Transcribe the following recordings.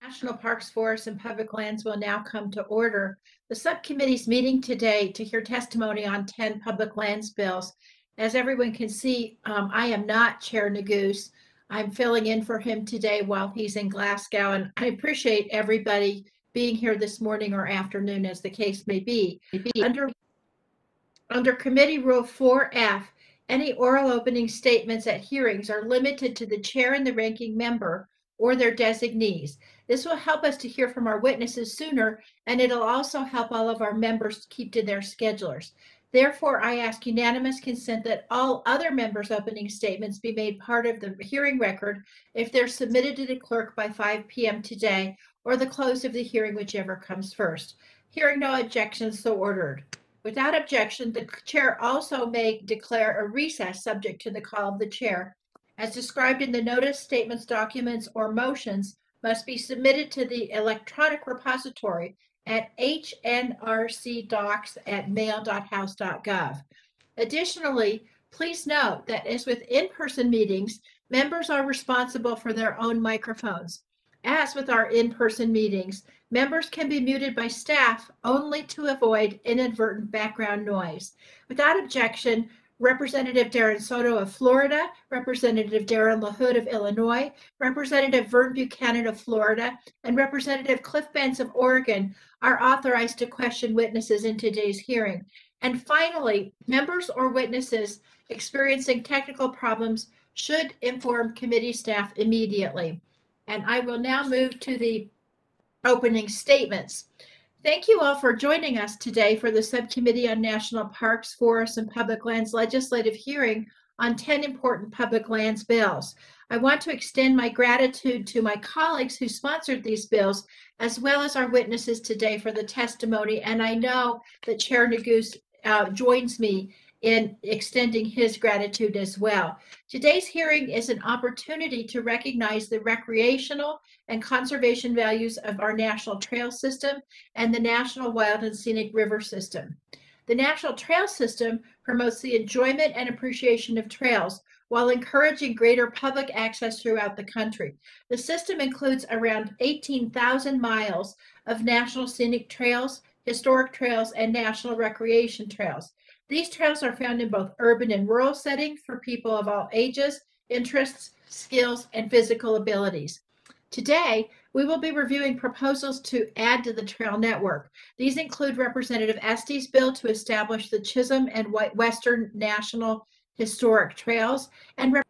National Parks, Forests, and Public Lands will now come to order. The subcommittee's meeting today to hear testimony on 10 public lands bills. As everyone can see, I am not Chair Neguse. I'm filling in for him today while he's in Glasgow, and I appreciate everybody being here this morning or afternoon, as the case may be. Under Committee Rule 4F, any oral opening statements at hearings are limited to the chair and the ranking member or their designees. This will help us to hear from our witnesses sooner, and it'll also help all of our members keep to their schedulers. Therefore, I ask unanimous consent that all other members' opening statements be made part of the hearing record if they're submitted to the clerk by 5 p.m. today or the close of the hearing, whichever comes first. Hearing no objections, so ordered. Without objection, the chair also may declare a recess subject to the call of the chair. As described in the notice, statements, documents, or motions must be submitted to the electronic repository at hnrcdocs@mail.house.gov. Additionally, please note that as with in-person meetings, members are responsible for their own microphones. As with our in-person meetings, members can be muted by staff only to avoid inadvertent background noise. Without objection, Representative Darren Soto of Florida, Representative Darren LaHood of Illinois, Representative Vern Buchanan of Florida, and Representative Cliff Benz of Oregon are authorized to question witnesses in today's hearing. And finally, members or witnesses experiencing technical problems should inform committee staff immediately. And I will now move to the opening statements. Thank you all for joining us today for the Subcommittee on National Parks, Forests, and Public Lands legislative hearing on 10 important public lands bills. I want to extend my gratitude to my colleagues who sponsored these bills, as well as our witnesses today for the testimony. And I know that Chair Neguse joins me in extending his gratitude as well. Today's hearing is an opportunity to recognize the recreational and conservation values of our national trail system and the National Wild and Scenic River System. The National Trail System promotes the enjoyment and appreciation of trails while encouraging greater public access throughout the country. The system includes around 18,000 miles of national scenic trails, historic trails, and national recreation trails. These trails are found in both urban and rural settings for people of all ages, interests, skills, and physical abilities. Today, we will be reviewing proposals to add to the trail network. These include Representative Estes' bill to establish the Chisholm and Western National Historic Trails, and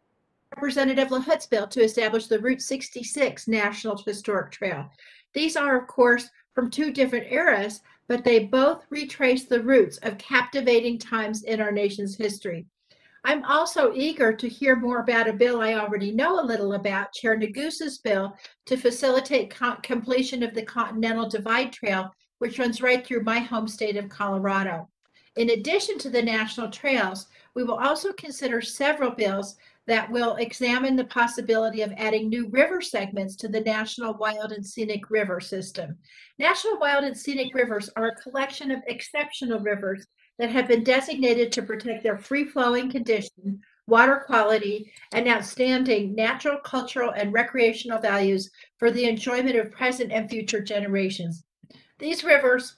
Representative LaHood's bill to establish the Route 66 National Historic Trail. These are, of course, from two different eras, but they both retrace the roots of captivating times in our nation's history. I'm also eager to hear more about a bill I already know a little about, Chair Neguse's bill to facilitate completion of the Continental Divide Trail, which runs right through my home state of Colorado. In addition to the national trails, we will also consider several bills that will examine the possibility of adding new river segments to the National Wild and Scenic River System. National Wild and Scenic Rivers are a collection of exceptional rivers that have been designated to protect their free-flowing condition, water quality, and outstanding natural, cultural, and recreational values for the enjoyment of present and future generations. These rivers,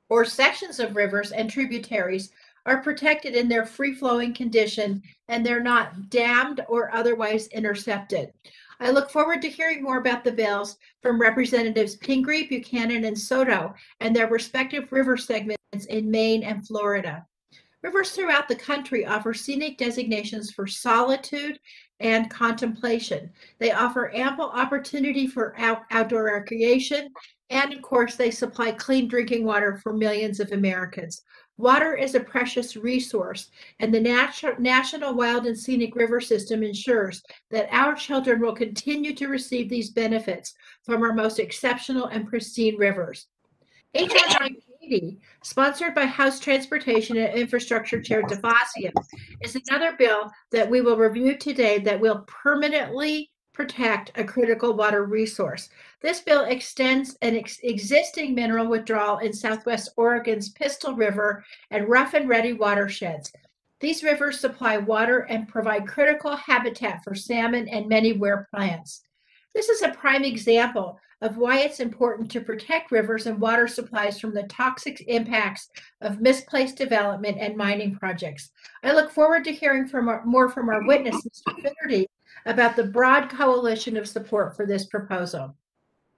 or sections of rivers and tributaries, are protected in their free-flowing condition, and they're not dammed or otherwise intercepted. I look forward to hearing more about the bills from Representatives Pingree, Buchanan, and Soto and their respective river segments in Maine and Florida. Rivers throughout the country offer scenic designations for solitude and contemplation. They offer ample opportunity for outdoor recreation, and of course, they supply clean drinking water for millions of Americans. Water is a precious resource, and the National Wild and Scenic River System ensures that our children will continue to receive these benefits from our most exceptional and pristine rivers. H.R. 980, sponsored by House Transportation and Infrastructure Chair DeFazio, is another bill that we will review today that will permanently protect a critical water resource. This bill extends an existing mineral withdrawal in Southwest Oregon's Pistol River and Rough and Ready watersheds. These rivers supply water and provide critical habitat for salmon and many weir plants. This is a prime example of why it's important to protect rivers and water supplies from the toxic impacts of misplaced development and mining projects. I look forward to hearing more from our witness, Mr. Finnerty, about the broad coalition of support for this proposal.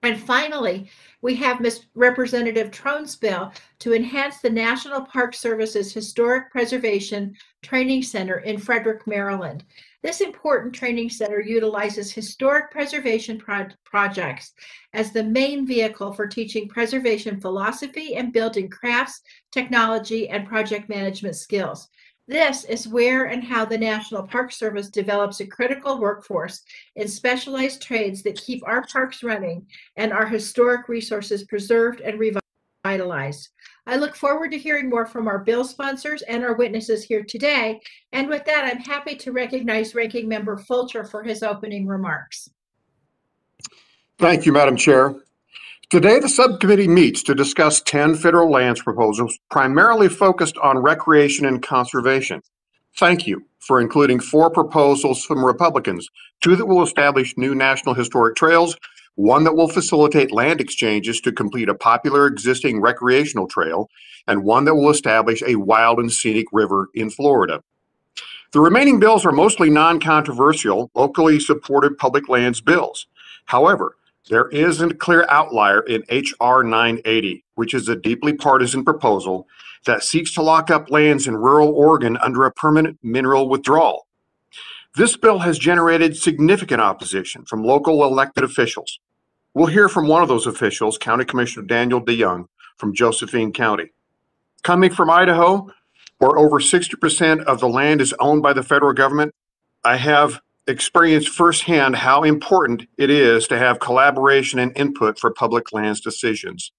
And finally, we have Representative Trone's bill to enhance the National Park Service's Historic Preservation Training Center in Frederick, Maryland. This important training center utilizes historic preservation projects as the main vehicle for teaching preservation philosophy and building crafts, technology, and project management skills. This is where and how the National Park Service develops a critical workforce in specialized trades that keep our parks running and our historic resources preserved and revitalized. I look forward to hearing more from our bill sponsors and our witnesses here today. And with that, I'm happy to recognize Ranking Member Fulcher for his opening remarks. Thank you, Madam Chair. Today, the subcommittee meets to discuss 10 federal lands proposals primarily focused on recreation and conservation. Thank you for including 4 proposals from Republicans, 2 that will establish new national historic trails, 1 that will facilitate land exchanges to complete a popular existing recreational trail, and 1 that will establish a wild and scenic river in Florida. The remaining bills are mostly non-controversial, locally supported public lands bills. However, there is a clear outlier in H.R. 980, which is a deeply partisan proposal that seeks to lock up lands in rural Oregon under a permanent mineral withdrawal. This bill has generated significant opposition from local elected officials. We'll hear from one of those officials, County Commissioner Daniel Deyoung from Josephine County. Coming from Idaho, where over 60% of the land is owned by the federal government, I have experienced firsthand how important it is to have collaboration and input for public lands decisions.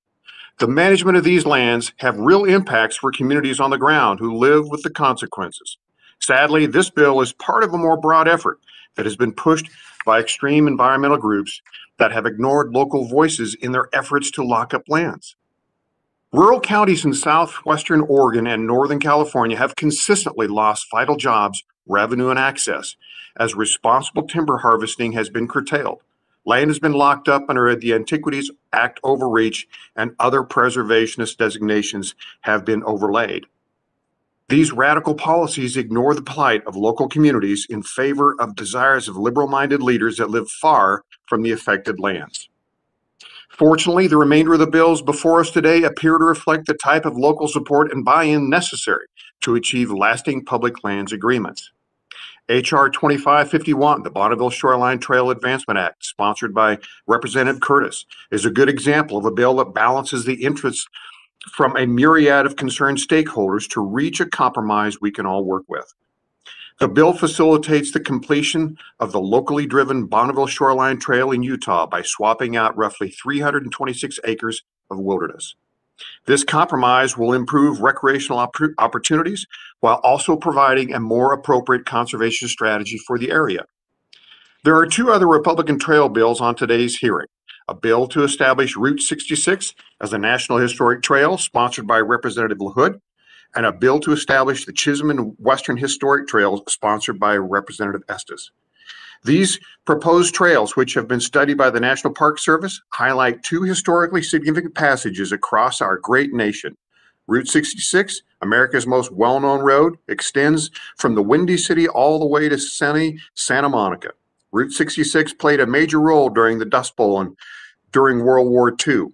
The management of these lands have real impacts for communities on the ground who live with the consequences. Sadly, this bill is part of a more broad effort that has been pushed by extreme environmental groups that have ignored local voices in their efforts to lock up lands. Rural counties in southwestern Oregon and northern California have consistently lost vital jobs, revenue, and access as responsible timber harvesting has been curtailed. Land has been locked up under the Antiquities Act overreach, and other preservationist designations have been overlaid. These radical policies ignore the plight of local communities in favor of desires of liberal-minded leaders that live far from the affected lands. Fortunately, the remainder of the bills before us today appear to reflect the type of local support and buy-in necessary to achieve lasting public lands agreements. H.R. 2551, the Bonneville Shoreline Trail Advancement Act, sponsored by Representative Curtis, is a good example of a bill that balances the interests from a myriad of concerned stakeholders to reach a compromise we can all work with. The bill facilitates the completion of the locally driven Bonneville Shoreline Trail in Utah by swapping out roughly 326 acres of wilderness. This compromise will improve recreational opportunities while also providing a more appropriate conservation strategy for the area. There are 2 other Republican trail bills on today's hearing. A bill to establish Route 66 as a National Historic Trail, sponsored by Representative LaHood, and a bill to establish the Chisholm and Western Historic Trails, sponsored by Representative Estes. These proposed trails, which have been studied by the National Park Service, highlight 2 historically significant passages across our great nation. Route 66, America's most well-known road, extends from the Windy City all the way to sunny Santa Monica. Route 66 played a major role during the Dust Bowl and during World War II.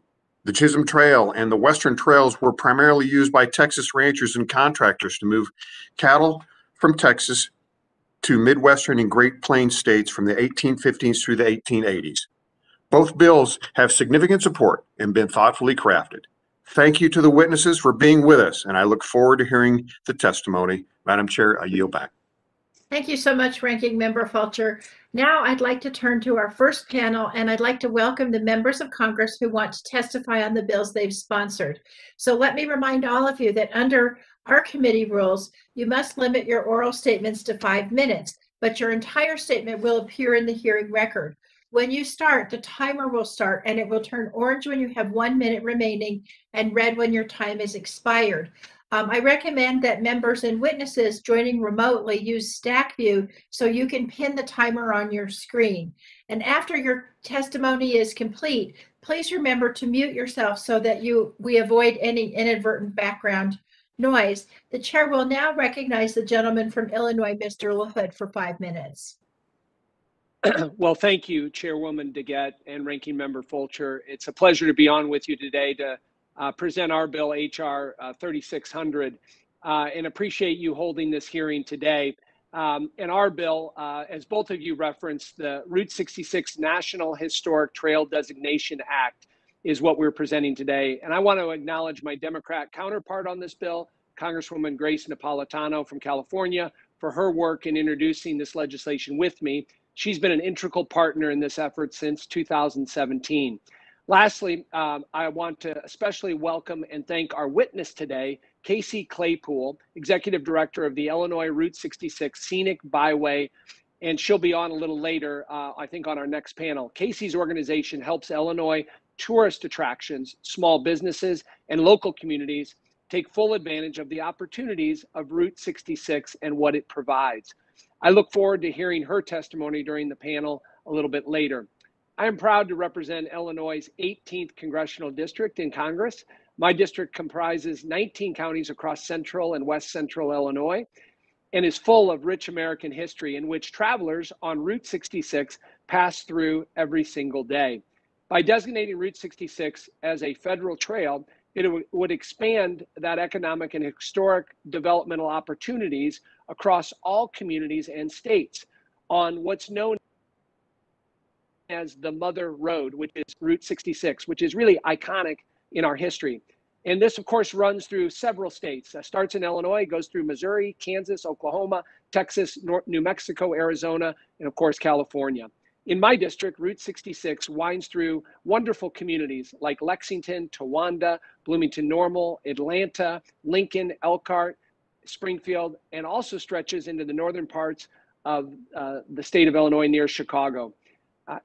The Chisholm Trail and the Western Trails were primarily used by Texas ranchers and contractors to move cattle from Texas to Midwestern and Great Plains states from the 1850s through the 1880s. Both bills have significant support and been thoughtfully crafted. Thank you to the witnesses for being with us, and I look forward to hearing the testimony. Madam Chair, I yield back. Thank you so much, Ranking Member Fulcher. Now I'd like to turn to our first panel, and I'd like to welcome the members of Congress who want to testify on the bills they've sponsored. So let me remind all of you that under our committee rules, you must limit your oral statements to 5 minutes, but your entire statement will appear in the hearing record. When you start, the timer will start, and it will turn orange when you have 1 minute remaining and red when your time is expired. I recommend that members and witnesses joining remotely use Stack View so you can pin the timer on your screen. And after your testimony is complete, please remember to mute yourself so that we avoid any inadvertent background noise. The chair will now recognize the gentleman from Illinois, Mr. LaHood, for 5 minutes. Well, thank you, Chairwoman DeGette and Ranking Member Fulcher. It's a pleasure to be on with you today to present our bill, HR 3600, and appreciate you holding this hearing today. And our bill, as both of you referenced, the Route 66 National Historic Trail Designation Act is what we're presenting today. And I want to acknowledge my Democrat counterpart on this bill, Congresswoman Grace Napolitano from California, for her work in introducing this legislation with me. She's been an integral partner in this effort since 2017. Lastly, I want to especially welcome and thank our witness today, Casey Claypool, Executive Director of the Illinois Route 66 Scenic Byway, and she'll be on a little later, I think, on our next panel. Casey's organization helps Illinois tourist attractions, small businesses, and local communities take full advantage of the opportunities of Route 66 and what it provides. I look forward to hearing her testimony during the panel a little bit later. I am proud to represent Illinois' 18th Congressional District in Congress. My district comprises 19 counties across central and west central Illinois and is full of rich American history in which travelers on Route 66 pass through every single day. By designating Route 66 as a federal trail, it would expand that economic and historic developmental opportunities across all communities and states on what's known as the Mother Road, which is Route 66, which is really iconic in our history. And this, of course, runs through several states. Starts in Illinois, goes through Missouri, Kansas, Oklahoma, Texas, New Mexico, Arizona, and of course, California. In my district, Route 66 winds through wonderful communities like Lexington, Towanda, Bloomington Normal, Atlanta, Lincoln, Elkhart, Springfield, and also stretches into the northern parts of the state of Illinois near Chicago.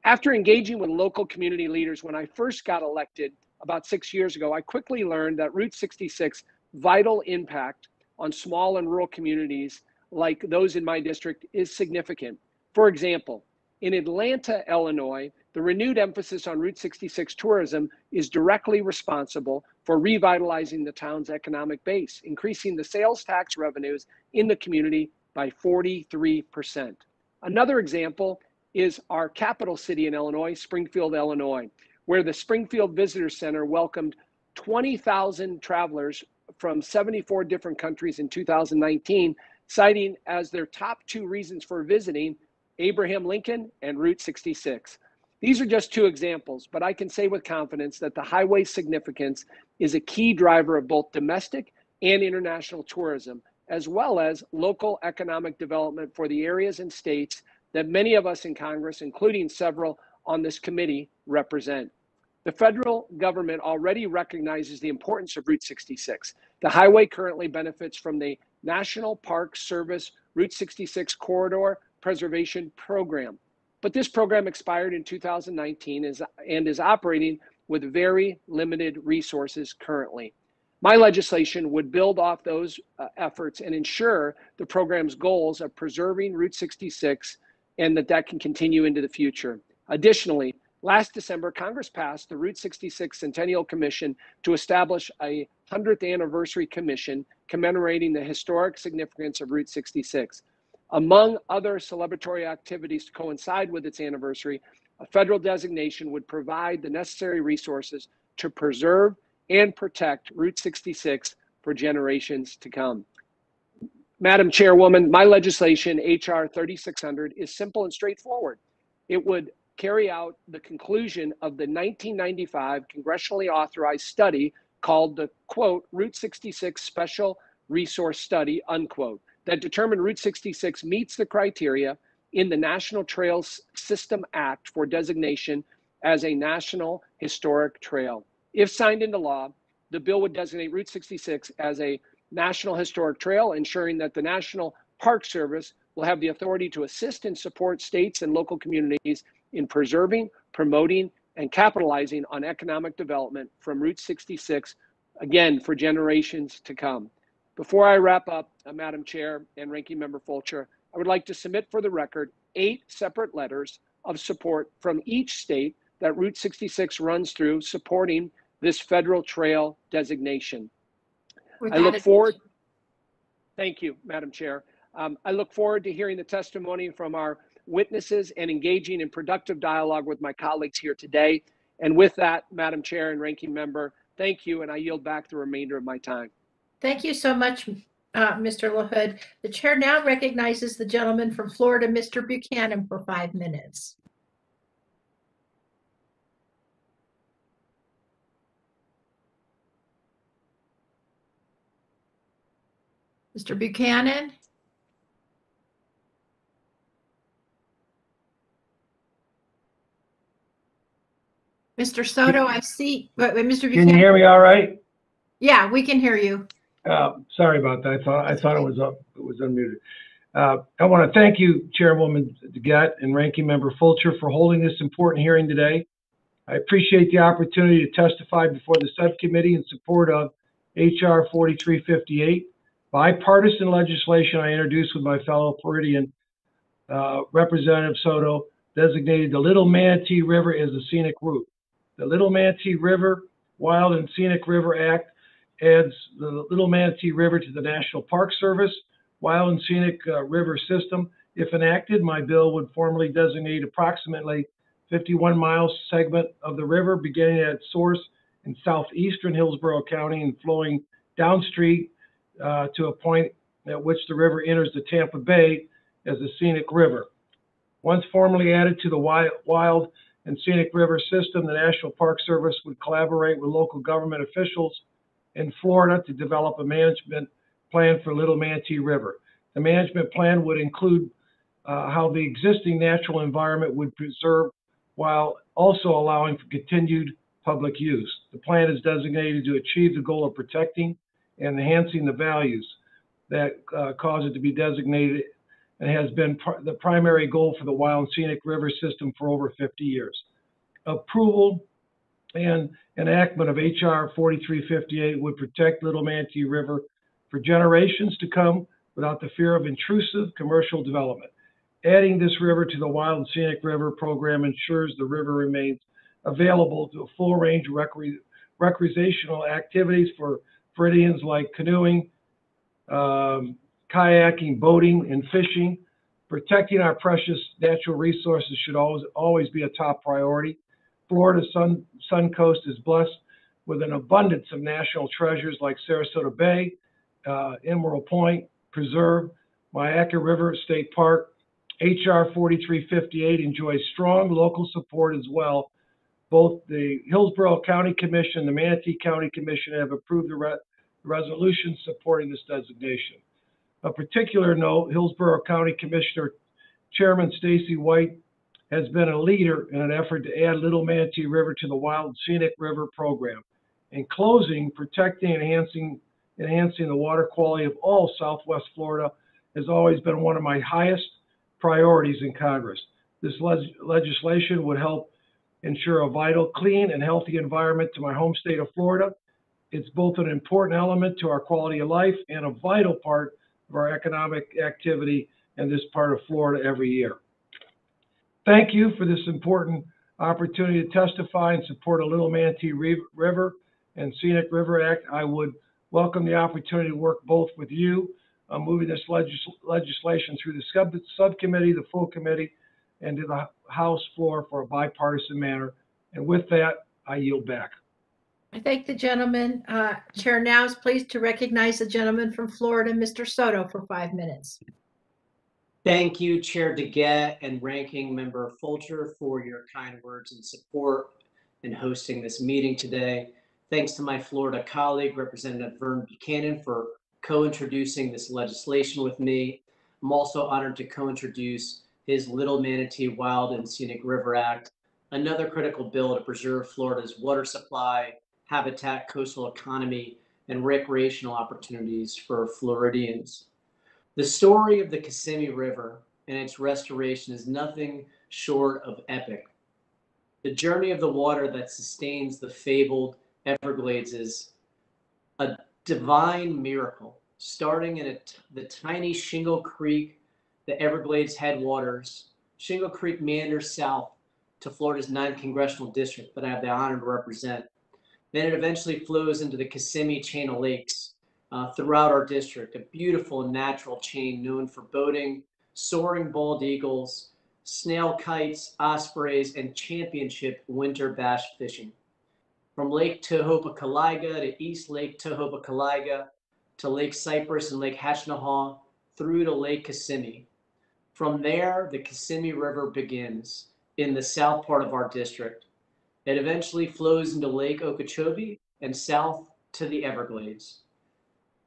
After engaging with local community leaders when I first got elected about 6 years ago, I quickly learned that Route 66's vital impact on small and rural communities like those in my district is significant. For example, in Atlanta, Illinois, the renewed emphasis on Route 66 tourism is directly responsible for revitalizing the town's economic base, increasing the sales tax revenues in the community by 43%. Another example is our capital city in Illinois, Springfield, Illinois, where the Springfield Visitor Center welcomed 20,000 travelers from 74 different countries in 2019, citing as their top 2 reasons for visiting Abraham Lincoln and Route 66. These are just 2 examples, but I can say with confidence that the highway's significance is a key driver of both domestic and international tourism, as well as local economic development for the areas and states that many of us in Congress, including several on this committee, represent. The federal government already recognizes the importance of Route 66. The highway currently benefits from the National Park Service Route 66 Corridor Preservation Program. But this program expired in 2019 and is operating with very limited resources currently. My legislation would build off those efforts and ensure the program's goals of preserving Route 66 and that can continue into the future. Additionally, last December, Congress passed the Route 66 Centennial Commission to establish a 100th anniversary commission commemorating the historic significance of Route 66. Among other celebratory activities to coincide with its anniversary, a federal designation would provide the necessary resources to preserve and protect Route 66 for generations to come. Madam Chairwoman, my legislation, HR 3600, is simple and straightforward. It would carry out the conclusion of the 1995 congressionally authorized study called the, quote, Route 66 Special Resource Study, unquote, that determined Route 66 meets the criteria in the National Trails System Act for designation as a National Historic Trail. If signed into law, the bill would designate Route 66 as a National Historic Trail, ensuring that the National Park Service will have the authority to assist and support states and local communities in preserving, promoting, and capitalizing on economic development from Route 66, again, for generations to come. Before I wrap up, Madam Chair and Ranking Member Fulcher, I would like to submit for the record 8 separate letters of support from each state that Route 66 runs through, supporting this federal trail designation. I look forward. Thank you, Madam Chair. I look forward to hearing the testimony from our witnesses and engaging in productive dialogue with my colleagues here today. And with that, Madam Chair and Ranking Member, thank you, and I yield back the remainder of my time. Thank you so much, Mr. LaHood. The chair now recognizes the gentleman from Florida, Mr. Buchanan, for 5 minutes. Mr. Buchanan? Mr. Soto, I see. Wait, Mr. Buchanan. Can you hear me all right? Yeah, we can hear you. Sorry about that. I thought it was up. It was unmuted. I want to thank you, Chairwoman DeGette and Ranking Member Fulcher, for holding this important hearing today. I appreciate the opportunity to testify before the subcommittee in support of H.R. 4358, bipartisan legislation I introduced with my fellow Floridian Representative Soto, designated the Little Manatee River as a scenic route. The Little Manatee River Wild and Scenic River Act adds the Little Manatee River to the National Park Service Wild and Scenic River System. If enacted, my bill would formally designate approximately 51 miles segment of the river beginning at its source in southeastern Hillsborough County and flowing downstream to a point at which the river enters the Tampa Bay as a scenic river. Once formally added to the Wild and Scenic River System, the National Park Service would collaborate with local government officials in Florida to develop a management plan for Little Manatee River. The management plan would include how the existing natural environment would preserve while also allowing for continued public use. The plan is designated to achieve the goal of protecting and enhancing the values that cause it to be designated, and has been the primary goal for the Wild and Scenic River System for over 50 years. Approval and enactment of H.R. 4358 would protect Little Manatee River for generations to come without the fear of intrusive commercial development. Adding this river to the Wild and Scenic River program ensures the river remains available to a full range of recreational activities for Floridians like canoeing, kayaking, boating, and fishing. Protecting our precious natural resources should always be a top priority. Florida's Sun Coast is blessed with an abundance of national treasures like Sarasota Bay, Emerald Point Preserve, Aquifer River State Park. H.R. 4358 enjoys strong local support as well. Both the Hillsborough County Commission and the Manatee County Commission have approved the resolution supporting this designation. A particular note, Hillsborough County Commissioner Chairman Stacy White has been a leader in an effort to add Little Manatee River to the Wild and Scenic River program. In closing, protecting and enhancing the water quality of all Southwest Florida has always been one of my highest priorities in Congress. This legislation would help ensure a vital, clean, and healthy environment to my home state of Florida. It's both an important element to our quality of life and a vital part of our economic activity in this part of Florida every year. Thank you for this important opportunity to testify and support a Little Manatee River and Scenic River Act. I would welcome the opportunity to work both with you on moving this legislation through the subcommittee, the full committee, and to the House floor for a bipartisan manner. And with that, I yield back. I thank the gentleman. Chair now is pleased to recognize the gentleman from Florida, Mr. Soto, for 5 minutes. Thank you, Chair DeGette and Ranking Member Fulcher, for your kind words and support in hosting this meeting today. Thanks to my Florida colleague, Representative Vern Buchanan, for co-introducing this legislation with me. I'm also honored to co-introduce his Little Manatee Wild and Scenic River Act, another critical bill to preserve Florida's water supply, habitat, coastal economy, and recreational opportunities for Floridians. The story of the Kissimmee River and its restoration is nothing short of epic. The journey of the water that sustains the fabled Everglades is a divine miracle starting in the tiny Shingle Creek, the Everglades headwaters. Shingle Creek meanders south to Florida's 9th Congressional District that I have the honor to represent. Then it eventually flows into the Kissimmee chain of lakes throughout our district, a beautiful natural chain known for boating, soaring bald eagles, snail kites, ospreys, and championship winter bass fishing. From Lake Tohopekaliga to East Lake Tohopekaliga to Lake Cypress and Lake Hashtanahaw through to Lake Kissimmee. From there, the Kissimmee River begins in the south part of our district. It eventually flows into Lake Okeechobee and south to the Everglades.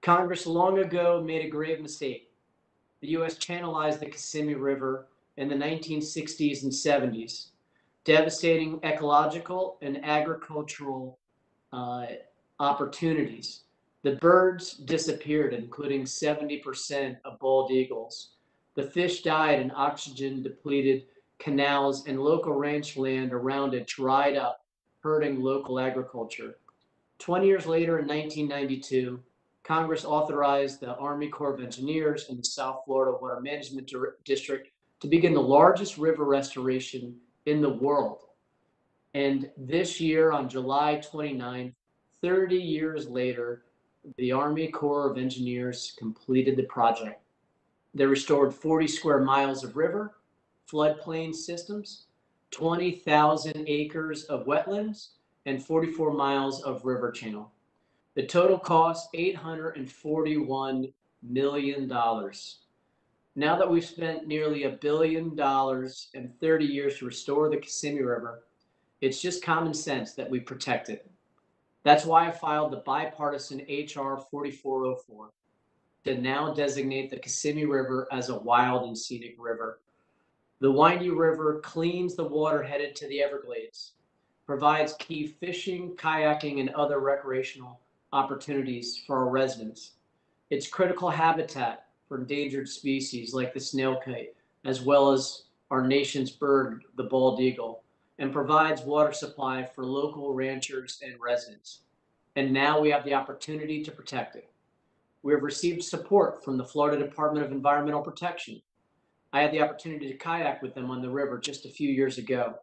Congress long ago made a grave mistake. The U.S. channelized the Kissimmee River in the 1960s and 70s, devastating ecological and agricultural opportunities. The birds disappeared, including 70% of bald eagles. The fish died and oxygen depleted canals and local ranch land around it dried up, hurting local agriculture. 20 years later in 1992, Congress authorized the Army Corps of Engineers and the South Florida Water Management District to begin the largest river restoration in the world. And this year on July 29th, 30 years later, the Army Corps of Engineers completed the project. They restored 40 square miles of river, floodplain systems, 20,000 acres of wetlands, and 44 miles of river channel. The total cost, $841 million. Now that we've spent nearly $1 billion and 30 years to restore the Kissimmee River, it's just common sense that we protect it. That's why I filed the bipartisan HR 4404 to now designate the Kissimmee River as a wild and scenic river. The windy river cleans the water headed to the Everglades, provides key fishing, kayaking, and other recreational opportunities for our residents. It's critical habitat for endangered species like the snail kite, as well as our nation's bird, the bald eagle, and provides water supply for local ranchers and residents. And now we have the opportunity to protect it. We have received support from the Florida Department of Environmental Protection. I had the opportunity to kayak with them on the river just a few years ago.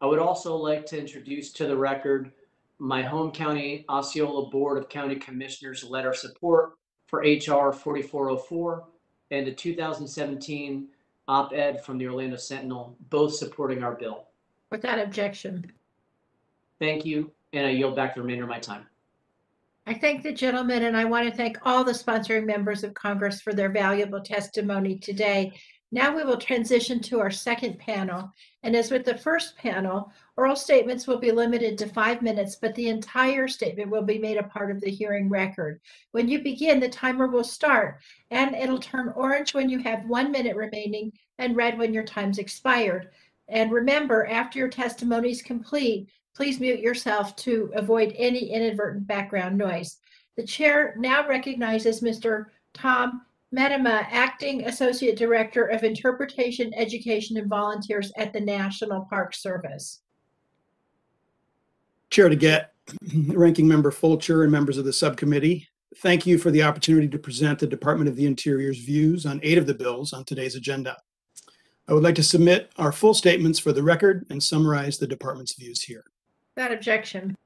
I would also like to introduce to the record my home county Osceola Board of County Commissioners letter of support for HR 4404 and a 2017 op-ed from the Orlando Sentinel, both supporting our bill. Without objection. Thank you, and I yield back the remainder of my time. I thank the gentleman, and I want to thank all the sponsoring members of Congress for their valuable testimony today. Now we will transition to our second panel. And as with the first panel, oral statements will be limited to 5 minutes, but the entire statement will be made a part of the hearing record. When you begin, the timer will start, and it'll turn orange when you have 1 minute remaining and red when your time's expired. And remember, after your testimony is complete, please mute yourself to avoid any inadvertent background noise. The chair now recognizes Mr. Tom Medema, Acting Associate Director of Interpretation, Education, and Volunteers at the National Park Service. Chair DeGette, Ranking Member Fulcher, and members of the subcommittee, thank you for the opportunity to present the Department of the Interior's views on 8 of the bills on today's agenda. I would like to submit our full statements for the record and summarize the department's views here. Without objection.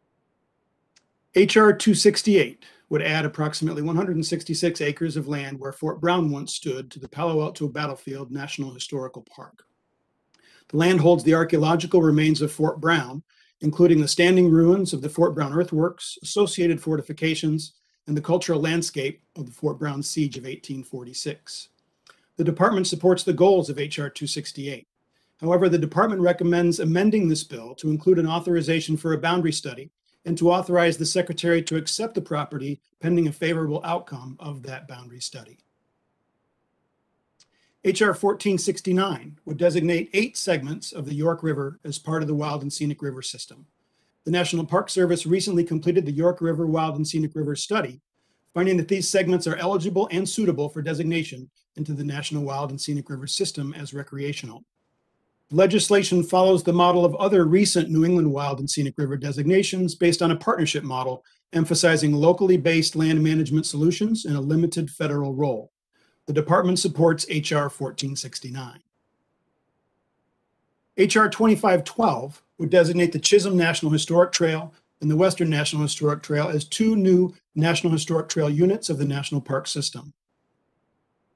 HR 268 would add approximately 166 acres of land where Fort Brown once stood to the Palo Alto Battlefield National Historical Park. The land holds the archaeological remains of Fort Brown, including the standing ruins of the Fort Brown earthworks, associated fortifications, and the cultural landscape of the Fort Brown siege of 1846. The department supports the goals of HR 268. However, the department recommends amending this bill to include an authorization for a boundary study and to authorize the secretary to accept the property pending a favorable outcome of that boundary study. HR 1469 would designate 8 segments of the York River as part of the Wild and Scenic River System. The National Park Service recently completed the York River Wild and Scenic River Study, finding that these segments are eligible and suitable for designation into the National Wild and Scenic River System as recreational. Legislation follows the model of other recent New England wild and scenic river designations based on a partnership model, emphasizing locally based land management solutions and a limited federal role. The department supports H.R. 1469. H.R. 2512 would designate the Chisholm National Historic Trail and the Western National Historic Trail as two new National Historic Trail units of the National Park System.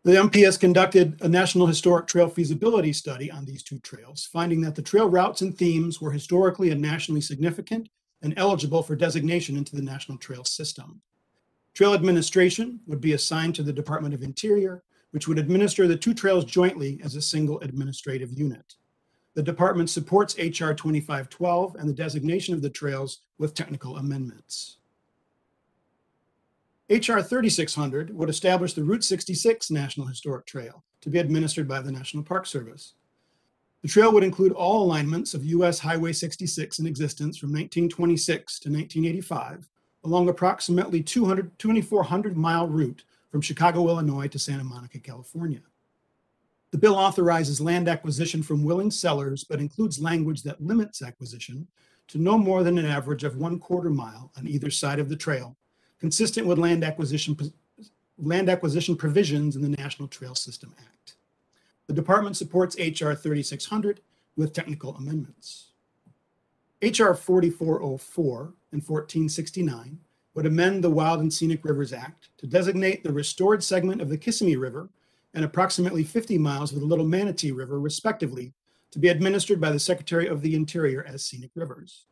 The MPS conducted a National Historic Trail feasibility study on these two trails, finding that the trail routes and themes were historically and nationally significant and eligible for designation into the National Trail System. Trail administration would be assigned to the Department of Interior, which would administer the two trails jointly as a single administrative unit. The department supports H.R. 2512 and the designation of the trails with technical amendments. H.R. 3600 would establish the Route 66 National Historic Trail to be administered by the National Park Service. The trail would include all alignments of U.S. Highway 66 in existence from 1926 to 1985, along approximately 2,400-mile route from Chicago, Illinois to Santa Monica, California. The bill authorizes land acquisition from willing sellers, but includes language that limits acquisition to no more than an average of 1/4 mile on either side of the trail, consistent with land acquisition provisions in the National Trail System Act. The department supports H.R. 3600 with technical amendments. H.R. 4404 and 1469 would amend the Wild and Scenic Rivers Act to designate the restored segment of the Kissimmee River and approximately 50 miles of the Little Manatee River, respectively, to be administered by the Secretary of the Interior as scenic rivers.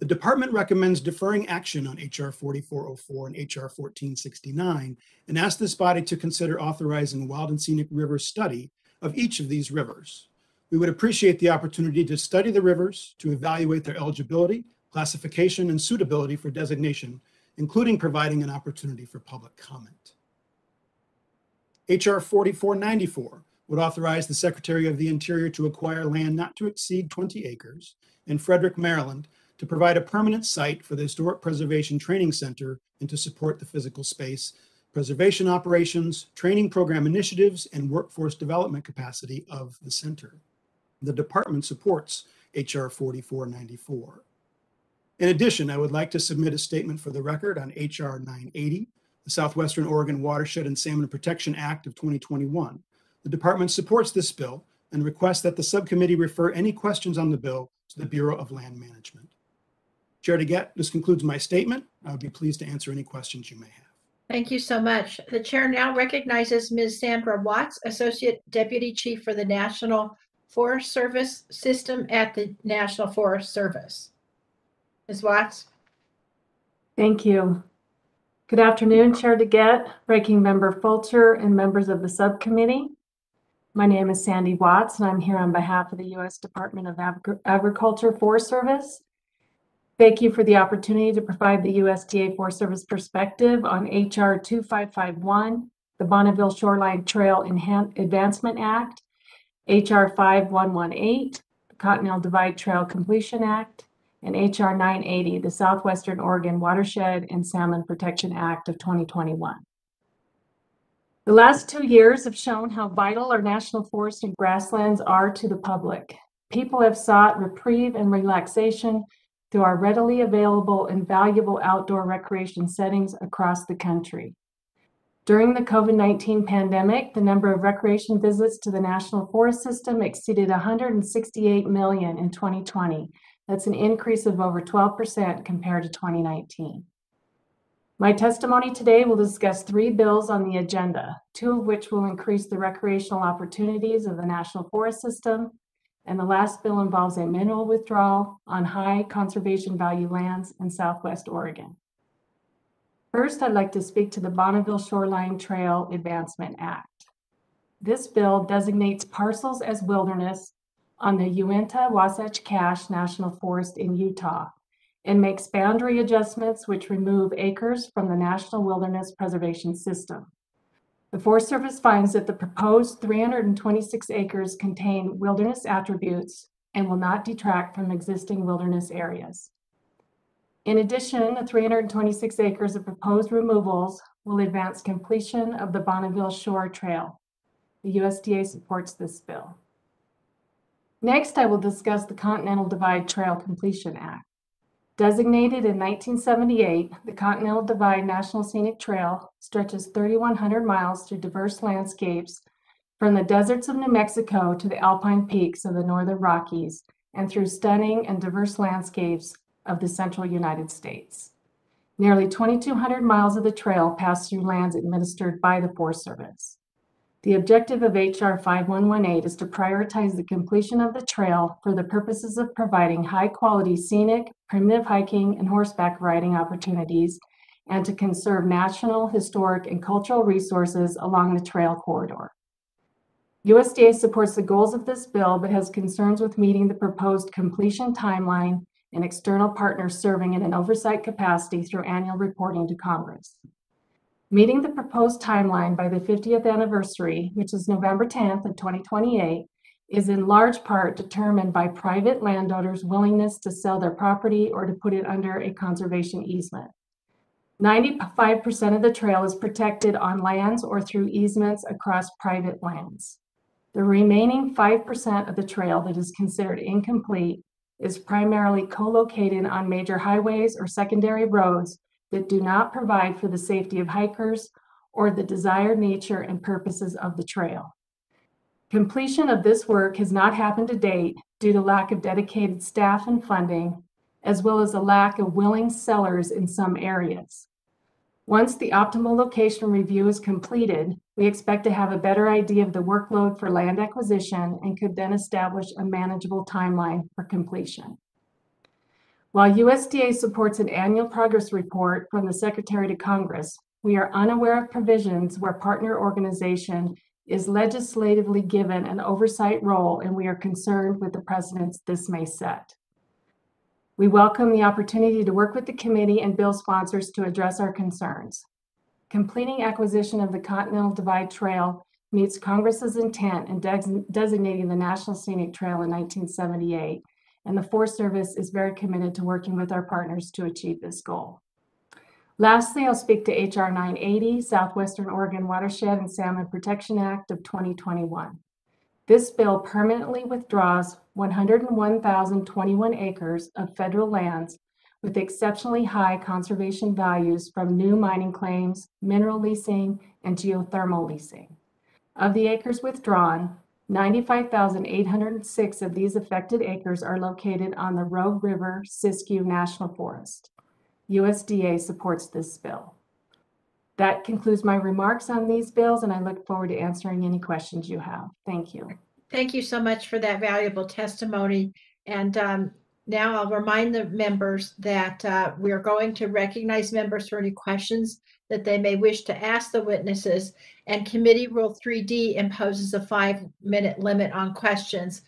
The department recommends deferring action on H.R. 4404 and H.R. 1469 and asks this body to consider authorizing a wild and scenic river study of each of these rivers. We would appreciate the opportunity to study the rivers, to evaluate their eligibility, classification, and suitability for designation, including providing an opportunity for public comment. H.R. 4494 would authorize the Secretary of the Interior to acquire land not to exceed 20 acres in Frederick, Maryland, to provide a permanent site for the Historic Preservation Training Center and to support the physical space, preservation operations, training program initiatives, and workforce development capacity of the center. The department supports H.R. 4494. In addition, I would like to submit a statement for the record on H.R. 980, the Southwestern Oregon Watershed and Salmon Protection Act of 2021. The department supports this bill and requests that the subcommittee refer any questions on the bill to the Bureau of Land Management. Chair DeGette, this concludes my statement. I would be pleased to answer any questions you may have. Thank you so much. The chair now recognizes Ms. Sandra Watts, Associate Deputy Chief for the National Forest Service System at the National Forest Service. Ms. Watts. Thank you. Good afternoon, Chair DeGette, Ranking Member Fulcher, and members of the subcommittee. My name is Sandy Watts, and I'm here on behalf of the U.S. Department of Agriculture Forest Service. Thank you for the opportunity to provide the USDA Forest Service perspective on H.R. 2551, the Bonneville Shoreline Trail Advancement Act, H.R. 5118, the Continental Divide Trail Completion Act, and H.R. 980, the Southwestern Oregon Watershed and Salmon Protection Act of 2021. The last 2 years have shown how vital our national forests and grasslands are to the public. People have sought reprieve and relaxation through our readily available and valuable outdoor recreation settings across the country. During the COVID-19 pandemic, the number of recreation visits to the National Forest System exceeded 168 million in 2020. That's an increase of over 12% compared to 2019. My testimony today will discuss 3 bills on the agenda, 2 of which will increase the recreational opportunities of the National Forest System, and the last bill involves a mineral withdrawal on high conservation value lands in Southwest Oregon. First, I'd like to speak to the Bonneville Shoreline Trail Advancement Act. This bill designates parcels as wilderness on the Uinta-Wasatch Cache National Forest in Utah and makes boundary adjustments which remove acres from the National Wilderness Preservation System. The Forest Service finds that the proposed 326 acres contain wilderness attributes and will not detract from existing wilderness areas. In addition, the 326 acres of proposed removals will advance completion of the Bonneville Shore Trail. The USDA supports this bill. Next, I will discuss the Continental Divide Trail Completion Act. Designated in 1978, the Continental Divide National Scenic Trail stretches 3,100 miles through diverse landscapes from the deserts of New Mexico to the alpine peaks of the northern Rockies and through stunning and diverse landscapes of the central United States. Nearly 2,200 miles of the trail pass through lands administered by the Forest Service. The objective of HR 5118 is to prioritize the completion of the trail for the purposes of providing high-quality scenic, primitive hiking, and horseback riding opportunities, and to conserve national, historic, and cultural resources along the trail corridor. USDA supports the goals of this bill, but has concerns with meeting the proposed completion timeline and external partners serving in an oversight capacity through annual reporting to Congress. Meeting the proposed timeline by the 50th anniversary, which is November 10th of 2028, is in large part determined by private landowners' willingness to sell their property or to put it under a conservation easement. 95% of the trail is protected on lands or through easements across private lands. The remaining 5% of the trail that is considered incomplete is primarily co-located on major highways or secondary roads that do not provide for the safety of hikers or the desired nature and purposes of the trail. Completion of this work has not happened to date due to lack of dedicated staff and funding, as well as a lack of willing sellers in some areas. Once the optimal location review is completed, we expect to have a better idea of the workload for land acquisition and could then establish a manageable timeline for completion. While USDA supports an annual progress report from the Secretary to Congress, we are unaware of provisions where partner organization is legislatively given an oversight role, and we are concerned with the precedents this may set. We welcome the opportunity to work with the committee and bill sponsors to address our concerns. Completing acquisition of the Continental Divide Trail meets Congress's intent in designating the National Scenic Trail in 1978, and the Forest Service is very committed to working with our partners to achieve this goal. Lastly, I'll speak to HR 980, Southwestern Oregon Watershed and Salmon Protection Act of 2021. This bill permanently withdraws 101,021 acres of federal lands with exceptionally high conservation values from new mining claims, mineral leasing, and geothermal leasing. Of the acres withdrawn, 95,806 of these affected acres are located on the Rogue River Siskiyou National Forest. USDA supports this bill. That concludes my remarks on these bills, and I look forward to answering any questions you have. Thank you. Thank you so much for that valuable testimony. And now I'll remind the members that we are going to recognize members for any questions that they may wish to ask the witnesses. And Committee Rule 3D imposes a 5-minute limit on questions,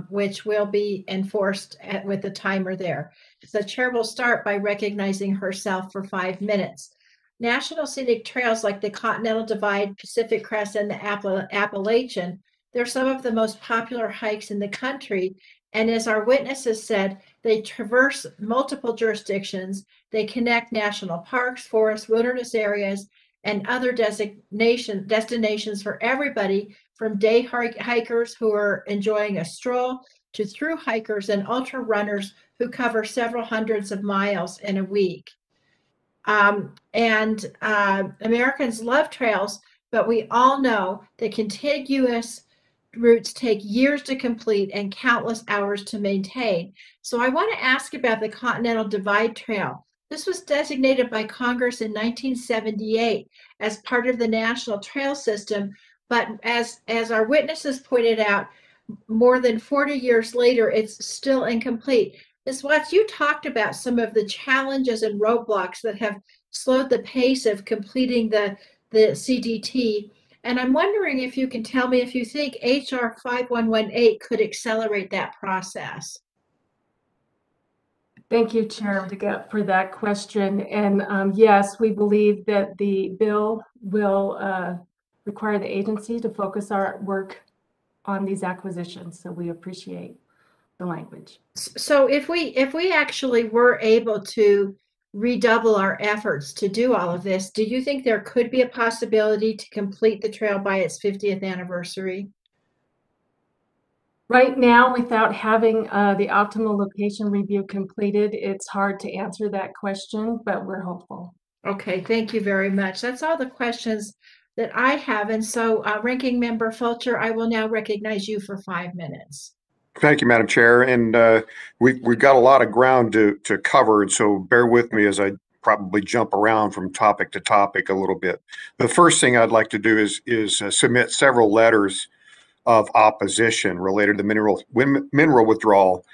which will be enforced with the timer there. So the chair will start by recognizing herself for 5 minutes. National scenic trails like the Continental Divide, Pacific Crest, and the Appalachian, they're some of the most popular hikes in the country. And as our witnesses said, they traverse multiple jurisdictions. They connect national parks, forests, wilderness areas, and other destinations for everybody, from day hikers who are enjoying a stroll to through hikers and ultra runners who cover several hundreds of miles in a week. Americans love trails, but we all know that contiguous routes take years to complete and countless hours to maintain. So I want to ask about the Continental Divide Trail. This was designated by Congress in 1978 as part of the National Trail System, but as our witnesses pointed out, more than 40 years later, it's still incomplete. Ms. Watts, you talked about some of the challenges and roadblocks that have slowed the pace of completing the CDT. And I'm wondering if you can tell me if you think HR 5118 could accelerate that process. Thank you, Chair DeGette, for that question. And yes, we believe that the bill will require the agency to focus our work on these acquisitions. So we appreciate the language. So if we actually were able to redouble our efforts to do all of this, do you think there could be a possibility to complete the trail by its 50th anniversary? Right now, without having the optimal location review completed, it's hard to answer that question, but we're hopeful. Okay, thank you very much. That's all the questions that I have. And so, Ranking Member Fulcher, I will now recognize you for 5 minutes. Thank you, Madam Chair. And we've got a lot of ground to cover, and so bear with me as I probably jump around from topic to topic a little bit. The first thing I'd like to do is submit several letters of opposition related to the mineral withdrawal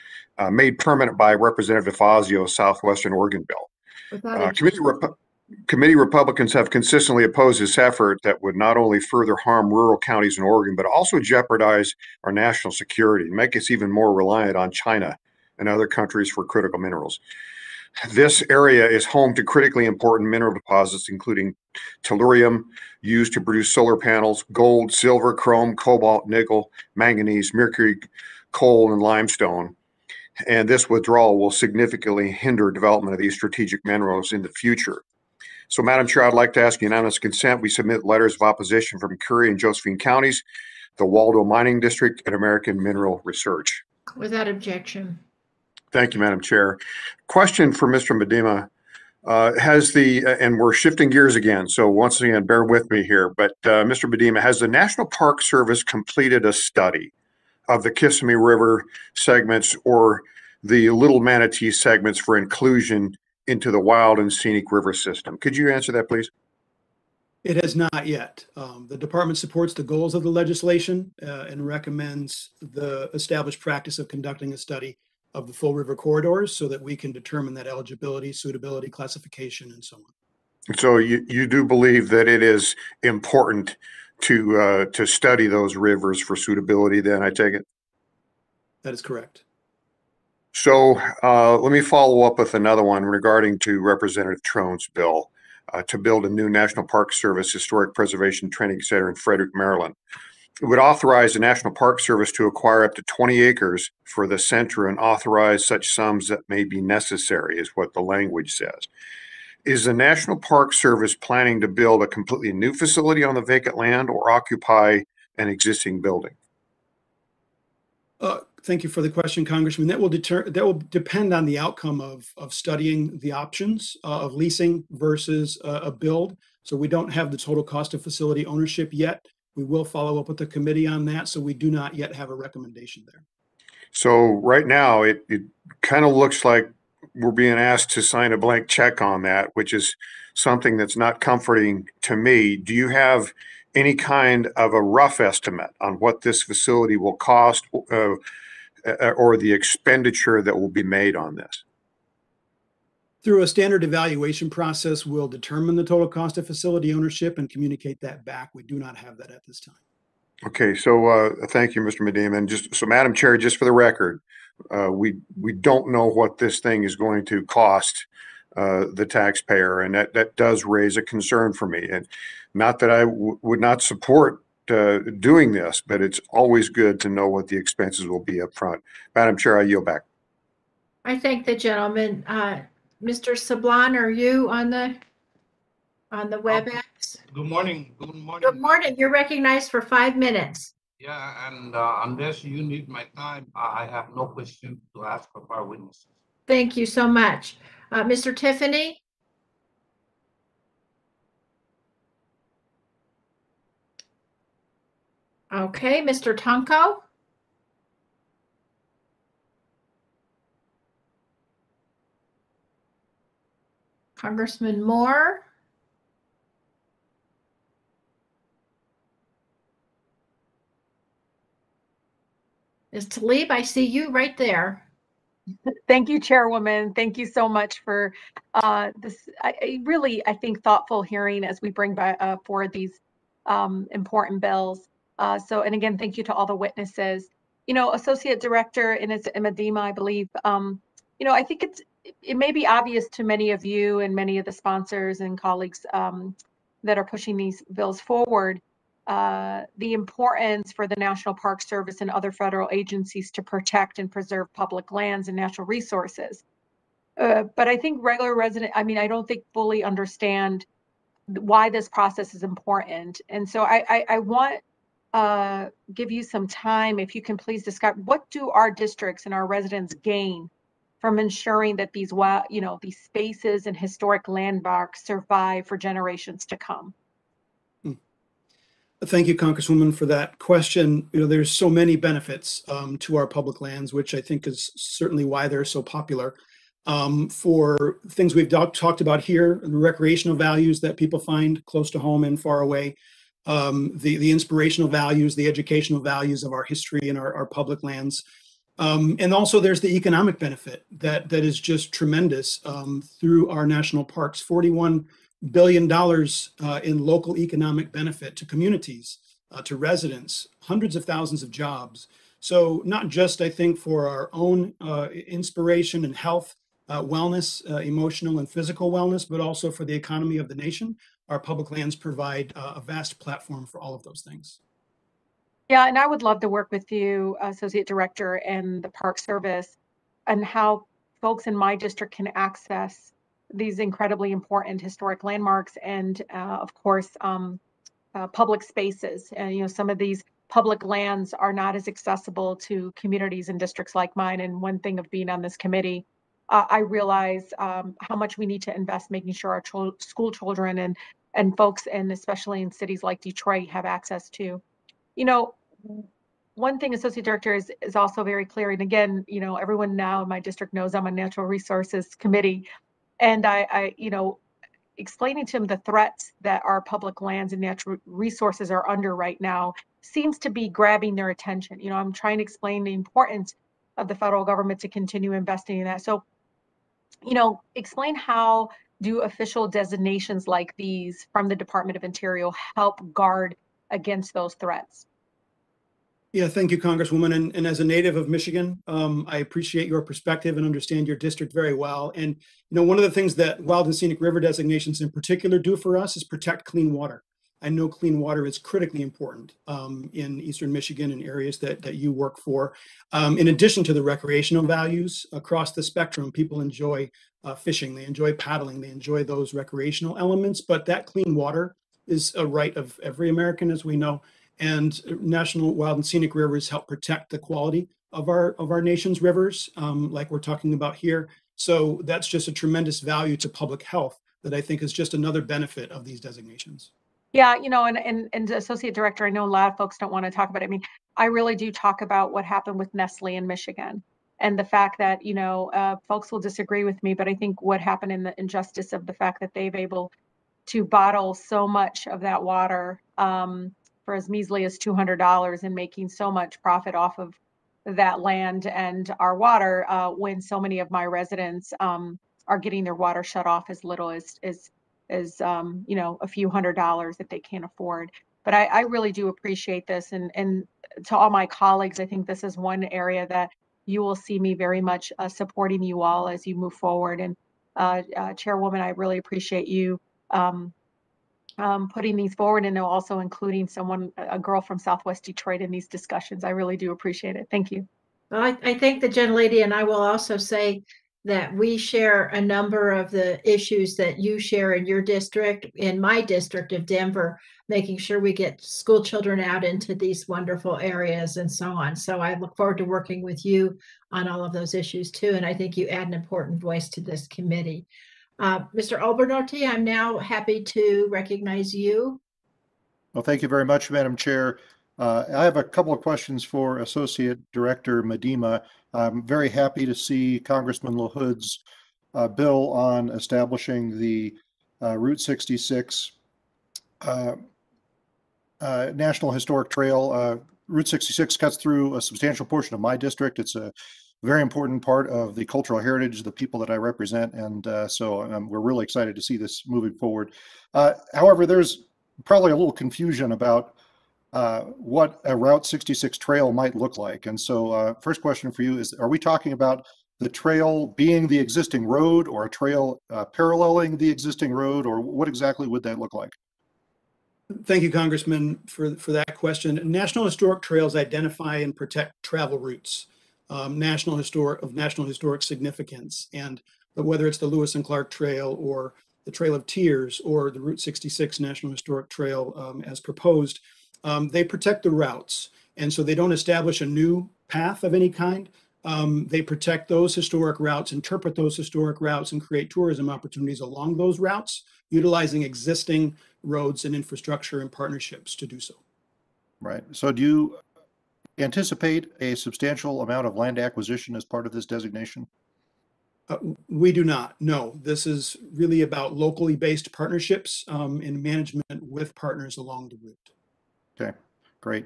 made permanent by Representative Fazio's Southwestern Oregon bill. Without Committee Republicans have consistently opposed this effort that would not only further harm rural counties in Oregon, but also jeopardize our national security and make us even more reliant on China and other countries for critical minerals. This area is home to critically important mineral deposits, including tellurium used to produce solar panels, gold, silver, chrome, cobalt, nickel, manganese, mercury, coal, and limestone. And this withdrawal will significantly hinder development of these strategic minerals in the future. So, Madam Chair, I'd like to ask unanimous consent. We submit letters of opposition from Curry and Josephine counties, the Waldo Mining District, and American Mineral Research. Without objection. Thank you, Madam Chair. Question for Mr. Medema. And we're shifting gears again, so once again, bear with me here, but Mr. Medema, has the National Park Service completed a study of the Kissimmee River segments or the Little Manatee segments for inclusion into the wild and scenic river system? Could you answer that, please? It has not yet. The department supports the goals of the legislation and recommends the established practice of conducting a study of the full river corridors so that we can determine that eligibility, suitability, classification, and so on. So you do believe that it is important to study those rivers for suitability, then, I take it? That is correct. So let me follow up with another one regarding to Representative Trone's bill to build a new National Park Service Historic Preservation Training Center in Frederick, Maryland. It would authorize the National Park Service to acquire up to 20 acres for the center and authorize such sums that may be necessary, is what the language says. Is the National Park Service planning to build a completely new facility on the vacant land or occupy an existing building? Thank you for the question, Congressman. That will depend on the outcome of studying the options of leasing versus a build. So we don't have the total cost of facility ownership yet. We will follow up with the committee on that. So we do not yet have a recommendation there. So right now, it kind of looks like we're being asked to sign a blank check on that, which is something that's not comforting to me. Do you have any kind of a rough estimate on what this facility will cost or the expenditure that will be made on this? Through a standard evaluation process, we'll determine the total cost of facility ownership and communicate that back. We do not have that at this time. Okay, so thank you, Mr. Medema. And just so, Madam Chair, just for the record, we don't know what this thing is going to cost the taxpayer, and that does raise a concern for me. And not that I would not support doing this, but it's always good to know what the expenses will be up front. Madam Chair, I yield back. I thank the gentleman. Mr. Sablon, are you on the WebEx? Good morning. Good morning. Good morning. You're recognized for 5 minutes. Yeah, and unless you need my time, I have no question to ask of our witnesses. Thank you so much. Mr. Tiffany? Okay, Mr. Tonko? Congressman Moore? Ms. Tlaib, I see you right there. Thank you, Chairwoman. Thank you so much for this I think thoughtful hearing as we bring forward these important bills. And again, thank you to all the witnesses. You know, Associate Director Ines Medema, I believe, I think it may be obvious to many of you and many of the sponsors and colleagues that are pushing these bills forward, the importance for the National Park Service and other federal agencies to protect and preserve public lands and natural resources. But I think regular resident, I don't think fully understand why this process is important. And so I want give you some time, if you can please describe, what do our districts and our residents gain from ensuring that these spaces and historic landmarks survive for generations to come? Thank you, Congresswoman, for that question. There's so many benefits to our public lands, which I think is certainly why they're so popular. For things we've talked about here, the recreational values that people find close to home and far away, the inspirational values, the educational values of our history and our public lands. And also there's the economic benefit that is just tremendous through our national parks. $41 billion in local economic benefit to communities, to residents, hundreds of thousands of jobs. So not just, I think, for our own inspiration and health, wellness, emotional and physical wellness, but also for the economy of the nation. Our public lands provide a vast platform for all of those things. Yeah, and I would love to work with you, Associate Director, and the Park Service, and how folks in my district can access these incredibly important historic landmarks and, of course, public spaces. And, some of these public lands are not as accessible to communities and districts like mine. And one thing of being on this committee, I realize how much we need to invest making sure our school children and folks, and especially in cities like Detroit, have access to. One thing, Associate Director, is also very clear. And again, everyone now in my district knows I'm on Natural Resources Committee. And I explaining to them the threats that our public lands and natural resources are under right now seems to be grabbing their attention. I'm trying to explain the importance of the federal government to continue investing in that. So, explain how do official designations like these from the Department of Interior help guard against those threats? Yeah, thank you, Congresswoman. And as a native of Michigan, I appreciate your perspective and understand your district very well. And, one of the things that wild and scenic river designations in particular do for us is protect clean water. I know clean water is critically important in Eastern Michigan and areas that you work for. In addition to the recreational values across the spectrum, people enjoy fishing, they enjoy paddling, they enjoy those recreational elements, but that clean water is a right of every American, as we know. And National Wild and Scenic Rivers help protect the quality of our nation's rivers, like we're talking about here. So that's just a tremendous value to public health that I think is just another benefit of these designations. Yeah, and Associate Director, I know a lot of folks don't want to talk about it. I mean, I really do talk about what happened with Nestle in Michigan and the fact that, folks will disagree with me, but I think what happened in the injustice of the fact that they've able to bottle so much of that water for as measly as $200 and making so much profit off of that land and our water when so many of my residents are getting their water shut off as little as a few $100s that they can't afford. But I really do appreciate this. And to all my colleagues, I think this is one area that you will see me very much supporting you all as you move forward. And Chairwoman, I really appreciate you putting these forward and also including a girl from Southwest Detroit in these discussions. I really do appreciate it. Thank you. Well, I thank the gentlelady, and I will also say that we share a number of the issues that you share in your district, in my district of Denver, making sure we get school children out into these wonderful areas and so on. So I look forward to working with you on all of those issues too. And I think you add an important voice to this committee. Mr. Albernotti, I'm now happy to recognize you. Well, thank you very much, Madam Chair. I have a couple of questions for Associate Director Medema. I'm very happy to see Congressman LaHood's bill on establishing the Route 66 National Historic Trail. Route 66 cuts through a substantial portion of my district. It's a very important part of the cultural heritage of the people that I represent, and so we're really excited to see this moving forward. However, there's probably a little confusion about what a Route 66 trail might look like. And so first question for you is, are we talking about the trail being the existing road, or a trail paralleling the existing road, or what exactly would that look like? Thank you, Congressman, for that question. National Historic Trails identify and protect travel routes, national historic significance. And whether it's the Lewis and Clark Trail or the Trail of Tears or the Route 66 National Historic Trail as proposed, they protect the routes. And so they don't establish a new path of any kind. They protect those historic routes, interpret those historic routes, and create tourism opportunities along those routes, utilizing existing roads and infrastructure and partnerships to do so. Right. So do you anticipate a substantial amount of land acquisition as part of this designation? We do not. No, this is really about locally based partnerships and management with partners along the route. Okay, great.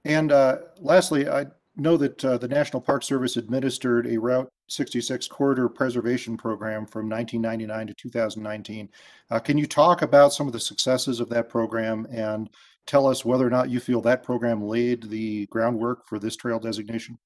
And lastly, I know that the National Park Service administered a Route 66 corridor preservation program from 1999 to 2019. Can you talk about some of the successes of that program and tell us whether or not you feel that program laid the groundwork for this trail designation?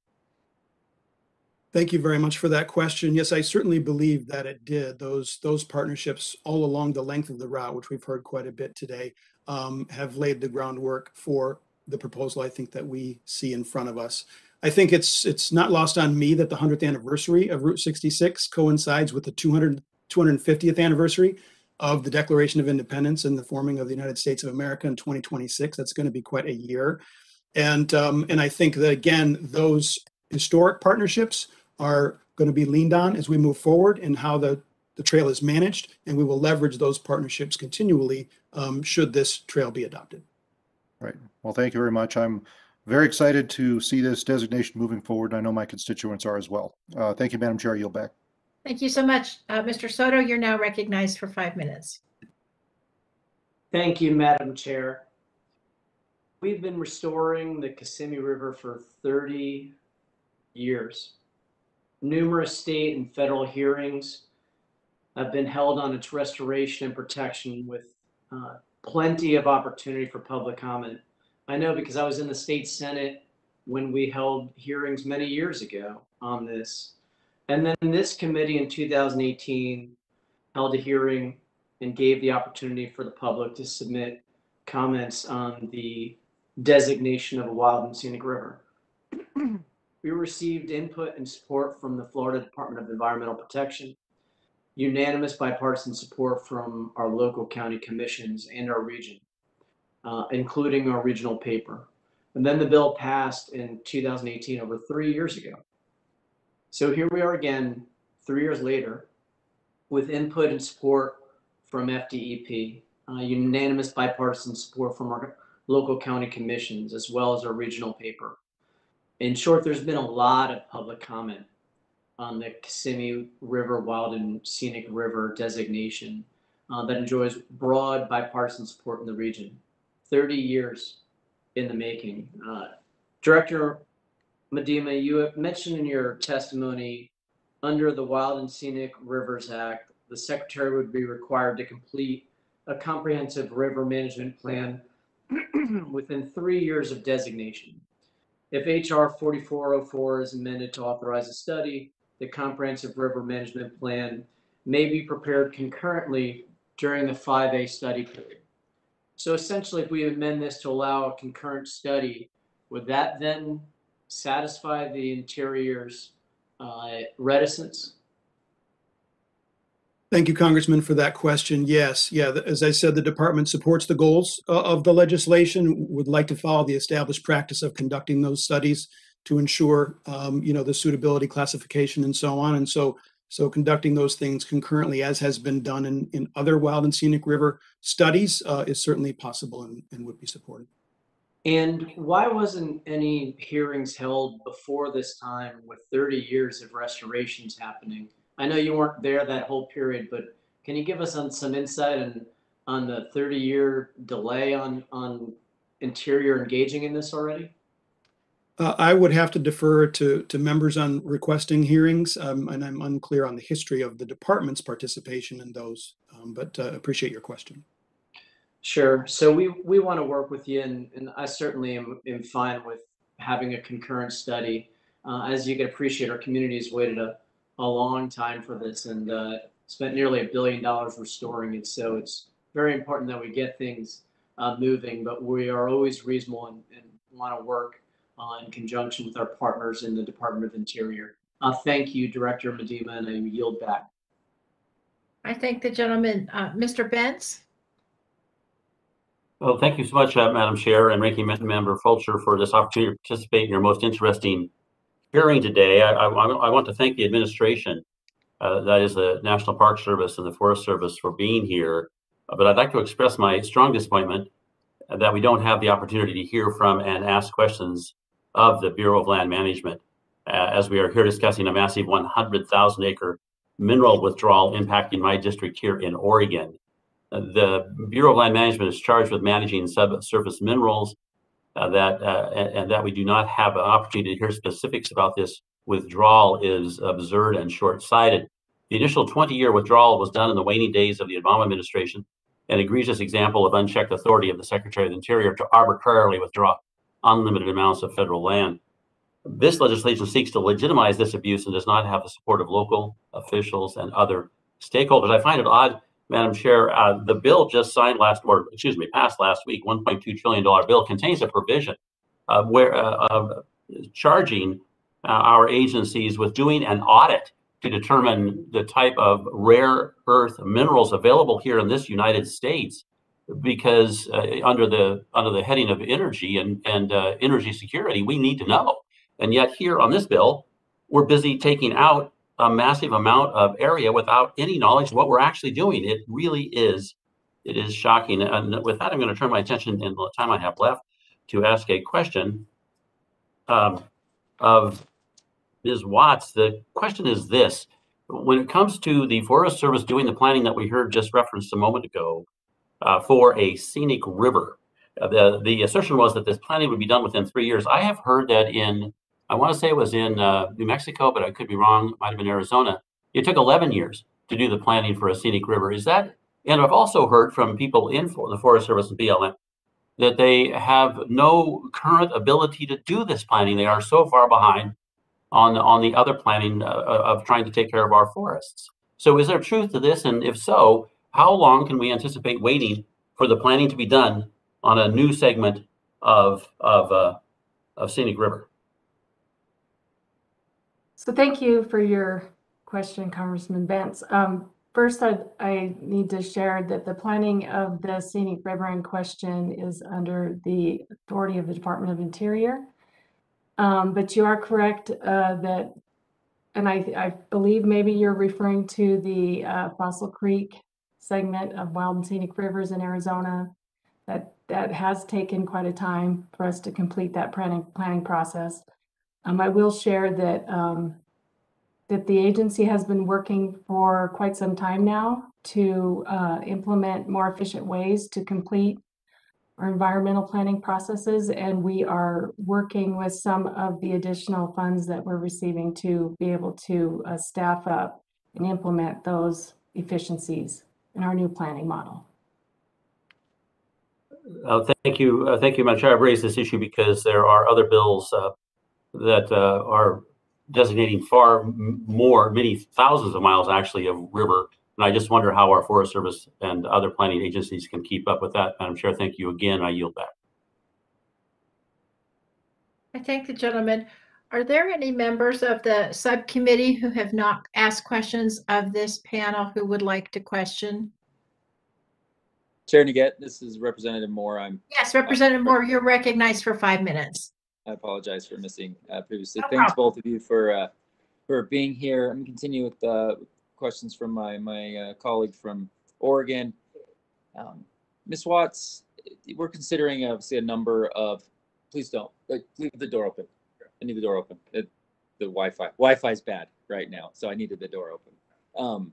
Thank you very much for that question. Yes, I certainly believe that it did. Those partnerships all along the length of the route, which we've heard quite a bit today, have laid the groundwork for the proposal I think that we see in front of us. I think it's not lost on me that the 100th anniversary of Route 66 coincides with the 250th anniversary of the Declaration of Independence and the forming of the United States of America in 2026. That's going to be quite a year. And I think that, again, those historic partnerships are going to be leaned on as we move forward in how the trail is managed, and we will leverage those partnerships continually should this trail be adopted. Right. Well, thank you very much. I'm very excited to see this designation moving forward. I know my constituents are as well. Thank you, Madam Chair. I yield back. Thank you so much. Mr. Soto, you're now recognized for 5 minutes. Thank you, Madam Chair. We've been restoring the Kissimmee River for 30 years. Numerous state and federal hearings have been held on its restoration and protection with plenty of opportunity for public comment. I know because I was in the state Senate when we held hearings many years ago on this. And then this committee in 2018 held a hearing and gave the opportunity for the public to submit comments on the designation of a wild and scenic river. We received input and support from the Florida Department of Environmental Protection, unanimous bipartisan support from our local county commissions and our region, including our regional paper. And then the bill passed in 2018, over 3 years ago. So here we are again, 3 years later, with input and support from FDEP, unanimous bipartisan support from our local county commissions, as well as our regional paper. In short, there's been a lot of public comment on the Kissimmee River Wild and Scenic River designation that enjoys broad bipartisan support in the region. 30 years in the making. Director Medema, you have mentioned in your testimony, under the Wild and Scenic Rivers Act, the Secretary would be required to complete a comprehensive river management plan within 3 years of designation. If HR 4404 is amended to authorize a study, the comprehensive river management plan may be prepared concurrently during the 5A study period. So essentially, if we amend this to allow a concurrent study, would that then satisfy the Interior's reticence? Thank you, Congressman, for that question. Yes, yeah, as I said, the department supports the goals of the legislation, would like to follow the established practice of conducting those studies to ensure, the suitability classification and so on. And so conducting those things concurrently, as has been done in other wild and scenic river studies, is certainly possible and would be supported. And why wasn't any hearings held before this time with 30 years of restorations happening? I know you weren't there that whole period, but can you give us some insight on the 30-year delay on Interior engaging in this already? I would have to defer to members on requesting hearings, and I'm unclear on the history of the department's participation in those, but appreciate your question. Sure. So we want to work with you, and I certainly am fine with having a concurrent study. As you can appreciate, our community has waited a long time for this and spent nearly $1 billion restoring it. So it's very important that we get things moving, but we are always reasonable and want to work in conjunction with our partners in the Department of Interior. Thank you, Director Medema, and I yield back. I thank the gentleman. Mr. Benz? Well, thank you so much, Madam Chair and Ranking Member Fulcher, for this opportunity to participate in your most interesting hearing today. I want to thank the administration, that is the National Park Service and the Forest Service, for being here. But I'd like to express my strong disappointment that we don't have the opportunity to hear from and ask questions of the Bureau of Land Management, as we are here discussing a massive 100,000 acre mineral withdrawal impacting my district here in Oregon. The Bureau of Land Management is charged with managing subsurface minerals, and that we do not have an opportunity to hear specifics about this withdrawal is absurd and short-sighted. The initial 20-year withdrawal was done in the waning days of the Obama administration, an egregious example of unchecked authority of the Secretary of the Interior to arbitrarily withdraw unlimited amounts of federal land. This legislation seeks to legitimize this abuse and does not have the support of local officials and other stakeholders. I find it odd, Madam Chair, the bill just passed last week, $1.2 trillion bill, contains a provision charging our agencies with doing an audit to determine the type of rare earth minerals available here in this United States, because under the heading of energy and energy security, we need to know. And yet here on this bill, we're busy taking out a massive amount of area without any knowledge of what we're actually doing. It really is, it is shocking. And with that, I'm going to turn my attention in the time I have left to ask a question of Ms. Watts. The question is this: when it comes to the Forest Service doing the planning that we heard just referenced a moment ago for a scenic river, the assertion was that this planning would be done within 3 years. I have heard that I want to say it was in New Mexico, but I could be wrong. It might have been Arizona. It took 11 years to do the planning for a scenic river. Is that? And I've also heard from people in the Forest Service and BLM that they have no current ability to do this planning. They are so far behind on the other planning of trying to take care of our forests. So is there truth to this? And if so, how long can we anticipate waiting for the planning to be done on a new segment of scenic river? So thank you for your question, Congressman Bentz. First, I need to share that the planning of the scenic river in question is under the authority of the Department of Interior. But you are correct that, and I believe maybe you're referring to the Fossil Creek segment of Wild and Scenic Rivers in Arizona. That has taken quite a time for us to complete that planning process. I will share that that the agency has been working for quite some time now to implement more efficient ways to complete our environmental planning processes, and we are working with some of the additional funds that we're receiving to be able to staff up and implement those efficiencies in our new planning model. Thank you, Madam Chair. I've raised this issue because there are other bills that are designating far more, many thousands of miles actually, of river. And I just wonder how our Forest Service and other planning agencies can keep up with that. Madam Chair, thank you again. I yield back. I thank the gentleman. Are there any members of the subcommittee who have not asked questions of this panel who would like to question? Chair Neguet, this is Representative Moore. Yes, Representative Moore, you're recognized for 5 minutes. I apologize for missing previously. No Thanks problem. both of you for being here. I'm going to continue with questions from my colleague from Oregon. Ms. Watts, we're considering obviously a number of, please don't, leave the door open. I need the door open. The Wi-Fi is bad right now, so I needed the door open.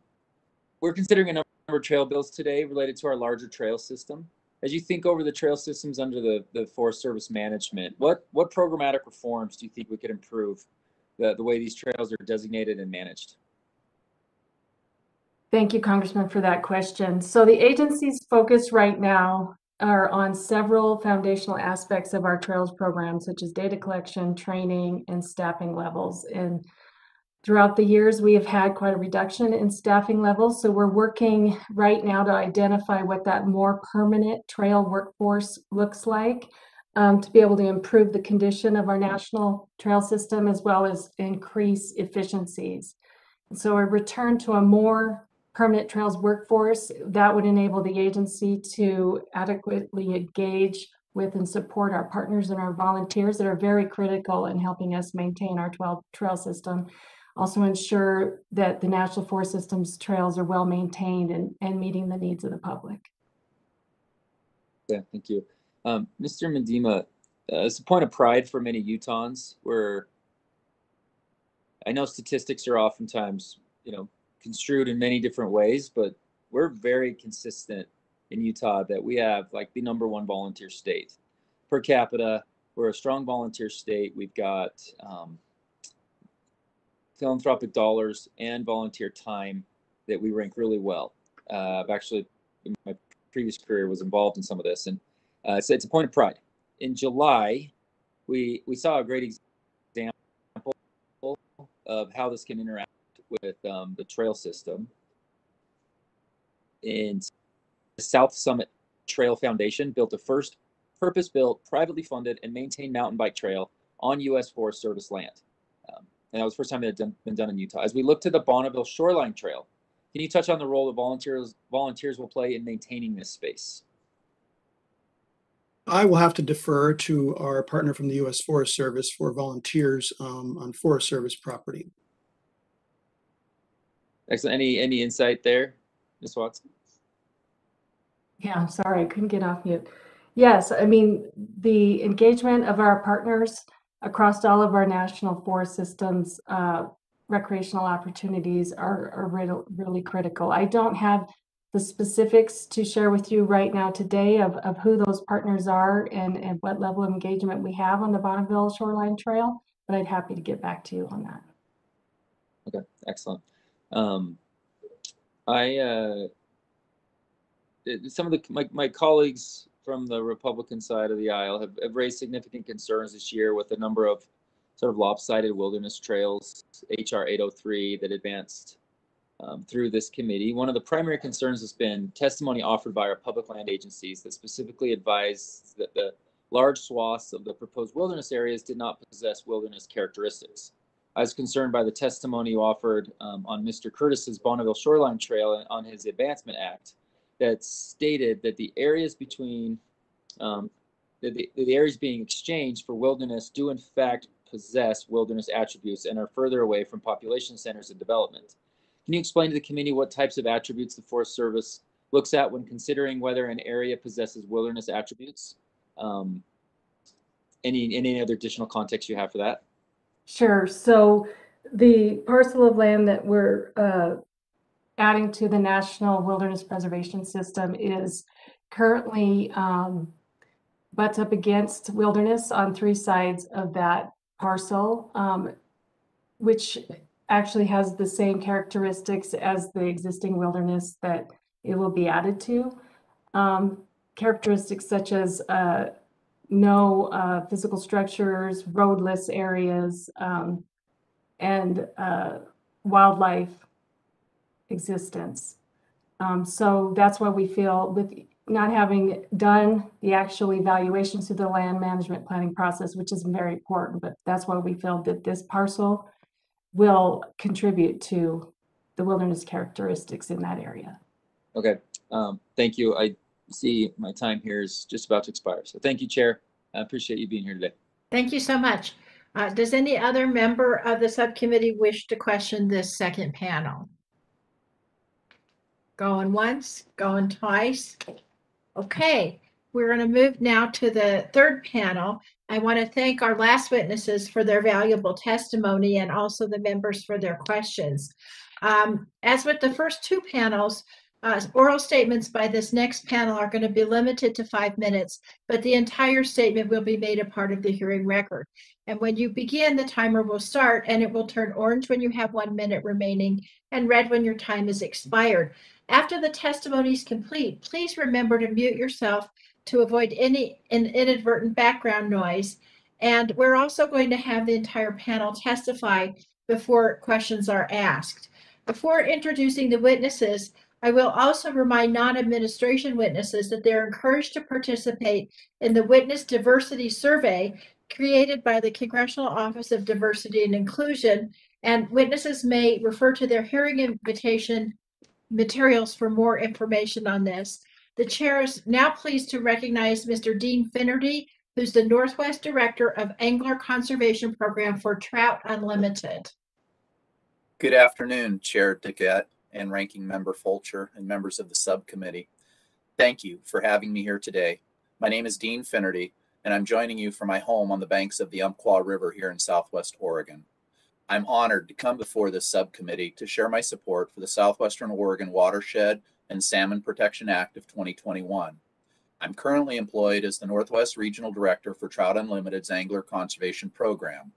We're considering a number of trail bills today related to our larger trail system. As you think over the trail systems under the Forest Service management, what programmatic reforms do you think we could improve the way these trails are designated and managed? Thank you, Congressman, for that question. So the agency's focus right now are on several foundational aspects of our trails program, such as data collection, training, and staffing levels. And throughout the years, we have had quite a reduction in staffing levels. So we're working right now to identify what that more permanent trail workforce looks like, to be able to improve the condition of our national trail system as well as increase efficiencies. And so a return to a more permanent trails workforce. That would enable the agency to adequately engage with and support our partners and our volunteers that are very critical in helping us maintain our trail system. Also ensure that the National Forest System's trails are well maintained and meeting the needs of the public. Yeah, thank you. Mr. Medema, it's a point of pride for many Utahns where I know statistics are oftentimes, construed in many different ways, but we're very consistent in Utah that we have like the #1 volunteer state. Per capita, we're a strong volunteer state. We've got philanthropic dollars and volunteer time that we rank really well. I've actually, in my previous career, was involved in some of this, and so it's a point of pride. In July, we saw a great example of how this can interact with the trail system. In the South Summit Trail Foundation built the first purpose-built, privately funded, and maintained mountain bike trail on U.S. Forest Service land. And that was the first time it had been done in Utah. As we look to the Bonneville Shoreline Trail, can you touch on the role that volunteers will play in maintaining this space? I will have to defer to our partner from the U.S. Forest Service for volunteers on Forest Service property. Excellent. Any insight there, Ms. Watson? Yeah, I'm sorry, I couldn't get off mute. Yes, I mean, the engagement of our partners across all of our national forest systems, recreational opportunities are really critical. I don't have the specifics to share with you right now today of who those partners are and what level of engagement we have on the Bonneville Shoreline Trail, but I'd happy to get back to you on that. Okay, excellent. Some of my colleagues from the Republican side of the aisle have raised significant concerns this year with a number of sort of lopsided wilderness trails, HR 803 that advanced through this committee. One of the primary concerns has been testimony offered by our public land agencies that specifically advised that the large swaths of the proposed wilderness areas did not possess wilderness characteristics. I was concerned by the testimony offered on Mr. Curtis's Bonneville Shoreline Trail on his Advancement Act that stated that the areas between the areas being exchanged for wilderness do in fact possess wilderness attributes and are further away from population centers and development. Can you explain to the committee what types of attributes the Forest Service looks at when considering whether an area possesses wilderness attributes? Any other additional context you have for that? Sure. So the parcel of land that we're adding to the National Wilderness Preservation System is currently butts up against wilderness on 3 sides of that parcel, which actually has the same characteristics as the existing wilderness that it will be added to. Characteristics such as no physical structures, roadless areas, and wildlife existence. So that's why we feel, with not having done the actual evaluations through the land management planning process, which is very important, but that's why we feel that this parcel will contribute to the wilderness characteristics in that area. Okay, thank you. I see my time here is just about to expire. So thank you, Chair. I appreciate you being here today. Thank you so much. Does any other member of the subcommittee wish to question this second panel? Going once, going twice. Okay, we're going to move now to the third panel. I want to thank our last witnesses for their valuable testimony and also the members for their questions. As with the first 2 panels, oral statements by this next panel are going to be limited to 5 minutes, but the entire statement will be made a part of the hearing record. And when you begin, the timer will start and it will turn orange when you have 1 minute remaining and red when your time is expired. After the testimony is complete, please remember to mute yourself to avoid any inadvertent background noise. And we're also going to have the entire panel testify before questions are asked. Before introducing the witnesses, I will also remind non-administration witnesses that they're encouraged to participate in the Witness Diversity Survey created by the Congressional Office of Diversity and Inclusion, and witnesses may refer to their hearing invitation materials for more information on this. The chair is now pleased to recognize Mr. Dean Finnerty, who's the Northwest Director of Angler Conservation Program for Trout Unlimited. Good afternoon, Chair DeGette and Ranking Member Fulcher and members of the subcommittee. Thank you for having me here today. My name is Dean Finnerty, and I'm joining you from my home on the banks of the Umpqua River here in Southwest Oregon. I'm honored to come before this subcommittee to share my support for the Southwestern Oregon Watershed and Salmon Protection Act of 2021. I'm currently employed as the Northwest Regional Director for Trout Unlimited's Angler Conservation Program.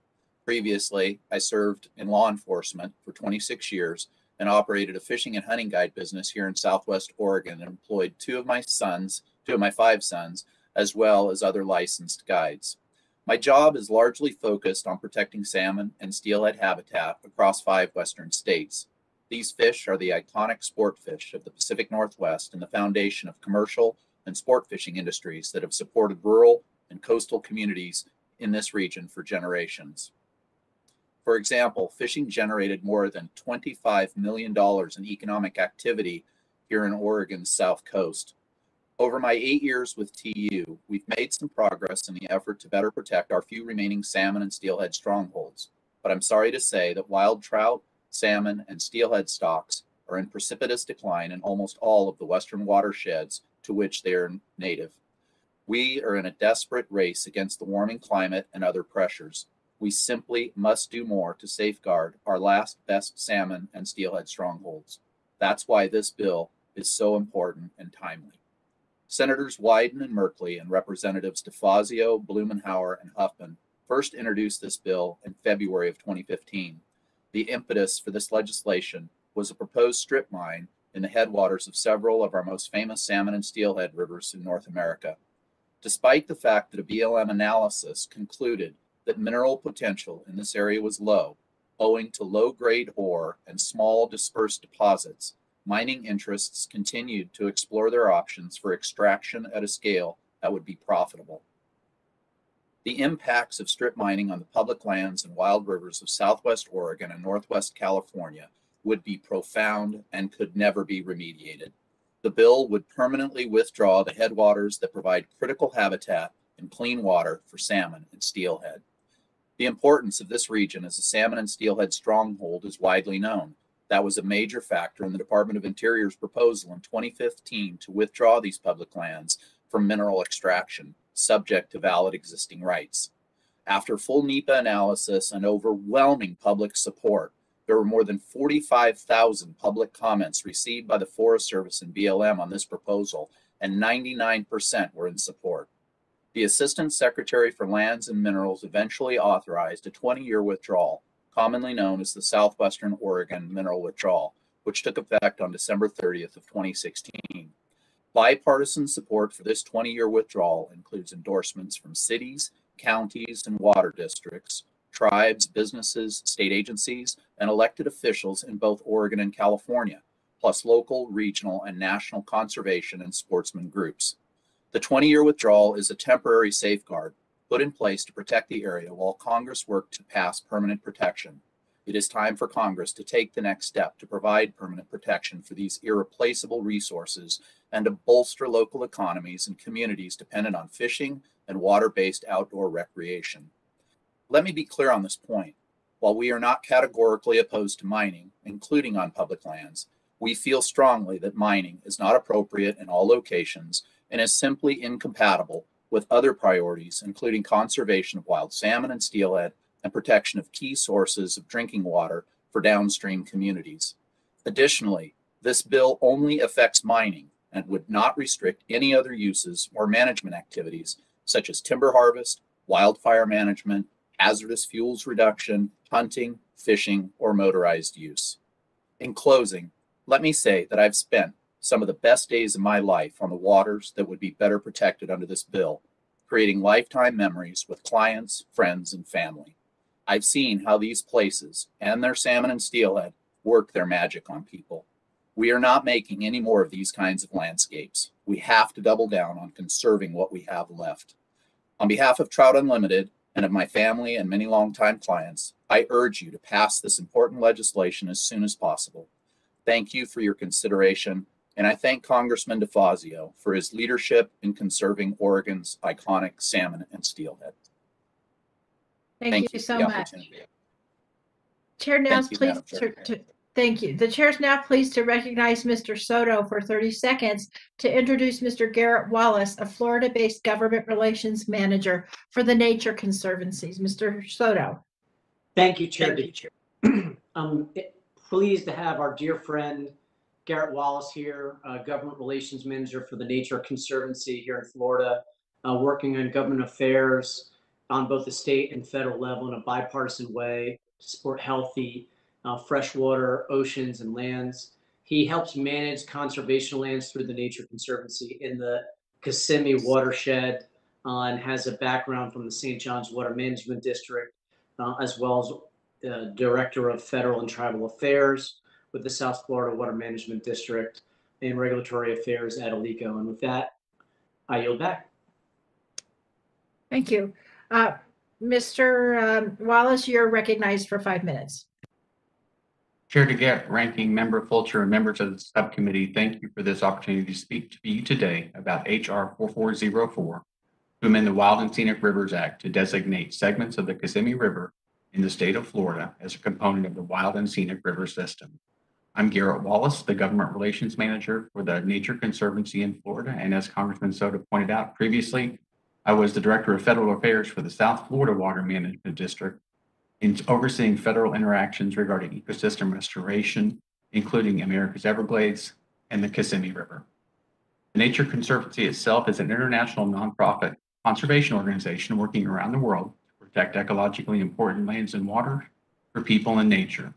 Previously, I served in law enforcement for 26 years and operated a fishing and hunting guide business here in Southwest Oregon and employed two of my 5 sons, as well as other licensed guides. My job is largely focused on protecting salmon and steelhead habitat across 5 western states. These fish are the iconic sport fish of the Pacific Northwest and the foundation of commercial and sport fishing industries that have supported rural and coastal communities in this region for generations. For example, fishing generated more than $25 million in economic activity here in Oregon's South Coast. Over my 8 years with TU, we've made some progress in the effort to better protect our few remaining salmon and steelhead strongholds. But I'm sorry to say that wild trout, salmon, and steelhead stocks are in precipitous decline in almost all of the western watersheds to which they are native. We are in a desperate race against the warming climate and other pressures. We simply must do more to safeguard our last best salmon and steelhead strongholds. That's why this bill is so important and timely. Senators Wyden and Merkley and Representatives DeFazio, Blumenauer, and Huffman first introduced this bill in February of 2015. The impetus for this legislation was a proposed strip mine in the headwaters of several of our most famous salmon and steelhead rivers in North America. Despite the fact that a BLM analysis concluded that mineral potential in this area was low, owing to low-grade ore and small dispersed deposits, mining interests continued to explore their options for extraction at a scale that would be profitable. The impacts of strip mining on the public lands and wild rivers of Southwest Oregon and Northwest California would be profound and could never be remediated. The bill would permanently withdraw the headwaters that provide critical habitat and clean water for salmon and steelhead. The importance of this region as a salmon and steelhead stronghold is widely known. That was a major factor in the Department of Interior's proposal in 2015 to withdraw these public lands from mineral extraction, subject to valid existing rights. After full NEPA analysis and overwhelming public support, there were more than 45,000 public comments received by the Forest Service and BLM on this proposal, and 99% were in support. The Assistant Secretary for Lands and Minerals eventually authorized a 20-year withdrawal, commonly known as the Southwestern Oregon Mineral Withdrawal, which took effect on December 30th of 2016. Bipartisan support for this 20-year withdrawal includes endorsements from cities, counties, and water districts, tribes, businesses, state agencies, and elected officials in both Oregon and California, plus local, regional, and national conservation and sportsman groups. The 20-year withdrawal is a temporary safeguard put in place to protect the area while Congress worked to pass permanent protection. It is time for Congress to take the next step to provide permanent protection for these irreplaceable resources and to bolster local economies and communities dependent on fishing and water-based outdoor recreation. Let me be clear on this point. While we are not categorically opposed to mining, including on public lands, we feel strongly that mining is not appropriate in all locations and is simply incompatible with other priorities, including conservation of wild salmon and steelhead and protection of key sources of drinking water for downstream communities. Additionally, this bill only affects mining and would not restrict any other uses or management activities such as timber harvest, wildfire management, hazardous fuels reduction, hunting, fishing, or motorized use. In closing, let me say that I've spent some of the best days of my life on the waters that would be better protected under this bill, creating lifetime memories with clients, friends, and family. I've seen how these places and their salmon and steelhead work their magic on people. We are not making any more of these kinds of landscapes. We have to double down on conserving what we have left. On behalf of Trout Unlimited and of my family and many longtime clients, I urge you to pass this important legislation as soon as possible. Thank you for your consideration, and I thank Congressman DeFazio for his leadership in conserving Oregon's iconic salmon and steelhead. Thank you for so the much. opportunity. Chair now is Thank you, pleased Madam Chair. thank you. The chair is now pleased to recognize Mr. Soto for 30 seconds to introduce Mr. Garrett Wallace, a Florida-based government relations manager for the Nature Conservancies. Mr. Soto. Thank you, Chair. I'm pleased to have our dear friend Garrett Wallace here, government relations manager for the Nature Conservancy here in Florida, working on government affairs on both the state and federal level in a bipartisan way to support healthy freshwater oceans and lands. He helps manage conservation lands through the Nature Conservancy in the Kissimmee watershed and has a background from the St. John's Water Management District, as well as Director of Federal and Tribal Affairs with the South Florida Water Management District and Regulatory Affairs at Alico. And with that, I yield back. Thank you. Mr. Wallace, you're recognized for 5 minutes. Chair DeGette, Ranking Member Fulcher, and members of the subcommittee, thank you for this opportunity to speak to you today about H.R. 4404, to amend the Wild and Scenic Rivers Act to designate segments of the Kissimmee River in the state of Florida as a component of the Wild and Scenic River System. I'm Garrett Wallace, the Government Relations Manager for the Nature Conservancy in Florida, and as Congressman Soto pointed out previously, I was the Director of Federal Affairs for the South Florida Water Management District, in overseeing federal interactions regarding ecosystem restoration, including America's Everglades and the Kissimmee River. The Nature Conservancy itself is an international nonprofit conservation organization working around the world to protect ecologically important lands and water for people and nature.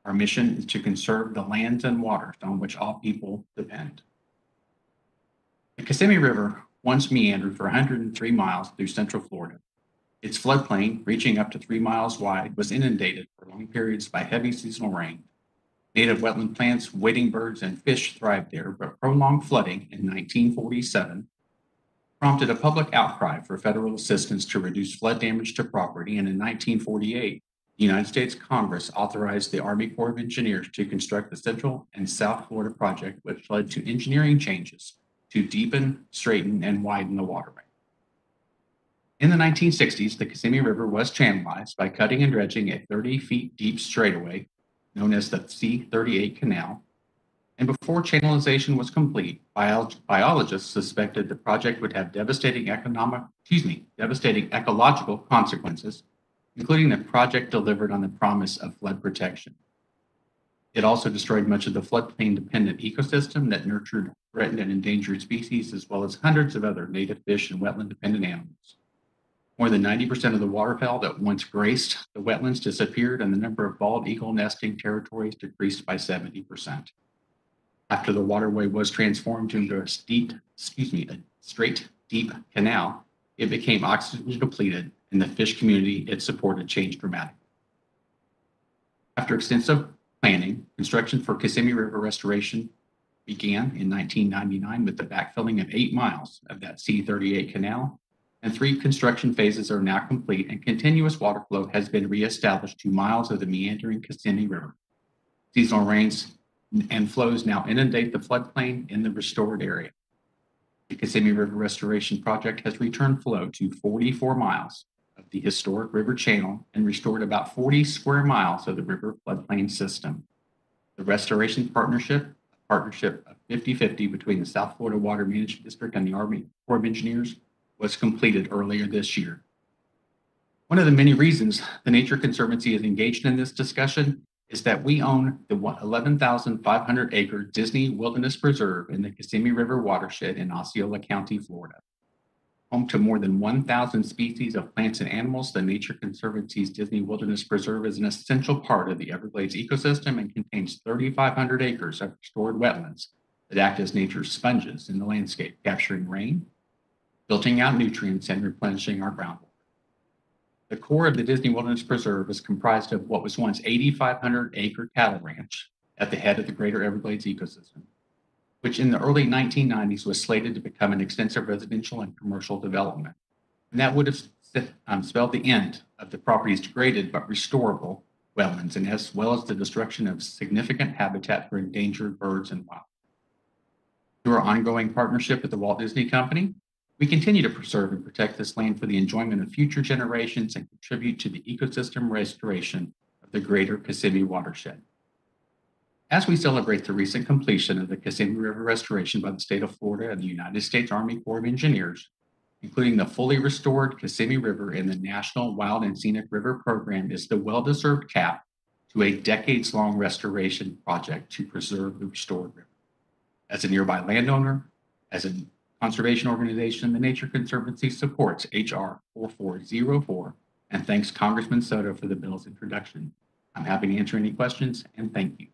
Our mission is to conserve the lands and waters on which all people depend. The Kissimmee River once meandered for 103 miles through central Florida. Its floodplain, reaching up to 3 miles wide, was inundated for long periods by heavy seasonal rain. Native wetland plants, wading birds, and fish thrived there, but prolonged flooding in 1947 prompted a public outcry for federal assistance to reduce flood damage to property, and in 1948, the United States Congress authorized the Army Corps of Engineers to construct the Central and South Florida project, which led to engineering changes to deepen, straighten, and widen the waterway. In the 1960s, the Kissimmee River was channelized by cutting and dredging a 30 feet deep straightaway known as the C-38 Canal. And before channelization was complete, biologists suspected the project would have devastating ecological consequences, including the project delivered on the promise of flood protection. It also destroyed much of the floodplain-dependent ecosystem that nurtured threatened and endangered species, as well as hundreds of other native fish and wetland-dependent animals. More than 90% of the waterfowl that once graced the wetlands disappeared, and the number of bald eagle nesting territories decreased by 70%. After the waterway was transformed into a straight, deep canal, it became oxygen depleted, and the fish community it supported changed dramatically. After extensive planning, construction for Kissimmee River restoration began in 1999 with the backfilling of 8 miles of that C-38 canal, and 3 construction phases are now complete, and continuous water flow has been reestablished to miles of the meandering Kissimmee River. Seasonal rains and flows now inundate the floodplain in the restored area. The Kissimmee River Restoration Project has returned flow to 44 miles of the historic river channel and restored about 40 square miles of the river floodplain system. The restoration partnership, a partnership of 50-50 between the South Florida Water Management District and the Army Corps of Engineers, was completed earlier this year. One of the many reasons the Nature Conservancy is engaged in this discussion is that we own the 11,500-acre Disney Wilderness Preserve in the Kissimmee River watershed in Osceola County, Florida. Home to more than 1,000 species of plants and animals, the Nature Conservancy's Disney Wilderness Preserve is an essential part of the Everglades ecosystem and contains 3,500 acres of restored wetlands that act as nature's sponges in the landscape, capturing rain, filtering out nutrients, and replenishing our groundwater. The core of the Disney Wilderness Preserve is comprised of what was once 8,500-acre cattle ranch at the head of the greater Everglades ecosystem, which in the early 1990s was slated to become an extensive residential and commercial development. And that would have spelled the end of the property's degraded but restorable wetlands, and as well as the destruction of significant habitat for endangered birds and wildlife. Through our ongoing partnership with the Walt Disney Company, we continue to preserve and protect this land for the enjoyment of future generations and contribute to the ecosystem restoration of the greater Kissimmee watershed. As we celebrate the recent completion of the Kissimmee River restoration by the state of Florida and the United States Army Corps of Engineers, including the fully restored Kissimmee River in the National Wild and Scenic River Program, is the well-deserved cap to a decades-long restoration project to preserve the restored river. As a nearby landowner, as a conservation organization, the Nature Conservancy supports H.R. 4404 and thanks Congressman Soto for the bill's introduction. I'm happy to answer any questions, and thank you.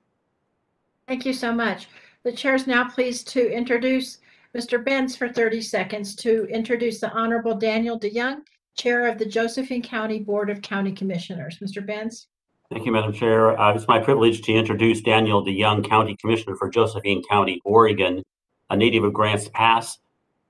Thank you so much. The chair is now pleased to introduce Mr. Benz for 30 seconds to introduce the Honorable Daniel Deyoung, Chair of the Josephine County Board of County Commissioners. Mr. Benz. Thank you, Madam Chair. It's my privilege to introduce Daniel Deyoung, County Commissioner for Josephine County, Oregon, a native of Grants Pass,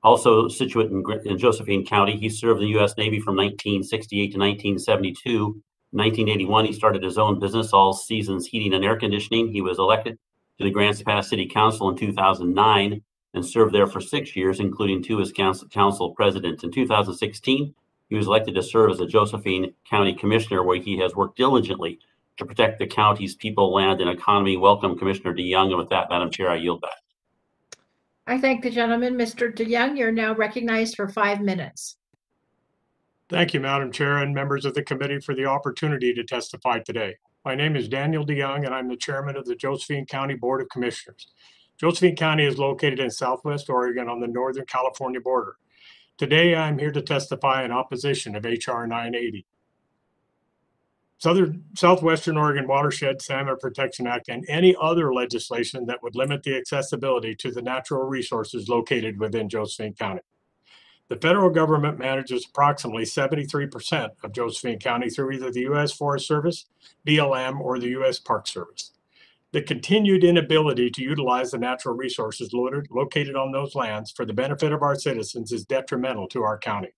also situate in Josephine County. He served in the U.S. Navy from 1968 to 1972. In 1981, he started his own business, All Seasons Heating and Air Conditioning. He was elected to the Grants Pass City Council in 2009 and served there for 6 years, including 2 as council president. In 2016, he was elected to serve as a Josephine County Commissioner, where he has worked diligently to protect the county's people, land, and economy. Welcome, Commissioner Deyoung. And with that, Madam Chair, I yield back. I thank the gentleman. Mr. Deyoung, you're now recognized for 5 minutes. Thank you, Madam Chair and members of the committee for the opportunity to testify today. My name is Daniel Deyoung, and I'm the chairman of the Josephine County Board of Commissioners. Josephine County is located in Southwest Oregon on the Northern California border. Today, I'm here to testify in opposition of H.R. 980. Southwestern Oregon Watershed Salmon Protection Act and any other legislation that would limit the accessibility to the natural resources located within Josephine County. The federal government manages approximately 73% of Josephine County through either the U.S. Forest Service, BLM, or the U.S. Park Service. The continued inability to utilize the natural resources located on those lands for the benefit of our citizens is detrimental to our county.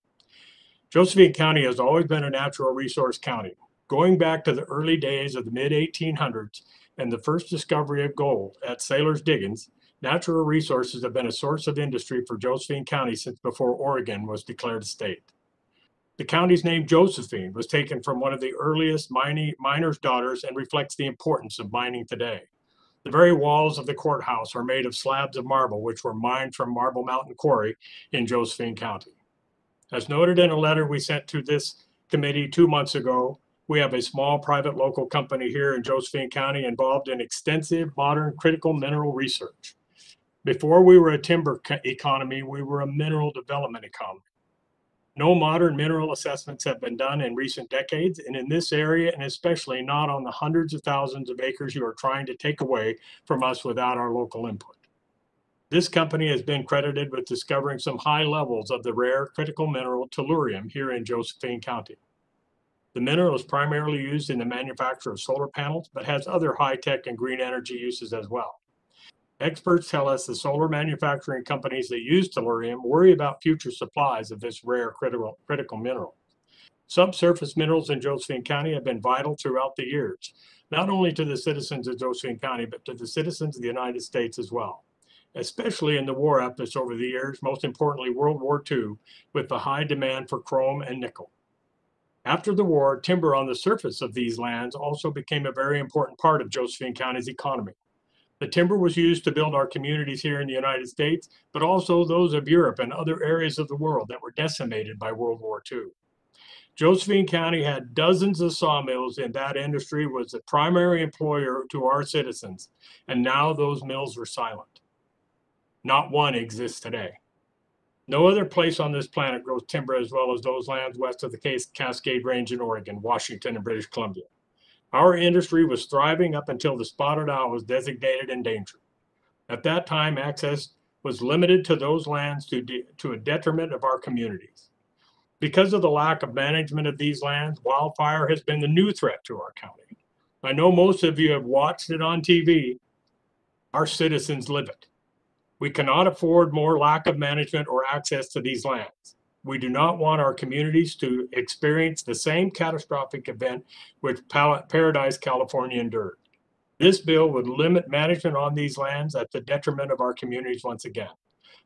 Josephine County has always been a natural resource county. Going back to the early days of the mid-1800s and the first discovery of gold at Sailor's Diggings, natural resources have been a source of industry for Josephine County since before Oregon was declared a state. The county's name, Josephine, was taken from one of the earliest miners' daughters and reflects the importance of mining today. The very walls of the courthouse are made of slabs of marble, which were mined from Marble Mountain Quarry in Josephine County. As noted in a letter we sent to this committee 2 months ago, we have a small private local company here in Josephine County involved in extensive modern critical mineral research. Before we were a timber economy, we were a mineral development economy. No modern mineral assessments have been done in recent decades, and in this area, and especially not on the hundreds of thousands of acres you are trying to take away from us without our local input. This company has been credited with discovering some high levels of the rare critical mineral tellurium here in Josephine County. The mineral is primarily used in the manufacture of solar panels, but has other high-tech and green energy uses as well. Experts tell us the solar manufacturing companies that use tellurium worry about future supplies of this rare critical mineral. Subsurface minerals in Josephine County have been vital throughout the years, not only to the citizens of Josephine County, but to the citizens of the United States as well, especially in the war efforts over the years, most importantly World War II, with the high demand for chrome and nickel. After the war, timber on the surface of these lands also became a very important part of Josephine County's economy. The timber was used to build our communities here in the United States, but also those of Europe and other areas of the world that were decimated by World War II. Josephine County had dozens of sawmills, and that industry was the primary employer to our citizens, and now those mills are silent. Not one exists today. No other place on this planet grows timber as well as those lands west of the Cascade Range in Oregon, Washington, and British Columbia. Our industry was thriving up until the spotted owl was designated endangered. At that time, access was limited to those lands to a detriment of our communities. Because of the lack of management of these lands, wildfire has been the new threat to our county. I know most of you have watched it on TV. Our citizens live it. We cannot afford more lack of management or access to these lands. We do not want our communities to experience the same catastrophic event which Paradise, California endured. This bill would limit management on these lands at the detriment of our communities once again.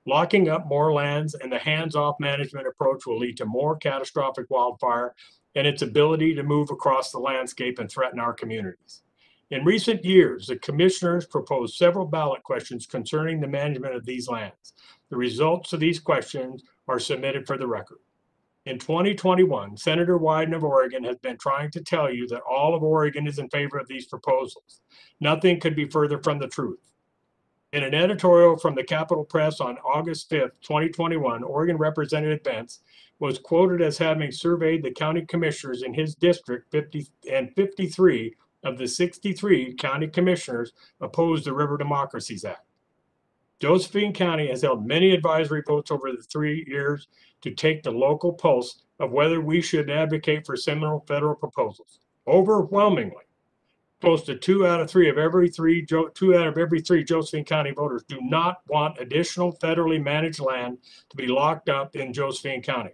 Locking up more lands and the hands-off management approach will lead to more catastrophic wildfire and its ability to move across the landscape and threaten our communities. In recent years, the commissioners proposed several ballot questions concerning the management of these lands. The results of these questions are submitted for the record. In 2021, Senator Wyden of Oregon has been trying to tell you that all of Oregon is in favor of these proposals. Nothing could be further from the truth. In an editorial from the Capitol Press on August 5th, 2021, Oregon Representative Bentz was quoted as having surveyed the county commissioners in his district, 53 of the 63 county commissioners opposed the River Democracies Act. Josephine County has held many advisory votes over the 3 years to take the local pulse of whether we should advocate for similar federal proposals. Overwhelmingly, close to 2 out of every three Josephine County voters do not want additional federally managed land to be locked up in Josephine County.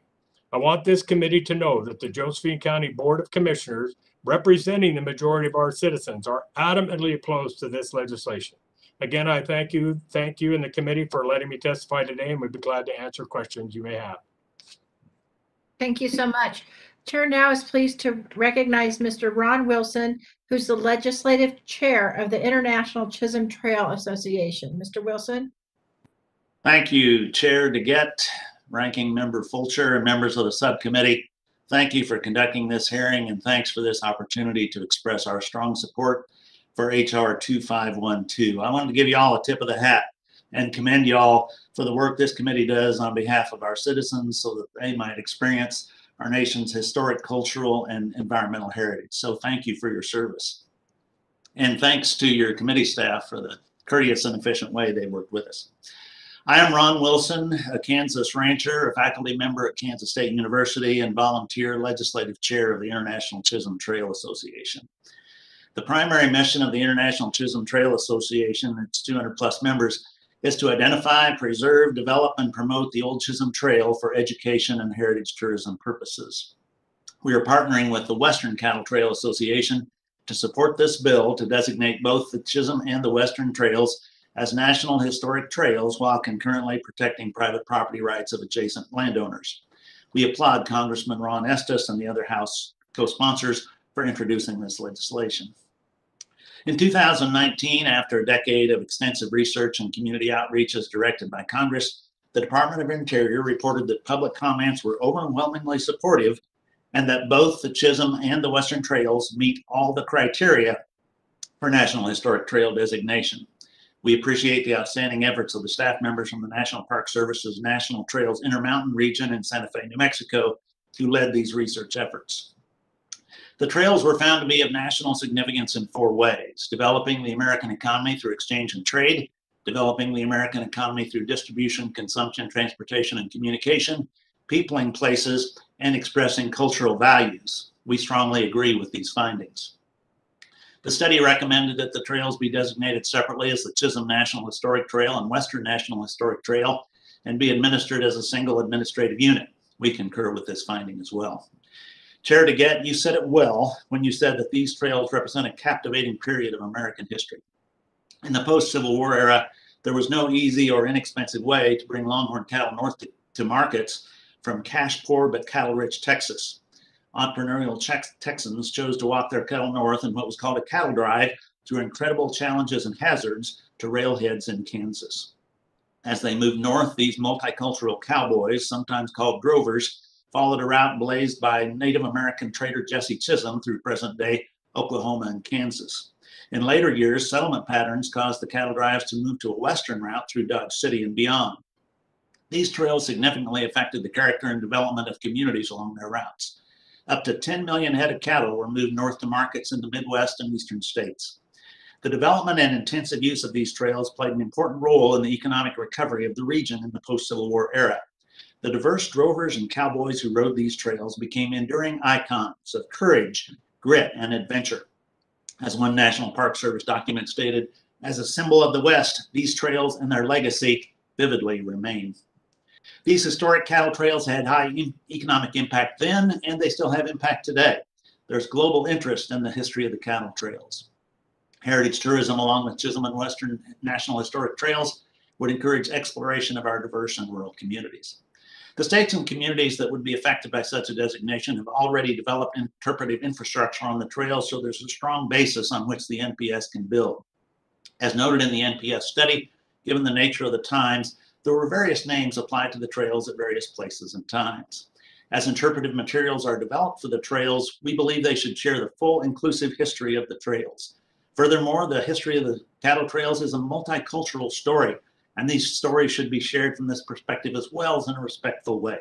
I want this committee to know that the Josephine County Board of Commissioners, representing the majority of our citizens, are adamantly opposed to this legislation. Again, I thank you and the committee for letting me testify today, and we'd be glad to answer questions you may have. Thank you so much. Chair now is pleased to recognize Mr. Ron Wilson, who's the legislative chair of the International Chisholm Trail Association. Mr. Wilson. Thank you, Chair DeGette, Ranking Member Fulcher, and members of the subcommittee. Thank you for conducting this hearing, and thanks for this opportunity to express our strong support for HR 2512. I wanted to give you all a tip of the hat and commend you all for the work this committee does on behalf of our citizens so that they might experience our nation's historic, cultural, and environmental heritage. So thank you for your service. And thanks to your committee staff for the courteous and efficient way they worked with us. I am Ron Wilson, a Kansas rancher, a faculty member at Kansas State University, and volunteer legislative chair of the International Chisholm Trail Association. The primary mission of the International Chisholm Trail Association, its 200 plus members, is to identify, preserve, develop, and promote the Old Chisholm Trail for education and heritage tourism purposes. We are partnering with the Western Cattle Trail Association to support this bill to designate both the Chisholm and the Western Trails as National Historic Trails while concurrently protecting private property rights of adjacent landowners. We applaud Congressman Ron Estes and the other House co-sponsors for introducing this legislation. In 2019, after a decade of extensive research and community outreach as directed by Congress, the Department of Interior reported that public comments were overwhelmingly supportive and that both the Chisholm and the Western Trails meet all the criteria for National Historic Trail designation. We appreciate the outstanding efforts of the staff members from the National Park Service's National Trails Intermountain region in Santa Fe, New Mexico, who led these research efforts. The trails were found to be of national significance in 4 ways: developing the American economy through exchange and trade, developing the American economy through distribution, consumption, transportation, and communication, peopling places, and expressing cultural values. We strongly agree with these findings. The study recommended that the trails be designated separately as the Chisholm National Historic Trail and Western National Historic Trail and be administered as a single administrative unit. We concur with this finding as well. Chair DeGette, you said it well when you said that these trails represent a captivating period of American history. In the post-Civil War era, there was no easy or inexpensive way to bring longhorn cattle north to markets from cash-poor but cattle-rich Texas. Entrepreneurial Texans chose to walk their cattle north in what was called a cattle drive through incredible challenges and hazards to railheads in Kansas. As they moved north, these multicultural cowboys, sometimes called drovers, followed a route blazed by Native American trader Jesse Chisholm through present-day Oklahoma and Kansas. In later years, settlement patterns caused the cattle drives to move to a western route through Dodge City and beyond. These trails significantly affected the character and development of communities along their routes. Up to 10 million head of cattle were moved north to markets in the Midwest and eastern states. The development and intensive use of these trails played an important role in the economic recovery of the region in the post-Civil War era. The diverse drovers and cowboys who rode these trails became enduring icons of courage, grit, and adventure. As one National Park Service document stated, as a symbol of the West, these trails and their legacy vividly remain. These historic cattle trails had high economic impact then, and they still have impact today. There's global interest in the history of the cattle trails. Heritage tourism, along with Chisholm and Western National Historic Trails, would encourage exploration of our diverse and rural communities. The states and communities that would be affected by such a designation have already developed interpretive infrastructure on the trails, so there's a strong basis on which the NPS can build. As noted in the NPS study, given the nature of the times, there were various names applied to the trails at various places and times. As interpretive materials are developed for the trails, we believe they should share the full inclusive history of the trails. Furthermore, the history of the cattle trails is a multicultural story, and these stories should be shared from this perspective as well as in a respectful way.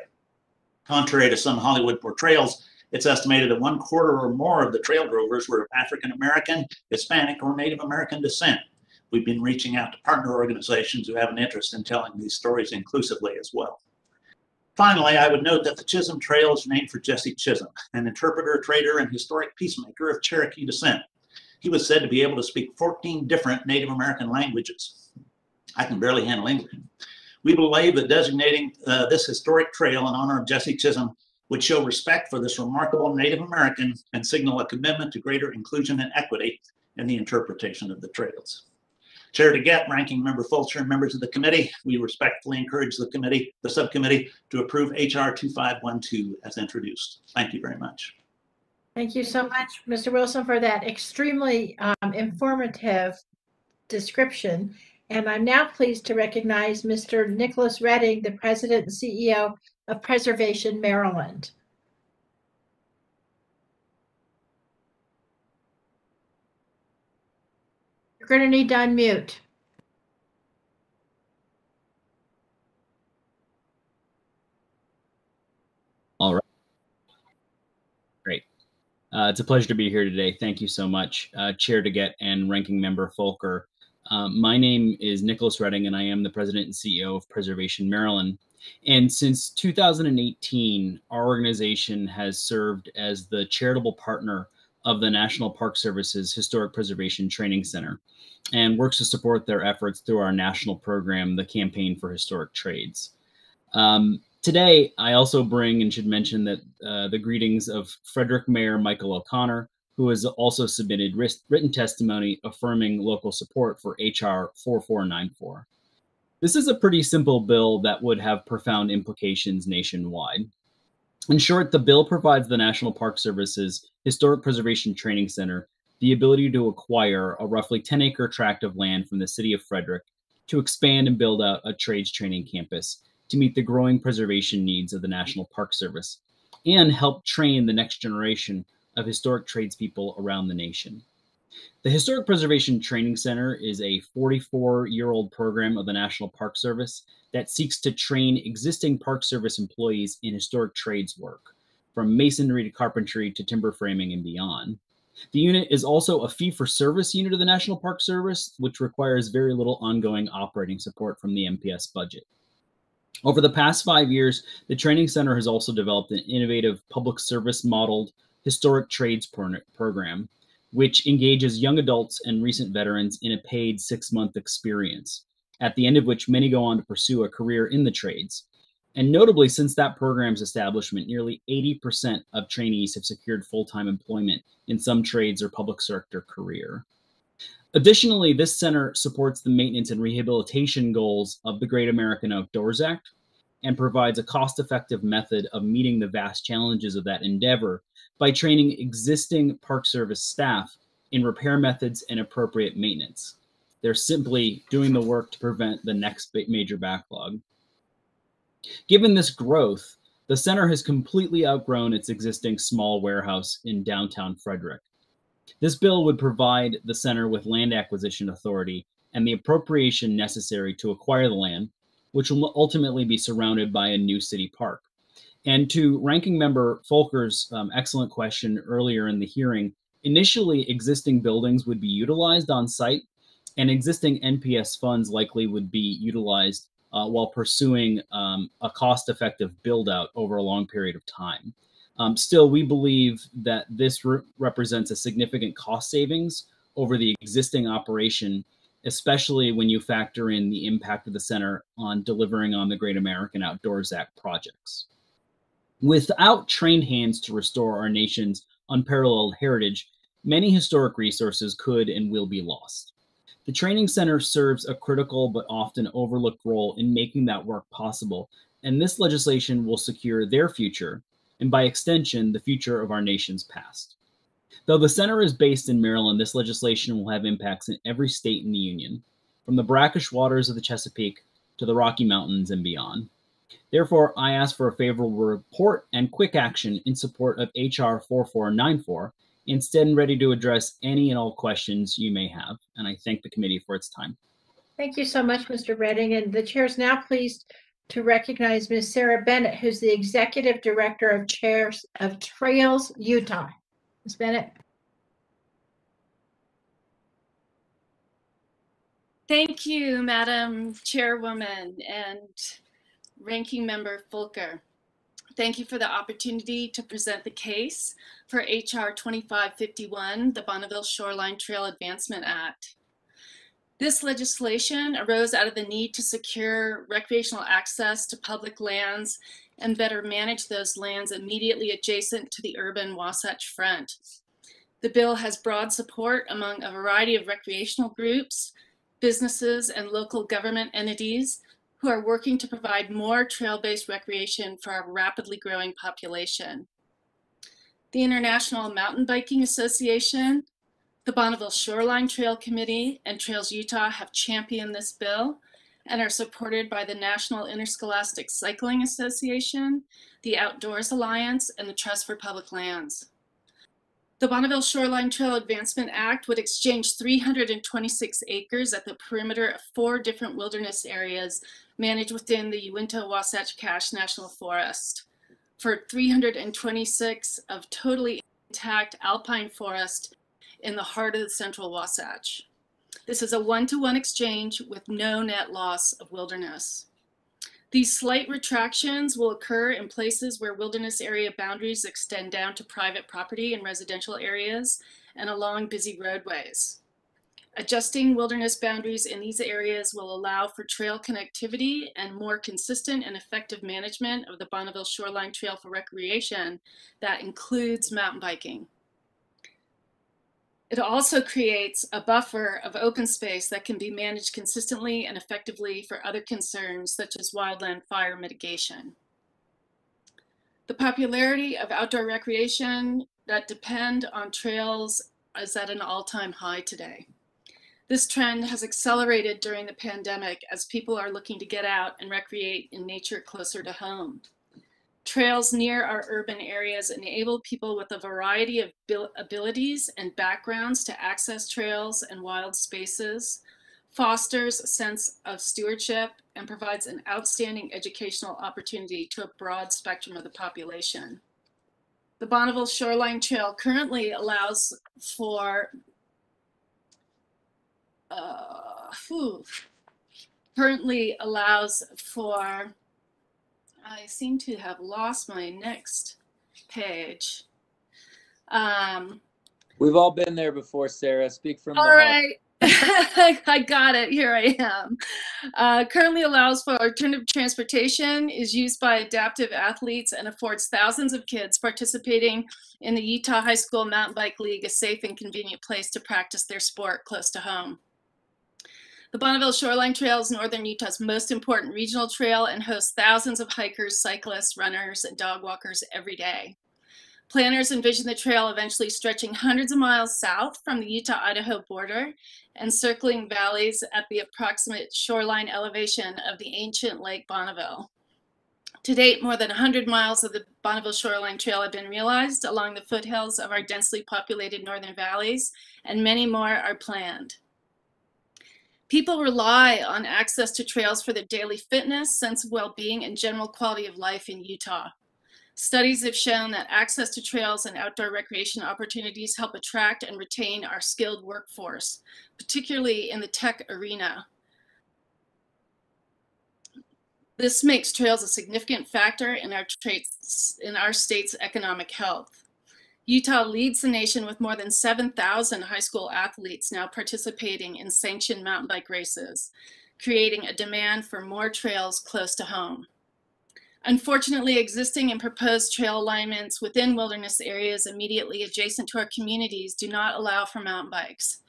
Contrary to some Hollywood portrayals, it's estimated that 1/4 or more of the trail drovers were of African American, Hispanic, or Native American descent. We've been reaching out to partner organizations who have an interest in telling these stories inclusively as well. Finally, I would note that the Chisholm Trail is named for Jesse Chisholm, an interpreter, trader, and historic peacemaker of Cherokee descent. He was said to be able to speak 14 different Native American languages. I can barely handle English. We believe that designating this historic trail in honor of Jesse Chisholm would show respect for this remarkable Native American and signal a commitment to greater inclusion and equity in the interpretation of the trails. Chair DeGette, Ranking Member Fulcher, and members of the committee, we respectfully encourage the subcommittee to approve HR 2512 as introduced. Thank you very much. Thank you so much, Mr. Wilson, for that extremely informative description. And I'm now pleased to recognize Mr. Nicholas Redding, the President and CEO of Preservation Maryland. You're going to need to unmute. All right. Great. It's a pleasure to be here today. Thank you so much, Chair DeGette and Ranking Member Fulcher. My name is Nicholas Redding, and I am the President and CEO of Preservation Maryland. And since 2018, our organization has served as the charitable partner of the National Park Service's Historic Preservation Training Center and works to support their efforts through our national program, the Campaign for Historic Trades. Today, I also bring and should mention that the greetings of Frederick Mayor Michael O'Connor, who has also submitted written testimony affirming local support for HR 4494. This is a pretty simple bill that would have profound implications nationwide. In short, the bill provides the National Park Service's Historic Preservation Training Center the ability to acquire a roughly 10-acre tract of land from the city of Frederick to expand and build out a trades training campus to meet the growing preservation needs of the National Park Service and help train the next generation of historic tradespeople around the nation. The Historic Preservation Training Center is a 44-year-old program of the National Park Service that seeks to train existing Park Service employees in historic trades work, from masonry to carpentry to timber framing and beyond. The unit is also a fee-for-service unit of the National Park Service, which requires very little ongoing operating support from the NPS budget. Over the past 5 years, the training center has also developed an innovative public service modeled historic trades program, which engages young adults and recent veterans in a paid 6-month experience, at the end of which many go on to pursue a career in the trades. And notably, since that program's establishment, nearly 80% of trainees have secured full-time employment in some trades or public sector career. Additionally, this center supports the maintenance and rehabilitation goals of the Great American Outdoors Act and provides a cost-effective method of meeting the vast challenges of that endeavor by training existing Park Service staff in repair methods and appropriate maintenance. They're simply doing the work to prevent the next major backlog. Given this growth, the center has completely outgrown its existing small warehouse in downtown Frederick. This bill would provide the center with land acquisition authority and the appropriation necessary to acquire the land, which will ultimately be surrounded by a new city park. And to Ranking Member Fulcher's excellent question earlier in the hearing, initially existing buildings would be utilized on site, and existing NPS funds likely would be utilized while pursuing a cost-effective build-out over a long period of time. Still, we believe that this represents a significant cost savings over the existing operation especially when you factor in the impact of the center on delivering on the Great American Outdoors Act projects. Without trained hands to restore our nation's unparalleled heritage, many historic resources could and will be lost. The training center serves a critical but often overlooked role in making that work possible, and this legislation will secure their future, and by extension, the future of our nation's past. Though the center is based in Maryland, this legislation will have impacts in every state in the Union, from the brackish waters of the Chesapeake to the Rocky Mountains and beyond. Therefore, I ask for a favorable report and quick action in support of H.R. 4494, instead and ready to address any and all questions you may have. And I thank the committee for its time. Thank you so much, Mr. Redding. And the chair is now pleased to recognize Ms. Sarah Bennett, who's the Executive Director of Trails Utah. Ms. Bennett. Thank you, Madam Chairwoman and Ranking Member Fulker. Thank you for the opportunity to present the case for H.R. 2551, the Bonneville Shoreline Trail Advancement Act. This legislation arose out of the need to secure recreational access to public lands and better manage those lands immediately adjacent to the urban Wasatch Front. The bill has broad support among a variety of recreational groups, businesses, and local government entities who are working to provide more trail-based recreation for our rapidly growing population. The International Mountain Biking Association, the Bonneville Shoreline Trail Committee, and Trails Utah have championed this bill and are supported by the National Interscholastic Cycling Association, the Outdoors Alliance, and the Trust for Public Lands. The Bonneville Shoreline Trail Advancement Act would exchange 326 acres at the perimeter of 4 different wilderness areas managed within the Uinta-Wasatch Cache National Forest for 326 of totally intact alpine forest in the heart of the central Wasatch. This is a 1-to-1 exchange with no net loss of wilderness. These slight retractions will occur in places where wilderness area boundaries extend down to private property and residential areas and along busy roadways. Adjusting wilderness boundaries in these areas will allow for trail connectivity and more consistent and effective management of the Bonneville Shoreline Trail for recreation that includes mountain biking. It also creates a buffer of open space that can be managed consistently and effectively for other concerns such as wildland fire mitigation. The popularity of outdoor recreation that depend on trails is at an all-time high today. This trend has accelerated during the pandemic as people are looking to get out and recreate in nature closer to home. Trails near our urban areas enable people with a variety of abilities and backgrounds to access trails and wild spaces, fosters a sense of stewardship, and provides an outstanding educational opportunity to a broad spectrum of the population. The Bonneville Shoreline Trail currently allows for I seem to have lost my next page. We've all been there before, Sarah. Speak from the all heart. right. I got it. Here I am. Currently allows for alternative transportation, is used by adaptive athletes, and affords thousands of kids participating in the Utah High School Mountain Bike League a safe and convenient place to practice their sport close to home. The Bonneville Shoreline Trail is northern Utah's most important regional trail and hosts thousands of hikers, cyclists, runners, and dog walkers every day. Planners envision the trail eventually stretching hundreds of miles south from the Utah-Idaho border and circling valleys at the approximate shoreline elevation of the ancient Lake Bonneville. To date, more than 100 miles of the Bonneville Shoreline Trail have been realized along the foothills of our densely populated northern valleys, and many more are planned. People rely on access to trails for their daily fitness, sense of well-being, and general quality of life in Utah. Studies have shown that access to trails and outdoor recreation opportunities help attract and retain our skilled workforce, particularly in the tech arena. This makes trails a significant factor in our state's economic health. Utah leads the nation with more than 7,000 high school athletes now participating in sanctioned mountain bike races, creating a demand for more trails close to home. Unfortunately, existing and proposed trail alignments within wilderness areas immediately adjacent to our communities do not allow for mountain bikes,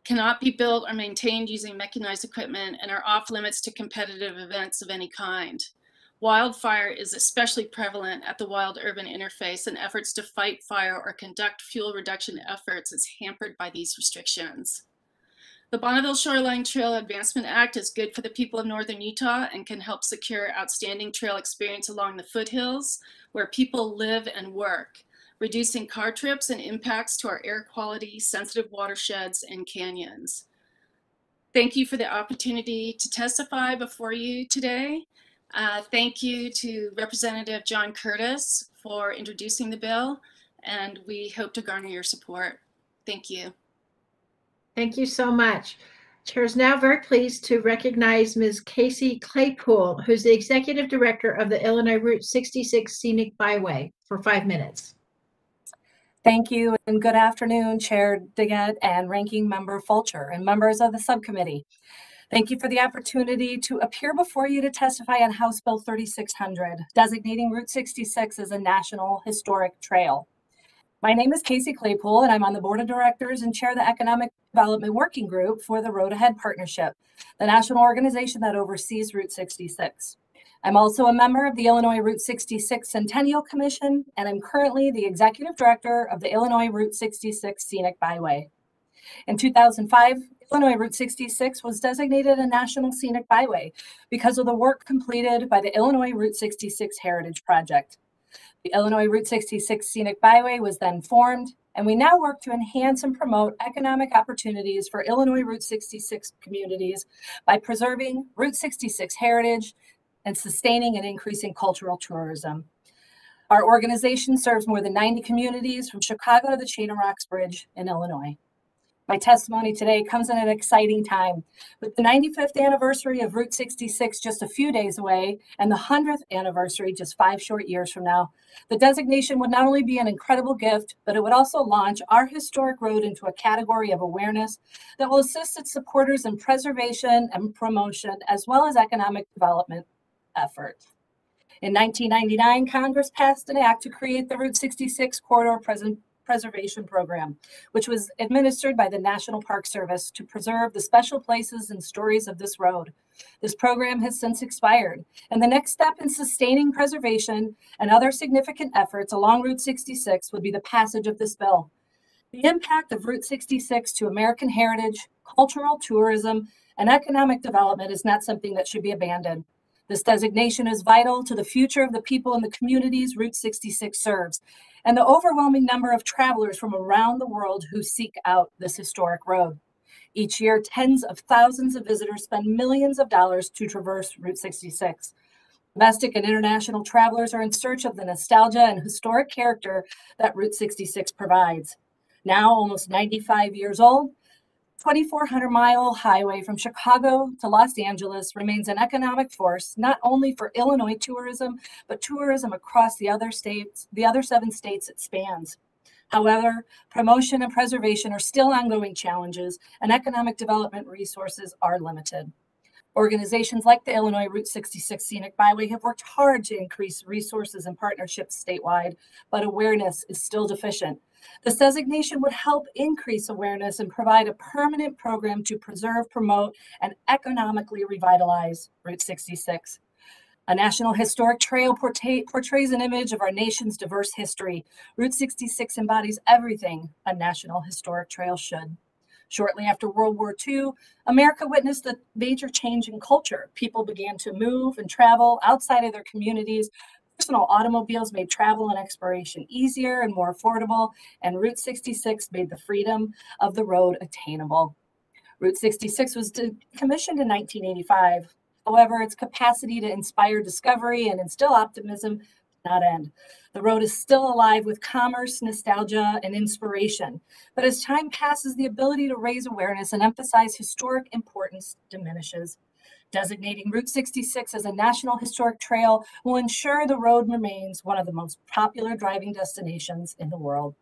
cannot be built or maintained using mechanized equipment, and are off limits to competitive events of any kind. Wildfire is especially prevalent at the wild-urban interface, and efforts to fight fire or conduct fuel reduction efforts is hampered by these restrictions. The Bonneville Shoreline Trail Advancement Act is good for the people of northern Utah and can help secure outstanding trail experience along the foothills where people live and work, reducing car trips and impacts to our air quality, sensitive watersheds, and canyons. Thank you for the opportunity to testify before you today. Thank you to Representative John Curtis for introducing the bill, and we hope to garner your support. Thank you. Thank you so much. Chair is now very pleased to recognize Ms. Casey Claypool, who's the Executive Director of the Illinois Route 66 Scenic Byway, for 5 minutes. Thank you, and good afternoon, Chair Deyoung and Ranking Member Fulcher and members of the subcommittee. Thank you for the opportunity to appear before you to testify on House Bill 3600, designating Route 66 as a National Historic Trail. My name is Casey Claypool, and I'm on the Board of Directors and chair the Economic Development Working Group for the Road Ahead Partnership, the national organization that oversees Route 66. I'm also a member of the Illinois Route 66 Centennial Commission, and I'm currently the Executive Director of the Illinois Route 66 Scenic Byway. In 2005, Illinois Route 66 was designated a National Scenic Byway because of the work completed by the Illinois Route 66 Heritage Project. The Illinois Route 66 Scenic Byway was then formed, and we now work to enhance and promote economic opportunities for Illinois Route 66 communities by preserving Route 66 heritage and sustaining and increasing cultural tourism. Our organization serves more than 90 communities from Chicago to the Chain of Rocks Bridge in Illinois. My testimony today comes at an exciting time. With the 95th anniversary of Route 66 just a few days away and the 100th anniversary just 5 short years from now, the designation would not only be an incredible gift, but it would also launch our historic road into a category of awareness that will assist its supporters in preservation and promotion, as well as economic development efforts. In 1999, Congress passed an act to create the Route 66 Corridor Preservation Program, which was administered by the National Park Service to preserve the special places and stories of this road. This program has since expired, and the next step in sustaining preservation and other significant efforts along Route 66 would be the passage of this bill. The impact of Route 66 to American heritage, cultural tourism, and economic development is not something that should be abandoned. This designation is vital to the future of the people in the communities Route 66 serves, and the overwhelming number of travelers from around the world who seek out this historic road. Each year, tens of thousands of visitors spend millions of dollars to traverse Route 66. Domestic and international travelers are in search of the nostalgia and historic character that Route 66 provides. Now almost 95 years old, 2,400-mile highway from Chicago to Los Angeles remains an economic force, not only for Illinois tourism, but tourism across the other 7 states it spans. However, promotion and preservation are still ongoing challenges, and economic development resources are limited. Organizations like the Illinois Route 66 Scenic Byway have worked hard to increase resources and partnerships statewide, but awareness is still deficient. This designation would help increase awareness and provide a permanent program to preserve, promote, and economically revitalize Route 66. A National Historic Trail portrays an image of our nation's diverse history. Route 66 embodies everything a National Historic Trail should. Shortly after World War II, America witnessed a major change in culture. People began to move and travel outside of their communities. Personal automobiles made travel and exploration easier and more affordable, and Route 66 made the freedom of the road attainable. Route 66 was commissioned in 1985. However, its capacity to inspire discovery and instill optimism did not end. The road is still alive with commerce, nostalgia, and inspiration. But as time passes, the ability to raise awareness and emphasize historic importance diminishes. Designating Route 66 as a National Historic Trail will ensure the road remains one of the most popular driving destinations in the world.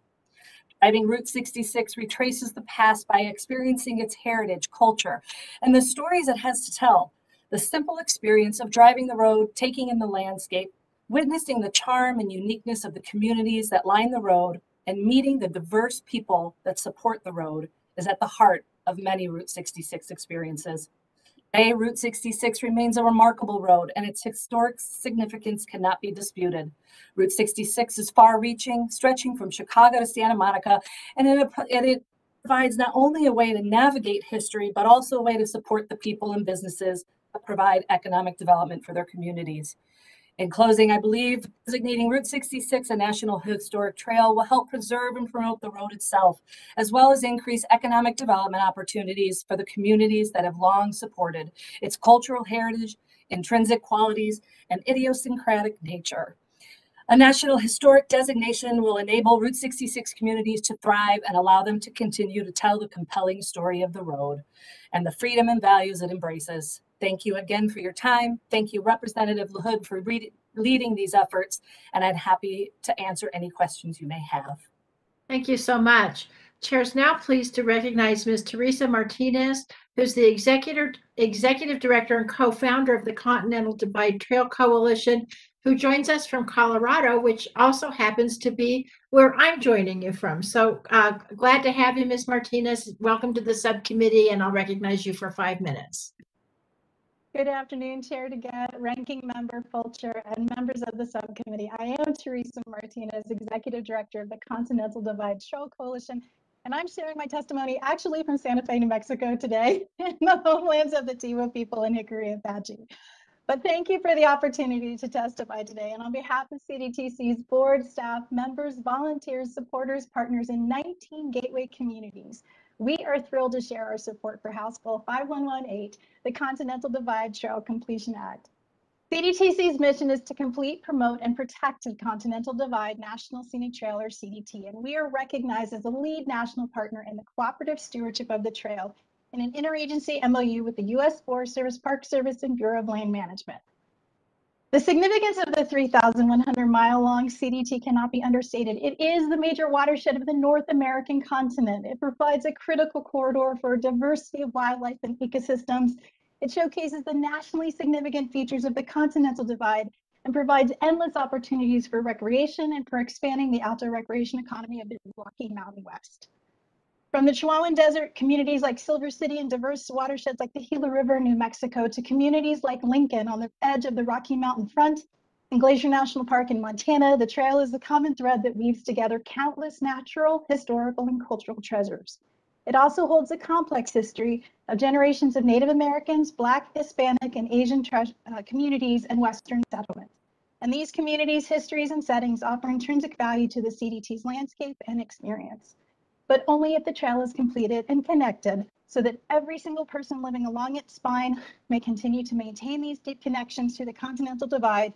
Driving Route 66 retraces the past by experiencing its heritage, culture, and the stories it has to tell. The simple experience of driving the road, taking in the landscape, witnessing the charm and uniqueness of the communities that line the road, and meeting the diverse people that support the road is at the heart of many Route 66 experiences. Today, Route 66 remains a remarkable road, and its historic significance cannot be disputed. Route 66 is far-reaching, stretching from Chicago to Santa Monica, and it provides not only a way to navigate history, but also a way to support the people and businesses that provide economic development for their communities. In closing, I believe designating Route 66 a National Historic Trail will help preserve and promote the road itself, as well as increase economic development opportunities for the communities that have long supported its cultural heritage, intrinsic qualities, and idiosyncratic nature. A National Historic Designation will enable Route 66 communities to thrive and allow them to continue to tell the compelling story of the road and the freedom and values it embraces. Thank you again for your time. Thank you, Representative LaHood, for leading these efforts, and I'm happy to answer any questions you may have. Thank you so much. Chair is now pleased to recognize Ms. Teresa Martinez, who's the Executive Director and co-founder of the Continental Divide Trail Coalition, who joins us from Colorado, which also happens to be where I'm joining you from. So glad to have you, Ms. Martinez. Welcome to the subcommittee, and I'll recognize you for 5 minutes. Good afternoon, Chair DeGette, Ranking Member Fulcher, and members of the subcommittee. I am Teresa Martinez, Executive Director of the Continental Divide Trail Coalition, and I'm sharing my testimony actually from Santa Fe, New Mexico today, in the homelands of the Tewa people in Hickory Apache. But thank you for the opportunity to testify today. And on behalf of CDTC's board, staff, members, volunteers, supporters, partners in 19 gateway communities, we are thrilled to share our support for House Bill 5118, the Continental Divide Trail Completion Act. CDTC's mission is to complete, promote, and protect the Continental Divide National Scenic Trail, or CDT, and we are recognized as a lead national partner in the cooperative stewardship of the trail in an interagency MOU with the U.S. Forest Service, Park Service, and Bureau of Land Management. The significance of the 3,100-mile-long CDT cannot be understated. It is the major watershed of the North American continent. It provides a critical corridor for a diversity of wildlife and ecosystems. It showcases the nationally significant features of the Continental Divide and provides endless opportunities for recreation and for expanding the outdoor recreation economy of the Rocky Mountain West. From the Chihuahuan Desert, communities like Silver City and diverse watersheds like the Gila River, New Mexico, to communities like Lincoln on the edge of the Rocky Mountain front and Glacier National Park in Montana, the trail is the common thread that weaves together countless natural, historical, and cultural treasures. It also holds a complex history of generations of Native Americans, Black, Hispanic, and Asian communities and Western settlements. And these communities' histories and settings offer intrinsic value to the CDT's landscape and experience, but only if the trail is completed and connected so that every single person living along its spine may continue to maintain these deep connections to the Continental Divide,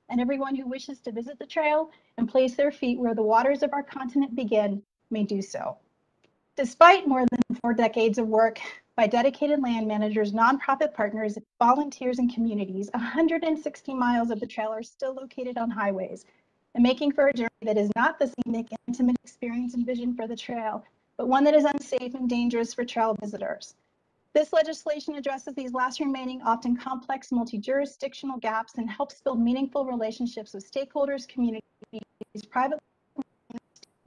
and everyone who wishes to visit the trail and place their feet where the waters of our continent begin may do so. Despite more than 4 decades of work by dedicated land managers, nonprofit partners, volunteers, and communities, 160 miles of the trail are still located on highways, and making for a journey that is not the scenic, intimate experience envisioned for the trail, but one that is unsafe and dangerous for trail visitors. This legislation addresses these last remaining, often complex, multi-jurisdictional gaps and helps build meaningful relationships with stakeholders, communities, private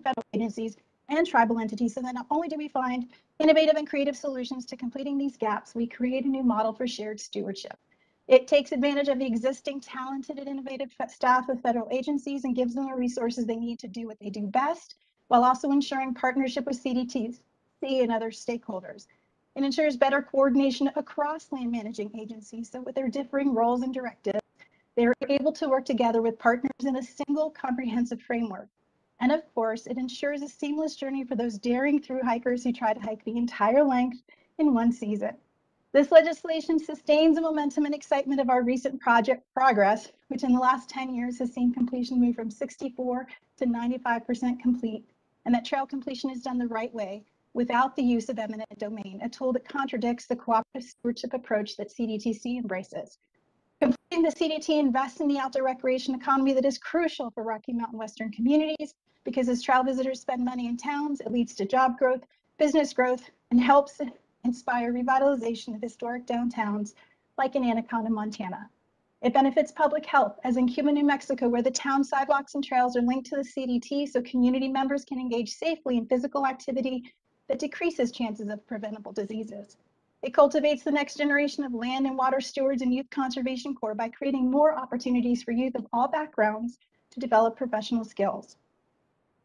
federal agencies, and tribal entities, so that not only do we find innovative and creative solutions to completing these gaps, we create a new model for shared stewardship. It takes advantage of the existing talented and innovative staff of federal agencies and gives them the resources they need to do what they do best, while also ensuring partnership with CDTC and other stakeholders. It ensures better coordination across land managing agencies, so with their differing roles and directives, they are able to work together with partners in a single comprehensive framework. And of course, it ensures a seamless journey for those daring through hikers who try to hike the entire length in one season. This legislation sustains the momentum and excitement of our recent project progress, which in the last 10 years has seen completion move from 64 to 95% complete, and that trail completion is done the right way without the use of eminent domain, a tool that contradicts the cooperative stewardship approach that CDTC embraces. Completing the CDT invests in the outdoor recreation economy that is crucial for Rocky Mountain Western communities, because as trail visitors spend money in towns, it leads to job growth, business growth, and helps inspire revitalization of historic downtowns like in Anaconda, Montana. It benefits public health, as in Cuba, New Mexico, where the town sidewalks and trails are linked to the CDT so community members can engage safely in physical activity that decreases chances of preventable diseases. It cultivates the next generation of land and water stewards and youth conservation corps by creating more opportunities for youth of all backgrounds to develop professional skills.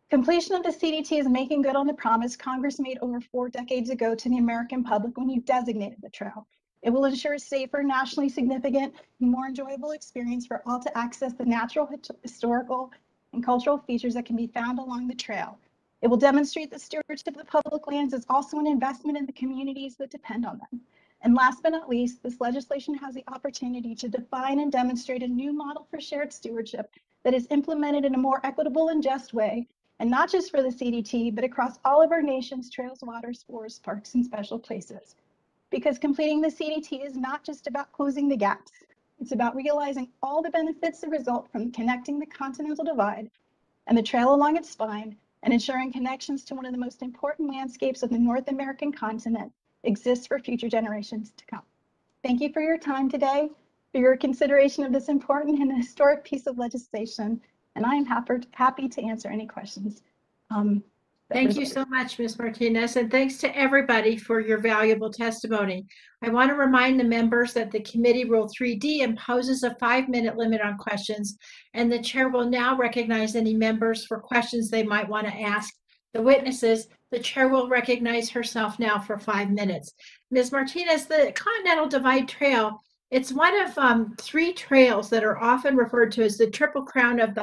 Completion of the CDT is making good on the promise Congress made over 4 decades ago to the American public when you designated the trail. It will ensure a safer, nationally significant, and more enjoyable experience for all to access the natural, historical, and cultural features that can be found along the trail. It will demonstrate that stewardship of the public lands is also an investment in the communities that depend on them. And last but not least, this legislation has the opportunity to define and demonstrate a new model for shared stewardship that is implemented in a more equitable and just way, and not just for the CDT, but across all of our nation's trails, waters, forests, parks, and special places. Because completing the CDT is not just about closing the gaps. It's about realizing all the benefits that result from connecting the Continental Divide and the trail along its spine and ensuring connections to one of the most important landscapes of the North American continent exists for future generations to come. Thank you for your time today, for your consideration of this important and historic piece of legislation, and I am happy to answer any questions. Thank you so much, Ms. Martinez, and thanks to everybody for your valuable testimony. I want to remind the members that the Committee Rule 3D imposes a 5-minute limit on questions, and the chair will now recognize any members for questions they might want to ask the witnesses. The chair will recognize herself now for 5 minutes. Ms. Martinez, the Continental Divide Trail, it's one of 3 trails that are often referred to as the Triple Crown of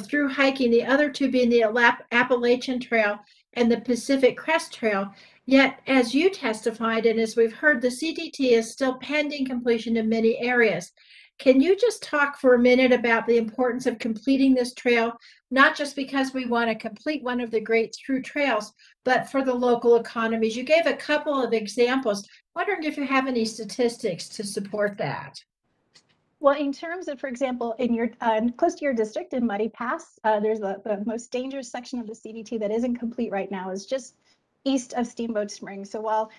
through hiking, the other 2 being the Appalachian Trail and the Pacific Crest Trail. Yet, as you testified, and as we've heard, the CDT is still pending completion in many areas. Can you just talk for a minute about the importance of completing this trail, not just because we want to complete one of the great through trails, but for the local economies? You gave a couple of examples. Wondering if you have any statistics to support that. Well, in terms of, for example, in your close to your district in Muddy Pass, there's the most dangerous section of the CDT that isn't complete right now is just east of Steamboat Springs. So while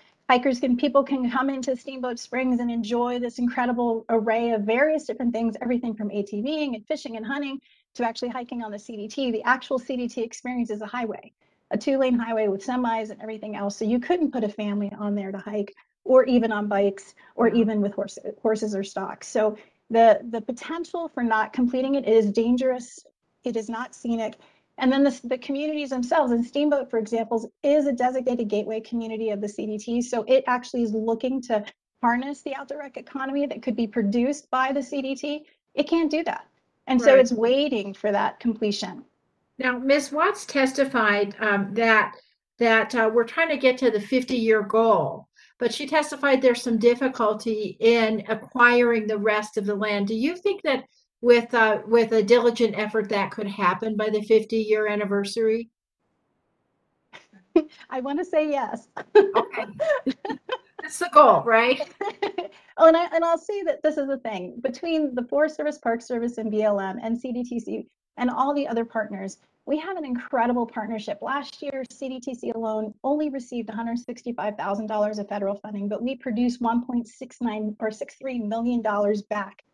people can come into Steamboat Springs and enjoy this incredible array of various different things, everything from ATVing and fishing and hunting to actually hiking on the CDT, the actual CDT experience is a highway, a 2-lane highway with semis and everything else. So you couldn't put a family on there to hike, or even on bikes, or even with horses or stock. So the potential for not completing it is dangerous. It is not scenic. And then the communities themselves, and Steamboat, for example, is a designated gateway community of the CDT. So it actually is looking to harness the outdoor rec economy that could be produced by the CDT. It can't do that. And so it's waiting for that completion. Now, Ms. Watts testified that we're trying to get to the 50-year goal, but she testified there's some difficulty in acquiring the rest of the land. Do you think that with a diligent effort that could happen by the 50-year anniversary? I want to say yes. Okay. That's the goal, right? Oh, and I'll say that this is the thing. Between the Forest Service, Park Service, and BLM, and CDTC, and all the other partners, we have an incredible partnership. Last year, CDTC alone only received $165,000 of federal funding, but we produced $1.69 or $63 million back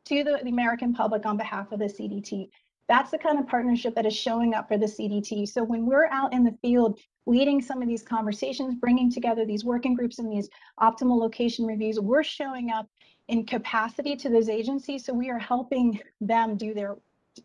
to the American public on behalf of the CDT. That's the kind of partnership that is showing up for the CDT. So when we're out in the field leading some of these conversations, bringing together these working groups and these optimal location reviews, we're showing up in capacity to those agencies. So we are helping them do their,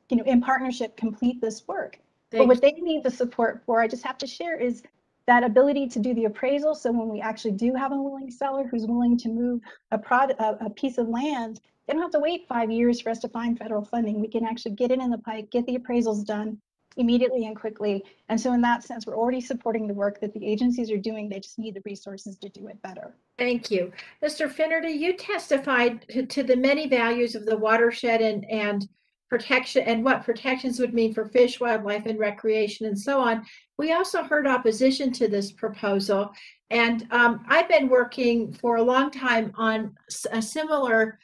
in partnership, complete this work. But what they need the support for, I just have to share, is that ability to do the appraisal. So when we actually do have a willing seller who's willing to move a piece of land, they don't have to wait 5 years for us to find federal funding. We can actually get it in the pipe, get the appraisals done immediately and quickly. And so in that sense, we're already supporting the work that the agencies are doing. They just need the resources to do it better. Thank you. Mr. Finnerty, you testified to the many values of the watershed and protection and what protections would mean for fish, wildlife, and recreation, and so on. We also heard opposition to this proposal. And I've been working for a long time on a similar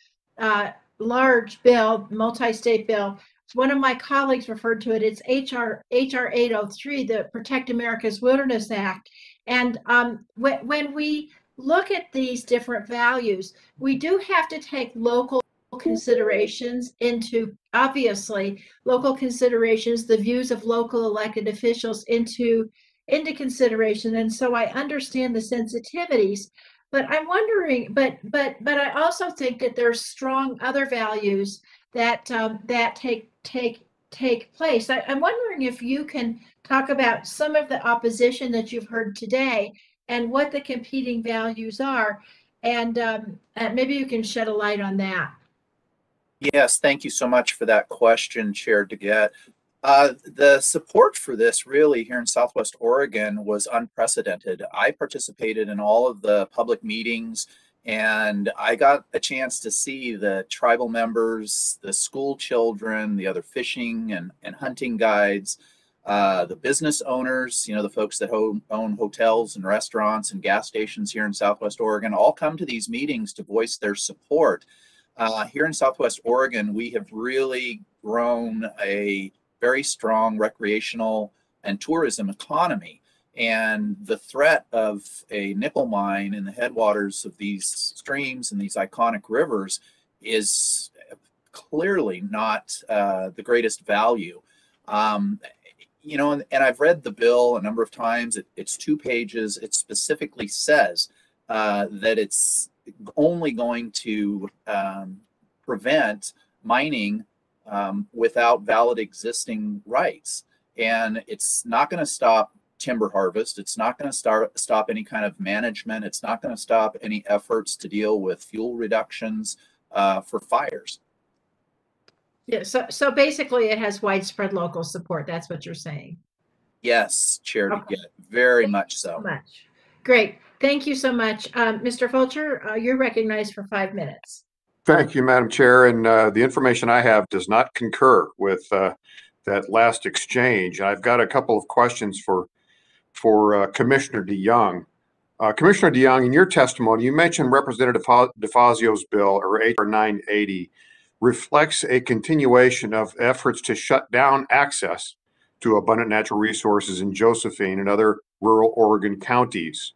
large bill, multi-state bill, one of my colleagues referred to it. It's HR 803, the Protect America's Wilderness Act. And when we look at these different values, we do have to take local considerations into, obviously, local considerations, the views of local elected officials into consideration. And so I understand the sensitivities, but I'm wondering, but I also think that there's strong other values that that take place. I'm wondering if you can talk about some of the opposition that you've heard today and what the competing values are, and maybe you can shed a light on that. Yes, thank you so much for that question, Chair DeGette. The support for this really here in Southwest Oregon was unprecedented. I participated in all of the public meetings, and I got a chance to see the tribal members, the school children, the other fishing and hunting guides, the business owners, you know, the folks that own hotels and restaurants and gas stations here in Southwest Oregon, all come to these meetings to voice their support. Here in Southwest Oregon, we have really grown a very strong recreational and tourism economy. And the threat of a nickel mine in the headwaters of these streams and these iconic rivers is clearly not the greatest value. You know, and I've read the bill a number of times. It's 2 pages. It specifically says that it's only going to prevent mining without valid existing rights. And it's not going to stop timber harvest. It's not going to stop any kind of management. It's not going to stop any efforts to deal with fuel reductions for fires. Yeah, so basically it has widespread local support. That's what you're saying. Yes, Chair DeGette, very much so. Great. Thank you so much. Mr. Fulcher, you're recognized for 5 minutes. Thank you, Madam Chair. And the information I have does not concur with that last exchange. I've got a couple of questions for Commissioner Deyoung. Commissioner Deyoung, in your testimony, you mentioned Representative DeFazio's bill, or HR 980, reflects a continuation of efforts to shut down access to abundant natural resources in Josephine and other rural Oregon counties.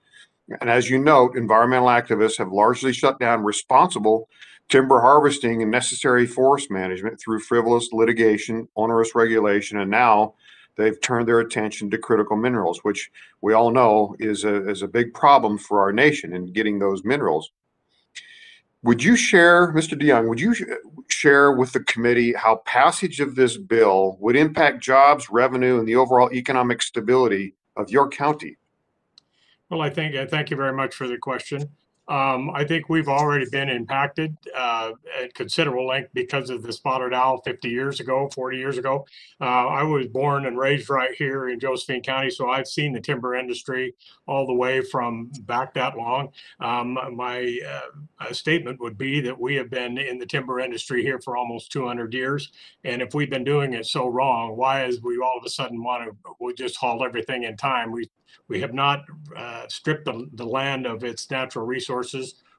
And as you note, environmental activists have largely shut down responsible timber harvesting and necessary forest management through frivolous litigation, onerous regulation, and now they've turned their attention to critical minerals, which we all know is a big problem for our nation in getting those minerals. Would you share, Mr. Deyoung, would you share with the committee how passage of this bill would impact jobs, revenue, and the overall economic stability of your county? Well, thank you very much for the question. I think we've already been impacted at considerable length because of the spotted owl 50 years ago, 40 years ago. I was born and raised right here in Josephine County, so I've seen the timber industry all the way from back that long. My statement would be that we have been in the timber industry here for almost 200 years. And if we've been doing it so wrong, why is we all of a sudden we just haul everything in time? We have not stripped the land of its natural resources